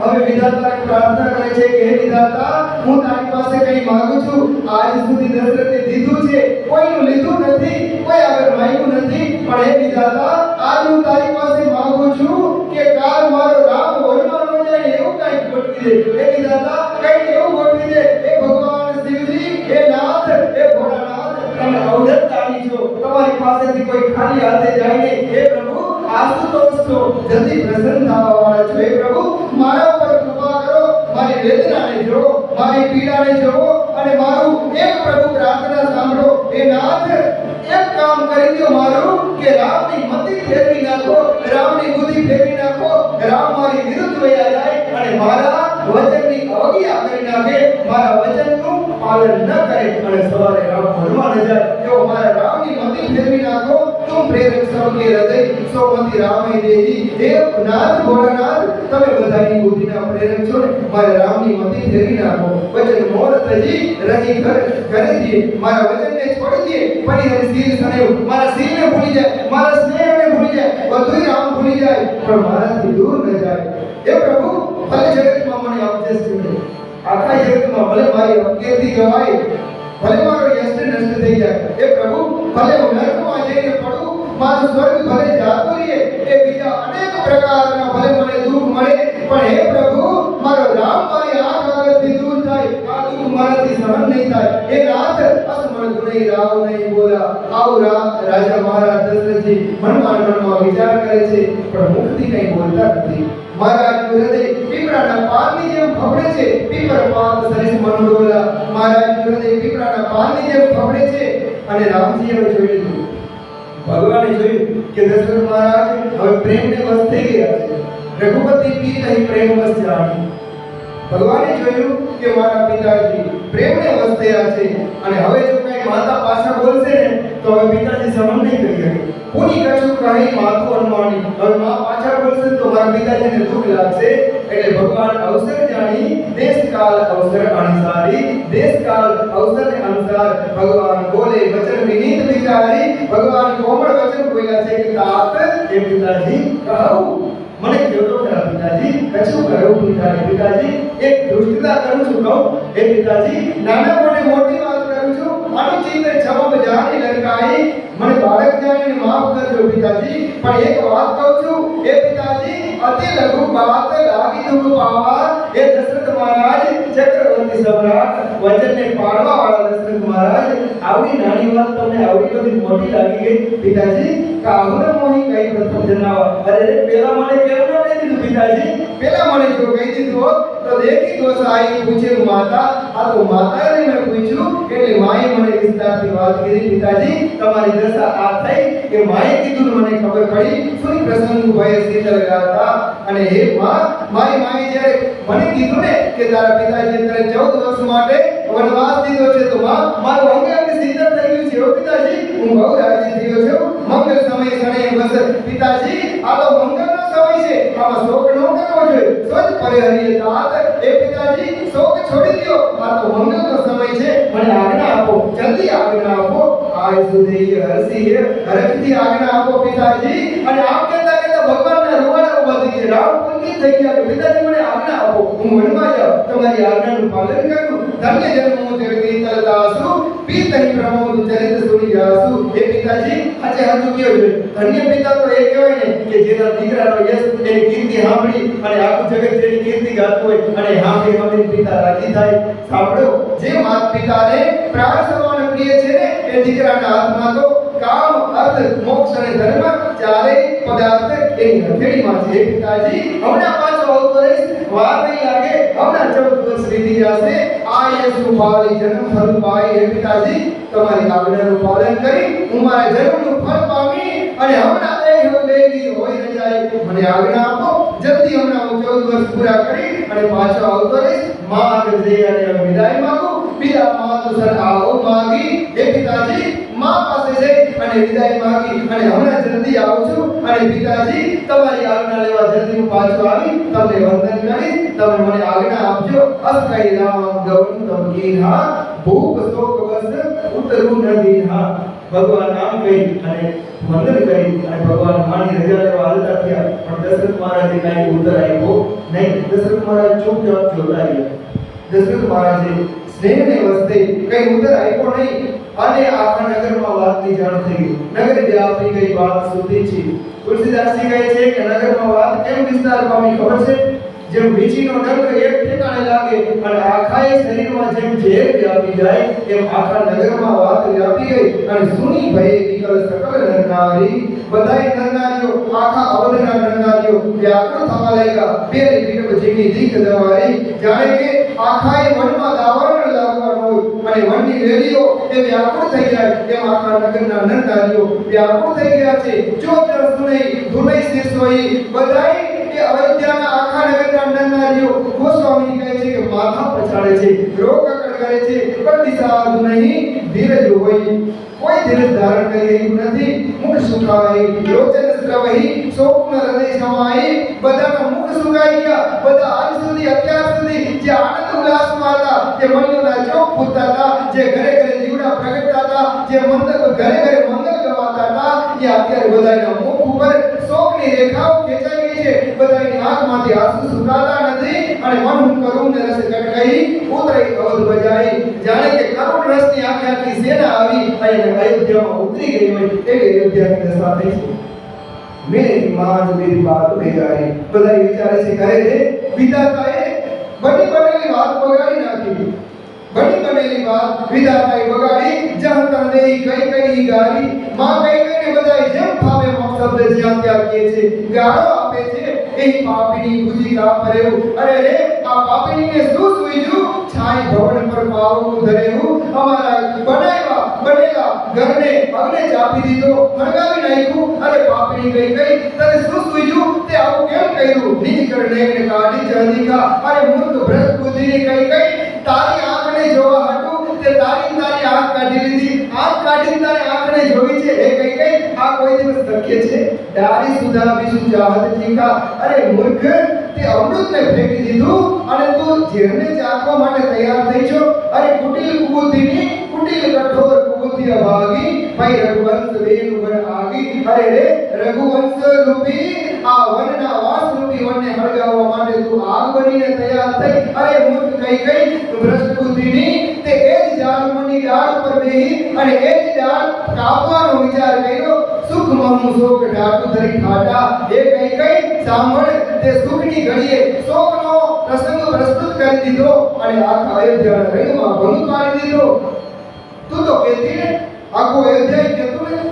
હવે વિધાતાને પ્રાર્થના કરે છે કે હે વિધાતા, હું તારી પાસે કઈ માંગુ છું. આજ સુધી દશરથે દીધું છે, કોઈનું લીધું નથી, કોઈ આગળ માંગ્યું નથી. પણ હે વિધાતા, આજ હું તારી પાસે માંગુ છું કે કાલ મારો રામ વનમાં ન જાય એવું કઈ ગોઠવી દે. હે વિધાતા, કઈ એવું ગોઠવી દે. હે ભગવાન શિવજી, હે નાથ, હે ભોળાનાથ, તમે અવધૂતદાની છો. તમારી પાસેથી કોઈ ખાલી હાથે જાય નહીં. હે પ્રભુ, આશુતોષ છો, જલ્દી પ્રસન્ન થવા વાળા છો. હે પ્રભુ, મારા ઉપર કૃપા કરો, મારી વેદનાને જોવો, મારી પીડાને જોવો અને મારું એક પ્રભુ પ્રાર્થના સાંભળો. હે નાથ, એક કામ કરી દો મારું કે રામની મતિ ફેરવી નાખો, રામની બુદ્ધિ ફેરવી નાખો. રામ મારી વિરુદ્ધ વયા જાય અને મારા વચનની અવજ્ઞા કરી નાખે, મારા વચનનું પાલન ન કરે અને સવારે રામ ભણવા ન જાય. એવો મારા રામની મતિ ફેરવી નાખો. તું પ્રેરક સૌકે હૃદય સોમતી રામે દેહી. હે નાથ ભોળાનાથ, તમે બધાની બુદ્ધિના પ્રેરક છો ને, મારા રામની મતિ ફેરવી નાખો. વચન મોર તજી રહી ઘરે દીએ, મારા વચનને છોડી દે. પરિહરી શીલ સનેવ, મારા શીલને ભૂલી જાય, મારા સ્નેહને ભૂલી જાય, બધુંય રામ ભૂલી જાય પણ મારાથી દૂર ન જાય. હે પ્રભુ, ભલે જગતમાં મને અપજસ થશે, આખા જગતમાં ભલે મારી અપકીર્તિ ગવાય, ભલે મારો યશ નષ્ટ થઈ જાય. હે પ્રભુ, ભલે હું નરકમાં જઈને પડું, મારું સ્વર્ગ ભલે જાતું રહે, એ બીજા અનેક પ્રકારના ભલે મને દુઃખ મળે, પણ હે પ્રભુ, મારો રામ મારી नहीं राव नहीं बोला। आओ राजा महाराज दशरथ जी મનમાં વિચાર કરે છે પણ મુખથી કંઈ બોલતા નથી। મહારાજનું હૃદય પીપળાના પાનની જેમ ફફડે છે। પીપળ પાન સરીસ મનોડોલા। મહારાજનું હૃદય પીપળાના પાનની જેમ ફફડે છે। અને રામજીએ જોઈ લીધું, ભગવાને જોયું કે દશરથ મહારાજ હવે પ્રેમને વશ થઈ ગયા છે। રઘુપતિ પીત અહીં પ્રેમ વશ જાણી। ભગવાને જોયું કે મારા પિતાજી પ્રેમને વશ થયા છે અને હવે જો કઈ માતા પાછા બોલશે ને તો હવે પિતાજી સહન નહીં કરી શકે। કોની કશું કહી માતું અનુમાની, હવે માં પાછા બોલશે તો મારા પિતાજીને દુઃખ લાગશે। એટલે ભગવાન અવસર જાણી દેશ કાલ અવસર અનુસારી। દેશ કાલ અવસરને અનુસાર ભગવાન બોલે વચન વિનીત વિચારી। ભગવાન કોમળ વચન બોલ્યા છે કે તાત એ પિતાજી કહું મને કયો તો ખરા પિતાજી, કશું કહું પિતાજી, એક દુષ્ટતા કરું છું કહું એ પિતાજી, નાના મોટે મોટી વાત કરું છું, અનુચિત જવાબ જાણી લંકાઈ, મને બાળક જાણીને માફ કરજો પિતાજી। પણ એક વાત કહું છું એ પિતાજી, અતિ લઘુ વાત લાગી દુઃખ પાવા। એ દશરથ મહારાજ ચક્રવર્તી સમ્રાટ વચનને પાળવા વાળા દશરથ મહારાજ, આવડી નાની વાત તમને આવડી બધી મોટી લાગી ગઈ પિતાજી? કાહુને મોહી કઈ પ્રથમ જણાવા। અરે પેલા મને કેમ ન કહી દીધું પિતાજી? પેલા મને જો કહી દીધું હોત તો દેખી દોષ આઈ પૂછે માતા। આ તો માતાને મેં પૂછ્યું એટલે માએ મને વિસ્તારથી વાત કરી પિતાજી। તમારી દશા આ થઈ કે માએ કીધું મને ખબર પડી। સુની પ્રસંગ ભય શીતળ ગાતા। અને હે માં, મારી માએ જ્યારે મને કીધું ને કે તારા પિતાજીએ તને 14 વર્ષ માટે વનવાસ દીધો છે તો માં મારું અંગે અંગે શીતળ થઈ ગયું છે હો પિતાજી। હું બહુ રાજી થયો છું। મંગલ સમય સણે બસ પિતાજી, આ તો મંગલનો સમય છે, આમાં શોક ન કરવો જોઈએ। સોચ પરિહરીએ તાત એ પિતાજી, શોક છોડી દો, આ તો મંગલનો સમય છે, મને આજ્ઞા આપો, જલ્દી આજ્ઞા આપો। આય સુધી હરસી હરખથી આજ્ઞા આપો પિતાજી। અને આમ કહેતા કહેતા ભગવાનના રૂવાડા ઉભા થઈ ગયા, રામ પુલકિત થઈ ગયા કે પિતાજી મને આજ્ઞા આપો, હું વનમાં જાઉં, તમારી આજ્ઞાનું પાલન કરું। ધન્ય જન્મો જગતી તલદાસુ, પીત અહીં પ્રમોદ ચરિત સુની જાસુ। એ પિતાજી આજે હાજુ કયો છે, ધન્ય પિતા તો એ કહેવાય ને કે જેના દીકરાનો યશ એની કીર્તિ સાંભળી અને આખું જગત જેની કીર્તિ ગાતું હોય અને સાંભળી પિતા રાજી થાય। સાંભળો, જે માત પિતાને પ્રાણ સમાન પ્રિય છે ને એ દીકરાના હાથમાં તો કામ અર્થ મોક્ષ અને ધર્મ ચારે પદાર્થ એની હથેળીમાં છે। પિતાજી હમણાં પાછો આવતો રહીશ, વાર નહીં લાગે, હમણાં 14 વર્ષ વીતી જશે। આ યશનું ફાળી જન્મ ફળ પાઈ। હે પિતાજી, તમારી આજ્ઞાનું પાલન કરી હું મારા જન્મનું ફળ પામી અને હમણાં એ લેગી હોય ન જાય, મને આજ્ઞા આપો, જલ્દી હમણાં હું 14 વર્ષ પૂરા કરી અને પાછો આવતો રહીશ। માં આગળ જઈ અને વિદાય માંગુ, બીજા માં તો સર આવો માગી। હે પિતાજી, માં પાસે જઈ અને વિદાય માંગી અને હમણાં જલ્દી આવું છું અને પિતાજી તમારી આજ્ઞા લેવા જલ્દી હું પાછો આવી તમને વંદન કરીશ। તમે મને આજ્ઞા આપજો। અસ કઈ રામ ગૌરવ તમ કીધા, ભૂપ શોક વસ ઉતરું ન દીધા। ભગવાન નામ કહી અને વંદન કરી અને ભગવાન માની રજા લેવા હાલતા થયા, પણ દશરથ મહારાજે કાંઈ ઉત્તર આપ્યો નહીં। દશરથ મહારાજ ચૂપચાપ જોતા રહ્યા। દશરથ મહારાજે સ્નેહને વસ્તે કઈ ઉત્તર આપ્યો નહીં અને આખા નગરમાં વાતની જાણ થઈ ગઈ। નગર વ્યાપી ગઈ વાત સુધી છે। તુલસીદાસજી કહે છે કે નગરમાં વાત કેમ વિસ્તાર પામી ખબર છે? જેમ વીંછીનો ડંખ એક ઠેકાણે લાગે અને આખા શરીરમાં જેમ ઝેર વ્યાપી જાય એમ આખા નગરમાં વાત વ્યાપી ગઈ અને સુની ભયે વિકલ સકલ નરનારી। બધાય નરનારીઓ, આખા અવધના નરનારીઓ વ્યાકુળ થવા લાગ્યા। પેલી પીઠ જીની દીખ દવારી, જાણે કે આખા વનમાં દાવાનળ લાગવાનું હોય અને વનની વેલીઓ એ વ્યાકુળ થઈ જાય એમ આખા નગરના નરનારીઓ વ્યાકુળ થઈ ગયા છે। ચોતર સુનઈ ધુનઈ શિરસોઈ, બધાય કે અયોધ્યાના આખા નગરના નરનારીઓ ગોસ્વામી કહે છે કે માથા પછાડે છે, રોકકડ કરે છે, પણ દિશા નહીં ધીરજ હોય, કોઈ ધીરજ ધારણ કરી રહ્યું નથી। મુખ સુકાય લોચન સ્રવહી, શોકના હૃદય સમાઈ, બધાના મુખ સુકાઈ ગયા। બધા આજ સુધી અત્યાર સુધી જે આનંદ ઉલ્લાસમાં હતા, જે મનોના ચોક ફૂટતા હતા, જે ઘરે ઘરે દીવડા પ્રગટતા હતા, જે મંત્ર ઘરે ઘરે મંગલ ગવાતા હતા, એ અત્યારે બધાના મુખ ઉપર શોકની રેખાઓ ખેંચાઈ ગઈ છે। બધાની આંખમાંથી આંસુ સુકાતા નથી અને મન હું કરું ને રસ કટકાઈ ઉતરી અવધ બજાઈ, જાણે કે કરોડ રસની આખી આખી સેના આવી અને અયોધ્યામાં ઉતરી ગઈ હોય એવી અયોધ્યાની દશા થઈ છે। મેરી માજ મેરી બાત બેગારી, બધા વિચારે છે કરે છે વિધાતાએ બની બનેલી વાત બગાડી નાખી। બની બનેલી વાત વિધાતાએ બગાડી જહં તણ દેઈ કઈ કઈ ગારી માં કઈ કઈને બધાય જેમ ફાવે મકસદ જ્યાં ત્યાં કહે છે ગાળો આપે છે એ પાપીની બુદ્ધિ કા પરેવું અરે રે આ પાપીનીને શું સુઈજું છાઈ ભવન પર પાવનું ધરેવું અમારા બનેલા ઘરને અગ્ને ચાપી દીધો હળગાવી નાખ્યું અરે પાપીની કઈ કઈ તને શું સુઈજું તે આવું કેમ કર્યું નીચ કરને કાઢી જહદીકા અરે મૂર્ખ ભ્રષ્ટ બુદ્ધિની કઈ કઈ તારી આંખને જોવા હતું તે તારી આંખ કાઢી લીધી આંખ કાઢી તારી આંખને જોઈ છે એ કઈ કઈ આ કોઈ દિવસ શક્ય છે ડારી સુધા બીજું ચાહત ઠીકા અરે મૂર્ખ તે અમૃતને ફેંકી દીધું અને તું ઝેરને ચાખવા માટે તૈયાર થઈ છો અરે કુટિલ કુબુદ્ધિની કુટિલ કઠોર કુબુદ્ધિ અભાગી ભાઈ રઘુવંશ વેણ વન આગી અરે રે રઘુવંશ રૂપી આ વનના વાસ રૂપી વનને હળગાવવા માટે તું આગ બનીને તૈયાર થઈ અરે મૂર્ખ કઈ કઈ ભ્રષ્ટ બુદ્ધિની તે એ જ ઝાડની ડાળ ઉપર બેહી અને એ જ ડાળ કાપવાનો વિચાર કર્યો સુખ મહુ શોક ઢાકુ ધરી ઠાટા એ કઈ કઈ સાંભળ તે સુખની ઘડીએ શોકનો પ્રસંગ પ્રસ્તુત કરી દીધો અને આખા અયોધ્યાના રંગમાં ભંગ પાડી દીધો તું તો કહેતી ને આખો અયોધ્યા કહેતું ને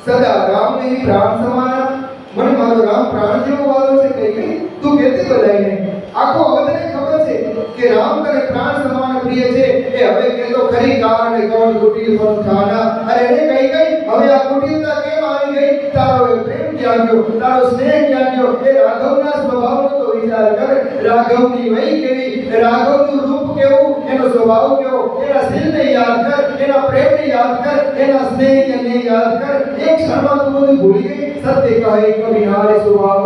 સદા રામની પ્રાણ સમાના મને મારો રામ પ્રાણ જેવો વાલો છે કઈ કઈ તું કહેતી બધાઈને આખો અવધને ખબર છે કે રામ તને પ્રાણ સમાન પ્રિય છે એ હવે કેતો ખરી કારણ કોણ કુટિલ કોણ ખાના અરે રે કઈ કઈ હવે આ કુટિલતા કેમ આવી ગઈ તારો પ્રેમ ક્યાં ગયો તારો સ્નેહ ક્યાં ગયો એ રાઘવના સ્વભાવનો તો વિચાર કર રાઘવની વહી કેવી રાઘવનું રૂપ કેવું એનો સ્વભાવ કેવો એના શીલને યાદ કર એના પ્રેમને યાદ કર એના સ્નેહને યાદ કર એક ક્ષણમાં તું બધું ભૂલી ગઈ સત્ય કહે કવિ નારે સ્વભાવ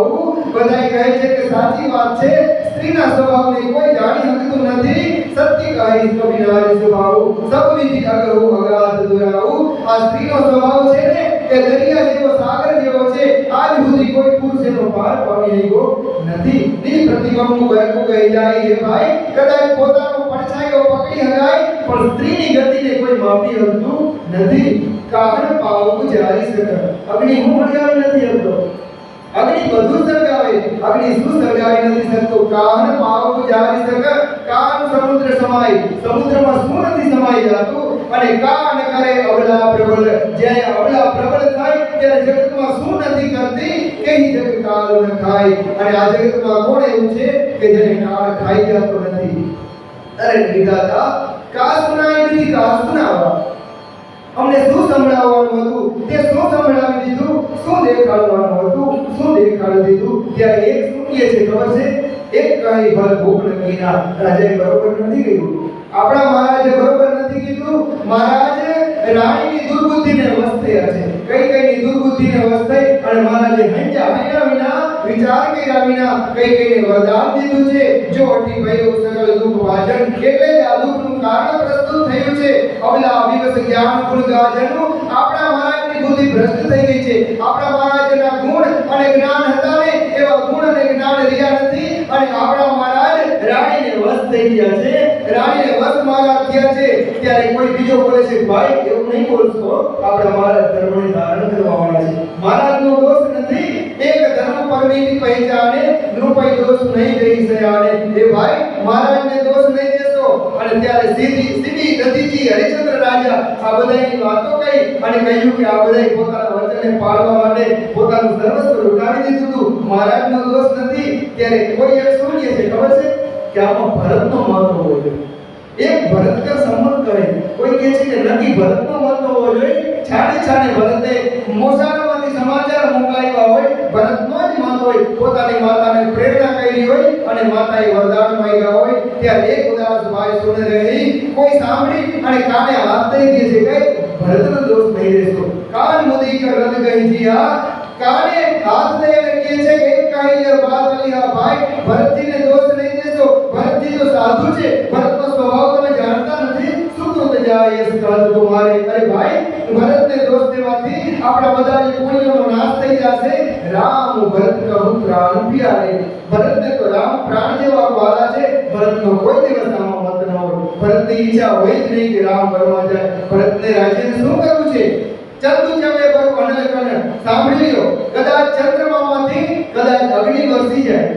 બધાય કહે છે કે સાચી વાત છે સ્ત્રીના સ્વભાવને કોઈ જાણી શકતું નથી સત્ય કહે કવિ નારે સ્વભાવ સબ વિધિ અગહુ અગાધ દુરાઉ આ સ્ત્રીનો સ્વભાવ છે ને એ દરિયા જેવો સાગર જેવો છે આજ સુધી કોઈ પુરુષ એનો પાર પામી ગયો નથી ની પ્રતિબંધ બરકુ ગઈ જાય હે ભાઈ કદાચ પોતાનો પડછાયો પકડી હગાય પણ સ્ત્રીની ગતિને કોઈ માપી શકતું નથી કારણ પાવક જારી શકે અગ્નિ હું હળગાવી નથી શકતો અગ્નિ બધું સળગાવે અગ્નિ શું સળગાવી નથી શકતો કાન પાવક જારી શકે કાન સમુદ્ર સમાય સમુદ્રમાં શું નથી સમાઈ જાતું અને કાન કરે અબલા પ્રબળ જ્યારે અબલા પ્રબળ થાય ત્યારે જગતમાં શું નથી કરતી કે જગત કાળ ન ખાય અને આ જગતમાં કોણ એવું છે કે જેને કાળ ખાઈ જતો નથી અરે વિધાતા કા સુનાઈ નથી કા સુનાવા અમને શું સંભળાવવાનું હતું તે શું સંભળાવી દીધું શું દેખાડવાનું હતું શું દેખાડી દીધું ત્યારે એક શું કહે છે ખબર છે એક કઈ ભલ ભૂખ નકીના રાજાએ બરોબર નથી કીધું આપણા મહારાજે બરોબર નથી કીધું મહારાજ રાણીની દુર્બુદ્ધિને વશ થયા છે કઈ કઈની દુર્બુદ્ધિને વશ થઈ અને મહારાજે હંજા વિના વિચાર કર્યા વિના કઈ કઈને વરદાન દીધું છે જો અટી ભયો સકલ દુઃખ વાજન એટલે જ આ દુઃખનું કારણ પ્રસ્તુત થયું છે અબલા વિવસ જ્ઞાન ગુણ ગાજનું આપણા મહારાજની બુદ્ધિ ભ્રષ્ટ થઈ ગઈ છે આપણા મહારાજના ગુણ અને જ્ઞાન હતા ને એવા ગુણ અને જ્ઞાન રહ્યા નથી અને આપણા મહારાજ રાણીને વશ થઈ ગયા છે રાણીને વશ મહારાજ થયા છે ત્યારે કોઈ બીજો બોલે છે ભાઈ એવું નહીં બોલશો આપણા મહારાજ ધર્મને ધારણ કરવા વાળા છે મહારાજનો દોષ નથી એક ધર્મ પરમિતિ પહેચાને નૃપય દોષ નહીં દઈ સયાને એ ભાઈ મહારાજને દોષ નહીં દેશો અને ત્યારે સીધી દધીજી હરિચંદ્ર રાજા આ બધાની વાતો કહી અને કહ્યું કે આ બધાય પોતાના વચનને પાળવા માટે પોતાનું સર્વસ્વ લૂંટાવી દીધું હતું મહારાજનો દોષ નથી ત્યારે કોઈ એક શું કહે છે ખબર છે કે આમાં ભરતનો મહત્વ હોવો જોઈએ એક ભરતકર સંમત કરે કોઈ કહે છે કે નથી ભરતનો મહત્વ હોવો જોઈએ છાણે ભરતે મોસાળમાંથી સમાચાર મોકલાવ્યા હોય ભરતનો જ મત હોય પોતાની માતાને પ્રેરણા કરી હોય અને માતાએ વરદાન માંગ્યા હોય ત્યારે એક ઉદાસ ભાઈ સુને રહી કોઈ સાંભળી અને કાને હાથ દઈ દે છે કે ભરતનો દોષ નહીં દેશો કાન મુદી કર રદ ગઈ જી આ કાને હાથ દઈ અને કહે છે કે એક કહી વાત અલીહા ભાઈ ભરતજીને દોષ નહીં દેશો ભરતજી તો સાધુ છે ભરતનો સ્વભાવ તમે જાણતા નથી સુકૃત જાય એ સ્કાલ તમારે અરે ભાઈ ભરતને દોષ દેવાથી આપણા બધાની પુણ્યનો નાશ થઈ જશે રામ ભરત કહું પ્રાણ પ્યારે ભરતને તો રામ પ્રાણ જેવા વાલા છે ભરતનો કોઈ દિવસ આમાં મત ન હોય ભરતની ઈચ્છા હોય જ નહીં કે રામ બનવા જાય ભરતને રાજ્યને શું કરવું છે ચંદુ ચમે પર અનલ કન સાંભળી લો કદાચ ચંદ્રમામાંથી કદાચ અગ્નિ વરસી જાય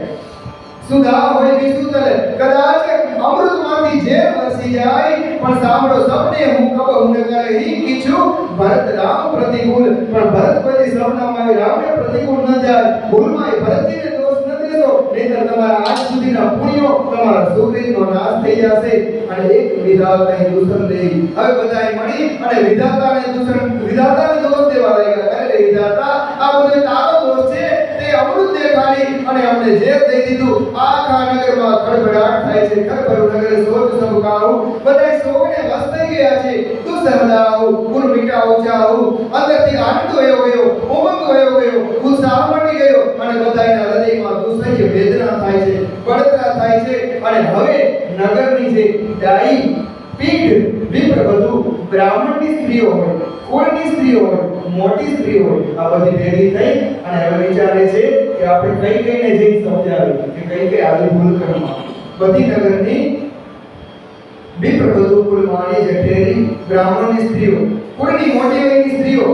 સુધા હોય વિસુતલે કદાચ અમૃતમાંથી ઝેર વરસી વસી જાય પણ સાંભળો સપને હું કબહુ ન કરહી કીછું ભરત રામ પ્રતિકૂળ પણ ભરત પછી સપનામાં રામને પ્રતિકૂળ ન જાય ભૂલમાં ભરતજીને દોષ ન દેશો નહીંતર તમારા આજ સુધીના પુણ્યો તમારા સુકૃતનો નાશ થઈ જશે અને એક વિધાતાએ દૂષણ દે હવે બધાએ મળી અને વિધાતાને દોષ દેવા લાગ્યા અરે વિધાતા આ બધો તારો દોષ છે તે અમૃત દેખાડી અને અમને ઝેર દઈ દીધું આખા નગરમાં ખળભળાટ થાય છે ખળભળ નગરે સોચ સબ કાહુ બધાય સોગને વસ થઈ ગયા છે તું સહદાહુ ગુણ મિટાઓ ચાહુ અંદરથી આનંદ વયો ગયો ઉમંગ વયો ગયો ઉત્સાહ મટી ગયો અને બધાયના હૃદયમાં દુસરી વેદના થાય છે બળતરા થાય છે અને હવે નગરની જે ડાઈ પીઠ વિપ્ર બધું બ્રાહ્મણની સ્ત્રીઓ હોય કુળની સ્ત્રીઓ હોય મોટી સ્ત્રીઓ હોય આ બધી ભેગી થઈ અને હવે વિચારે છે કે આપણે કઈ કઈને જે સમજાવી કે કઈ આવી ભૂલ કરવા બધી નગરની વિપ્ર બધું કુળ માણી જઠેરી બ્રાહ્મણની સ્ત્રીઓ કુળની મોટી વયની સ્ત્રીઓ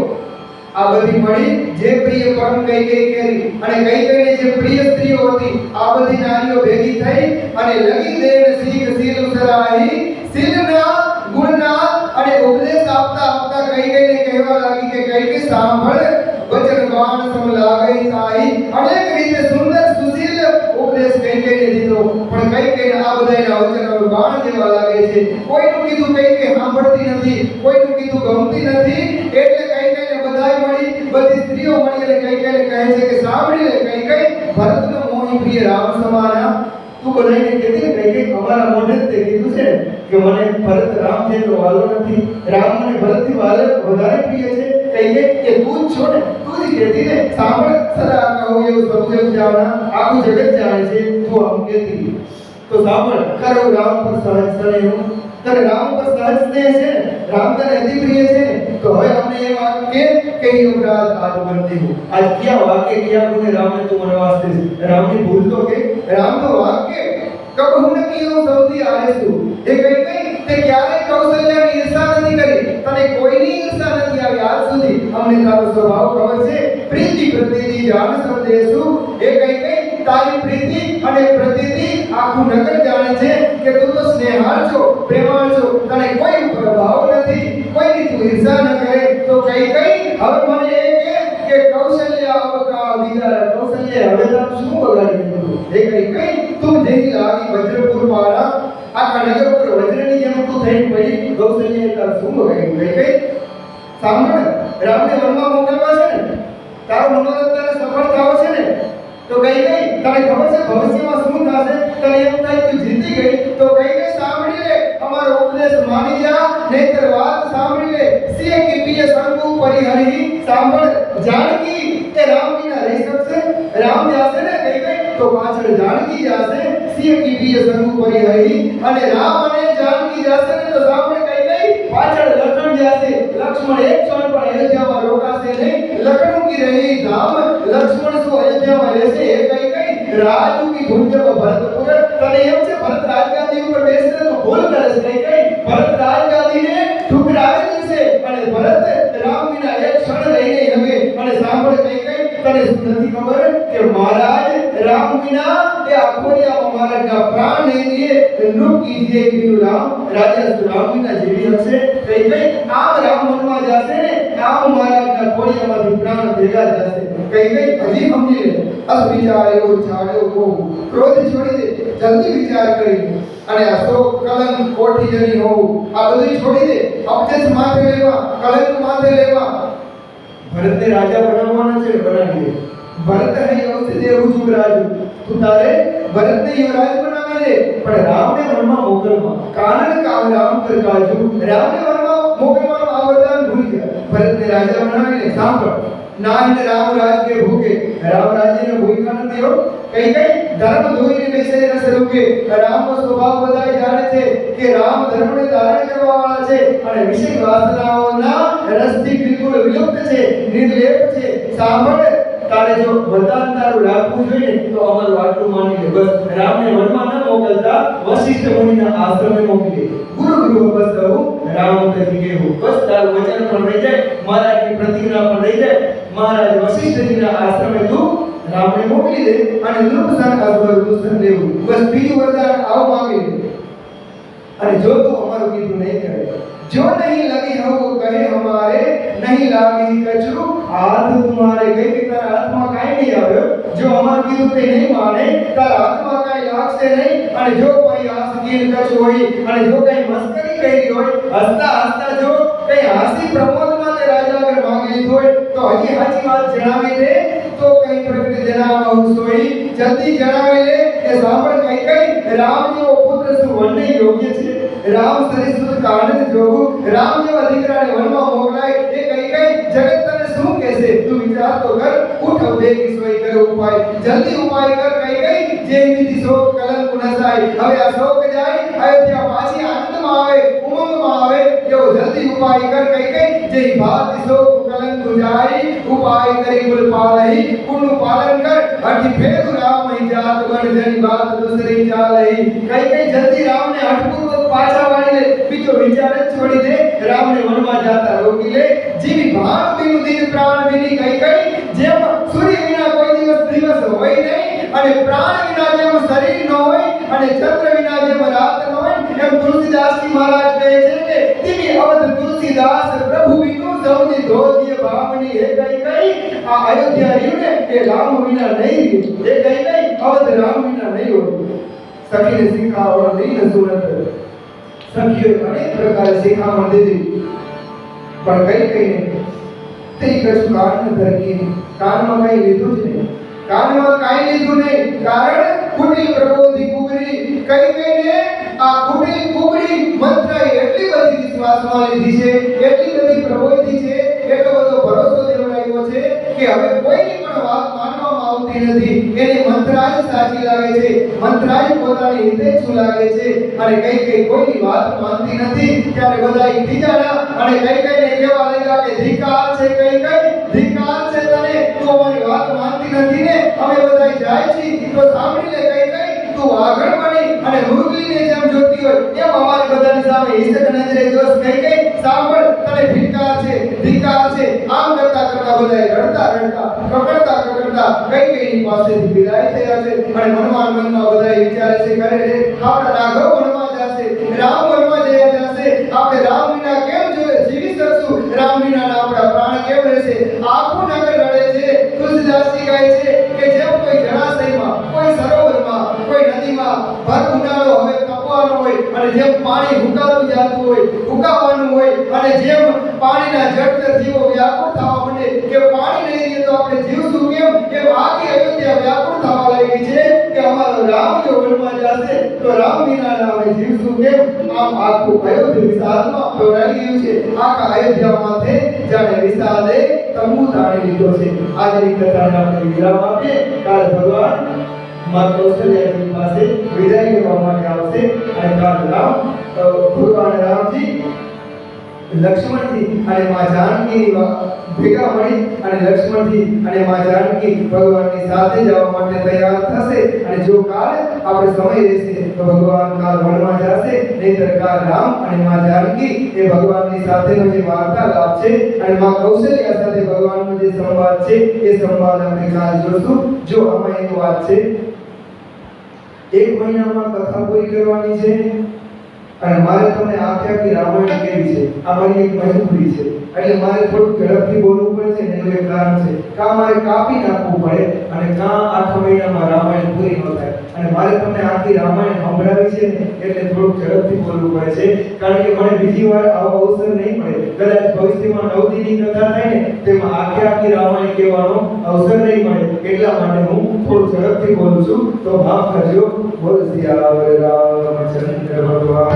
આ બધી મળી જે પ્રિય પરમ કઈ કેરી અને કઈને જે પ્રિય સ્ત્રીઓ હતી આ બધી નારીઓ ભેગી થઈ અને લગી દેન શીખ શીલ સરાહી શીલના ગુણના અને ઉપદેશ આપતા આપતા કઈને કહેવા લાગી કે કઈ સાંભળ વચન ગાન સમ લાગઈ તાઈ અનેક રીતે સુંદર સુશીલ ઉપદેશ કઈને દીધો પણ કઈને આ બધાના વચનો ગાન જેવા લાગે છે કોઈનું કીધું કઈ સાંભળતી નથી કોઈનું કીધું ગમતી નથી એટલે કઈને બધાય મળી બધી સ્ત્રીઓ મળી એટલે કઈને કહે છે કે સાંભળી લે કઈ ભરતનો મોહી પ્રિય રામ સમાના તું બધાને કહેતી કઈ અમારા મોઢે તે કીધું છે કે મને ભરત રામ જેટલો વાલો નથી રામ મને ભરતથી વધારે પ્રિય છે કહીએ કે તું જ છો ને તું જ કહેતી ને સાંભળ સદા કહું એવું સમજે જાવના આખું જગત જાણે છે તું આમ કહેતી તો સાંભળ કરો રામ પર સહજ સ્નેહ તને રામ પર સહજ સ્નેહ છે ને રામ તને અતિ પ્રિય છે ને તો હવે અમને એ વાત કે કઈ અપરાધ આજ બનતી હો આજ ક્યાં વાક્ય ક્યાં ગુને રામને તું વનવાસ દે રામની ભૂલ તો કે રામ તો વાક્ય કબહુ ન કીયો સૌથી આરેસુ એ કઈ તે ક્યારે કૌશલ્યાની ઈર્ષા નથી કરી તને કોઈની ઈર્ષા નથી આવી આજ સુધી અમને તારો સ્વભાવ ખબર છે પ્રીતિ પ્રતિતિ જાણ સંદેશુ એ કઈ તારી પ્રીતિ અને પ્રતિતિ આખું નગર જાણે છે કે તું તો સ્નેહાળ છો પ્રેમાળ છો તને કોઈ પ્રભાવ નથી કોઈની તું ઈર્ષા ન કરે તો કઈ હવે મને એ કે કૌશલ્ય અવકા વિચાર કૌશલ્ય હવે તારું શું બગાડી દીધું એ કઈ તું જેની લાગી વજ્રપુર મારા આખા નગર પર વજ્રની જેમ તું થઈ પડી કૌશલ્ય તારું શું બગાડી કઈ સાંભળ રામને વનમાં મોકલવા છે ને તારો મનોરથ તારે સફળ થાવ છે ને તો કઈ તને ખબર છે ભવિષ્યમાં શું થશે તને એમ થાય તું જીતી ગઈ તો કઈ સાંભળી લે અમારો ઉપદેશ માની જા નહીતર વાત સાંભળી લે સિંહ કી પિય સંગુ પરિહરી સાંભળ જાનકી તે રામ વિના રહી શકશે રામ જાશે ને કઈ તો પાછળ જાનકી જાશે સિંહ કી પિય સંગુ પરિહરી અને રામ અને જાનકી જાશે ને તો સાંભળ કઈ પાછળ લક્ષ્મણ જાશે લક્ષ્મણ એક ક્ષણ પણ અયોધ્યામાં રોકાશે નહીં લખનऊ की रही धाम लक्ष्मण सो अयोध्या में रहશે એ કઈ રાજુ की गुंजब भरतपुर તને એમ છે ભરત રાજગાદી ઉપર બેસે તો ભૂલ કરે છે કઈ ભરત રાજગાદીને ઠુકરાવે દેશે અને ભરત રામ વિના એક ક્ષણ રહીને હવે અને સાંભળ કઈ તને નથી ખબર કે મહારાજ રામ વિના એ આખોડિયા મહારાજના પ્રાણ નહીં દીએ નું કીજે બીનું રામ રાજા રામ વિના જેવી હશે કઈ આમ રામ મનમાં જાશે ને આમ મહારાજના ખોડિયામાંથી પ્રાણ ભેગા જશે કઈ હજી સમજી લે અસ વિચાર્યો છાડ્યો કો ક્રોધ છોડી દે જલ્દી વિચાર કરી અને અશોક કલંક કોઠી જની હો આ બધું છોડી દે અપજસ માથે લેવા કલંક માથે લેવા ભરતને રાજા બનાવવાના છે બનાવી દે ભરત હે અવશ્ય દેવું યુવરાજ તું તારે ભરતને યુવરાજ બનાવી દે પણ રામને વનમાં મોકલવા કાનન કામ રામ કર કાજુ રામને વનમાં મોકલવાનું આ વરદાન ભૂલી ગયા ભરતને રાજા બનાવીને સાંભળ નાહિન રામ રાજ के भूखे राम राज्य ने भूखा નથી હો કઈ ધર્મ ધોઈને બેસે ન સરુકે રામનો સ્વભાવ બધાય જાણે છે કે રામ ધર્મને ધારણ કરવા વાળા છે અને વિષય વાસનાઓના રસથી બિલકુલ વિલુપ્ત છે નિર્લેપ છે સાંભળ તારે જો વરદાન તારું રાખવું જોઈએ તો અમારું આટલું માની લે બસ રામને વનમાં ન મોકલતા વશિષ્ઠ મુનિના આશ્રમે મોકલી દે ગુરુ ગૃહ બસ રહું રામ તજી કેવું બસ તારું વચન પણ રહી જાય મહારાજની પ્રતિજ્ઞા પણ રહી જાય મહારાજ વશિષ્ઠજીના આશ્રમે તું રામને મોકલી દે અને નૃપસાન અસબર દુષણ લેવું બસ બીજું વરદાન આવ માંગી લે અને જો તું અમારું કીધું નહીં કરે, जो नहीं लगी हो वो कहे हमारे, नहीं लागी कचरू हाथ तुम्हारे। कहीं भी तारा हाथ में काई नहीं आवे, जो हमार कीधुं ते नहीं माने, तारा हाथ में काई लागशे नहीं। અને જો કોઈ આસગીર કચ હોય અને જો કઈ મસ્કરી કરી હોય, હસતા હસતા જો કઈ હાસી પ્રમોદમાં તે રાજા આગળ માંગી લીધું હોય તો હજી સાચી વાત જણાવી દે તો કઈ પ્રગતિ જણાવવા સોઈ જલ્દી જણાવી લે કે સાંભળ કઈ કઈ રામ જેવો પુત્ર શું વનને યોગ્ય છે, રામ સરિસુત કાનન જોગુ, રામ જેવા દીકરાને વનમાં મોકલાય એ કઈ કઈ જગત તને શું કહેશે, તું વિચાર તો કર, ઉઠ હવે કિસોઈ કર ઉપાય, જલ્દી ઉપાય કર કઈ કઈ જે વિધિ શોક કલંક નસાય, હવે આ શોક જાય અયોધ્યા પાછી આનંદમાં આવે ઉમંગમાં આવે, એવો જલ્દી ઉપાય કર કઈ કઈ જે ભાત શોક કલંક જાય, ઉપાય કરી કુલ પાલઈ કુલનું પાલન કર, હઠી ફેરુ રામ અહીં જાત બન જની વાત દૂસરી ચાલઈ। કઈ કઈ જલ્દી રામને હઠપૂર્વક પાછા વાળી લે, બીજો વિચાર જ છોડી દે, રામને વનમાં જાતા રોકી લે, જીવી ભાન બીનું દિન પ્રાણ બીની કઈ કઈ જેમ સૂર્ય વિના કોઈ દિવસ હોય નહીં અને પ્રાણ વિના જેમ શરીર ન હોય અને ચંદ્ર વિના જેમ રાત ન હોય, એમ તુલસીદાસજી મહારાજ કહે છે કે તીવી અવધ તુલસીદાસ પ્રભુ વિનું સૌની ધોજીય ભાવની એ કઈ કઈ આ અયોધ્યા રહ્યું ને એ રામ વિના નહીં રહ્યું, એ કઈ કઈ અવધ રામ વિના નહીં હોય। સખીને શીખાવણ દઈને સુરત સખીઓએ અનેક પ્રકારે શીખામણ દીધી પણ કઈ કઈ નહીં, તે કશું કાન ધરકી કાનમાં કઈ લીધું જ નહીં, કાનમાં કાઈ લીધું નહીં, કારણ કુટિલ પ્રબોધી કુબરી કઈ કઈને આ કુટિલ કુબરી મંત્ર એટલી બધી વિશ્વાસમાં લીધી છે, એટલી બધી પ્રબોધી છે, એટલો બધો ભરોસો દેવડાવ્યો છે કે હવે કોઈની પણ વાત માનવામાં આવતી નથી, એને મંત્રાજ સાચી લાગે છે, મંત્રાજ પોતાની હિતેચ્છુ લાગે છે અને કઈ કઈ કોઈની વાત માનતી નથી। ત્યારે બધાય ખીજાણા અને કઈ કઈને કહેવા લાગ્યા કે ધિકાર છે, કઈ કઈ ધિકાર છે તને, તું અમારી વાત માનતી નથી ને, અમે બધાય જાય છીએ તો સાંભળી લે કઈ કઈ તું આગળ બની અને મુરગલીને જેમ જોતી હોય એમ અમારી બધાની સામે હિંસક નજરે જોશ, કઈ કઈ સાંભળ તને ધિકાર છે, ધિકાર છે। આમ કરતા કરતા બધાય રડતા રડતા કકડતા કકડતા કઈ કઈની પાસેથી વિદાય થયા છે અને મનમાં બધાય વિચારે છે કરે રે આપણા રાઘવ વનમાં જશે, રામ વનમાં જયા જશે, આપણે રામ વિના કેમ જીવી શકશું, રામ વિના આપણા પ્રાણ કેમ રહેશે, આખું નગર રડે છે। તુલસીદાસજી કહે છે કે જેમ કોઈ જળાશયમાં, કોઈ સરોવરમાં, કોઈ નદીમાં ભર ઉનાળો હવે તપવાનો હોય અને જેમ પાણી હુકાતું જતું હોય, હુકાવાનું હોય અને જેમ પાણીના જળતર જીવો વ્યાકુળ થવા માંડે કે પાણી નહીં રહે તો આપણે જીવશું કેમ, એમ આખી અયોધ્યા વ્યાકુળ થવા લાગી છે કે અમારો રામ જો વનમાં જશે તો રામ વિના અમે જીવશું કેમ। આમ આખું અયોધ્યા વિશાળમાં ફેલાઈ ગયું છે, આખા અયોધ્યામાંથી જાણે વિશાળે તંબુ તાણી લીધો છે। આજની કથાને આપણે વિરામ આપીએ, કાલ ભગવાન માં કૌશલ્યાની પાસે વિદાય લેવા માટે આવશે અને કાલ ભગવાન રામજી લક્ષ્મણજી અને માં જાનકીની ભેગા મળી અને લક્ષ્મણજી અને માં જાનકી ભગવાનની સાથે જવા માટે તૈયાર થશે અને જો કાલ આપણે સમય રહેશે તો ભગવાન કાલ વનમાં જશે, નહીંતર કાલ રામ અને માં જાનકી એ ભગવાનની સાથેનો જે વાર્તાલાપ છે અને માં કૌશલ્યા સાથે ભગવાનનો જે સંવાદ છે એ સંવાદ આપણે કાલ જોશું। જો આમાં એક વાત છે, એક મહિનામાં કથા પૂરી કરવાની છે અને મારે તમને આખી રામાયણ કેવી છે આ મારી એક મજબૂરી છે, એટલે મારે થોડું ઝડપથી બોલવું પડશે ને એનું એક કારણ છે, કાં મારે કાપી નાખવું પડે અને કાં આખા મહિનામાં રામાયણ પૂરી ન થાય અને મારે તમને આખી રામાયણ સંભળાવી છે ને એટલે થોડું ઝડપથી બોલવું પડે છે, કારણ કે મને બીજી વાર આવો અવસર નહીં મળે, કદાચ ભવિષ્યમાં 9 દિનની કથા થાય ને તેમાં આખી રામાયણ કહેવાનો અવસર નહીં મળે, એટલા માટે હું થોડું ઝડપથી બોલું છું, તો માફ કરજો। બોલ સિયાવર રામચંદ્ર ભગવાન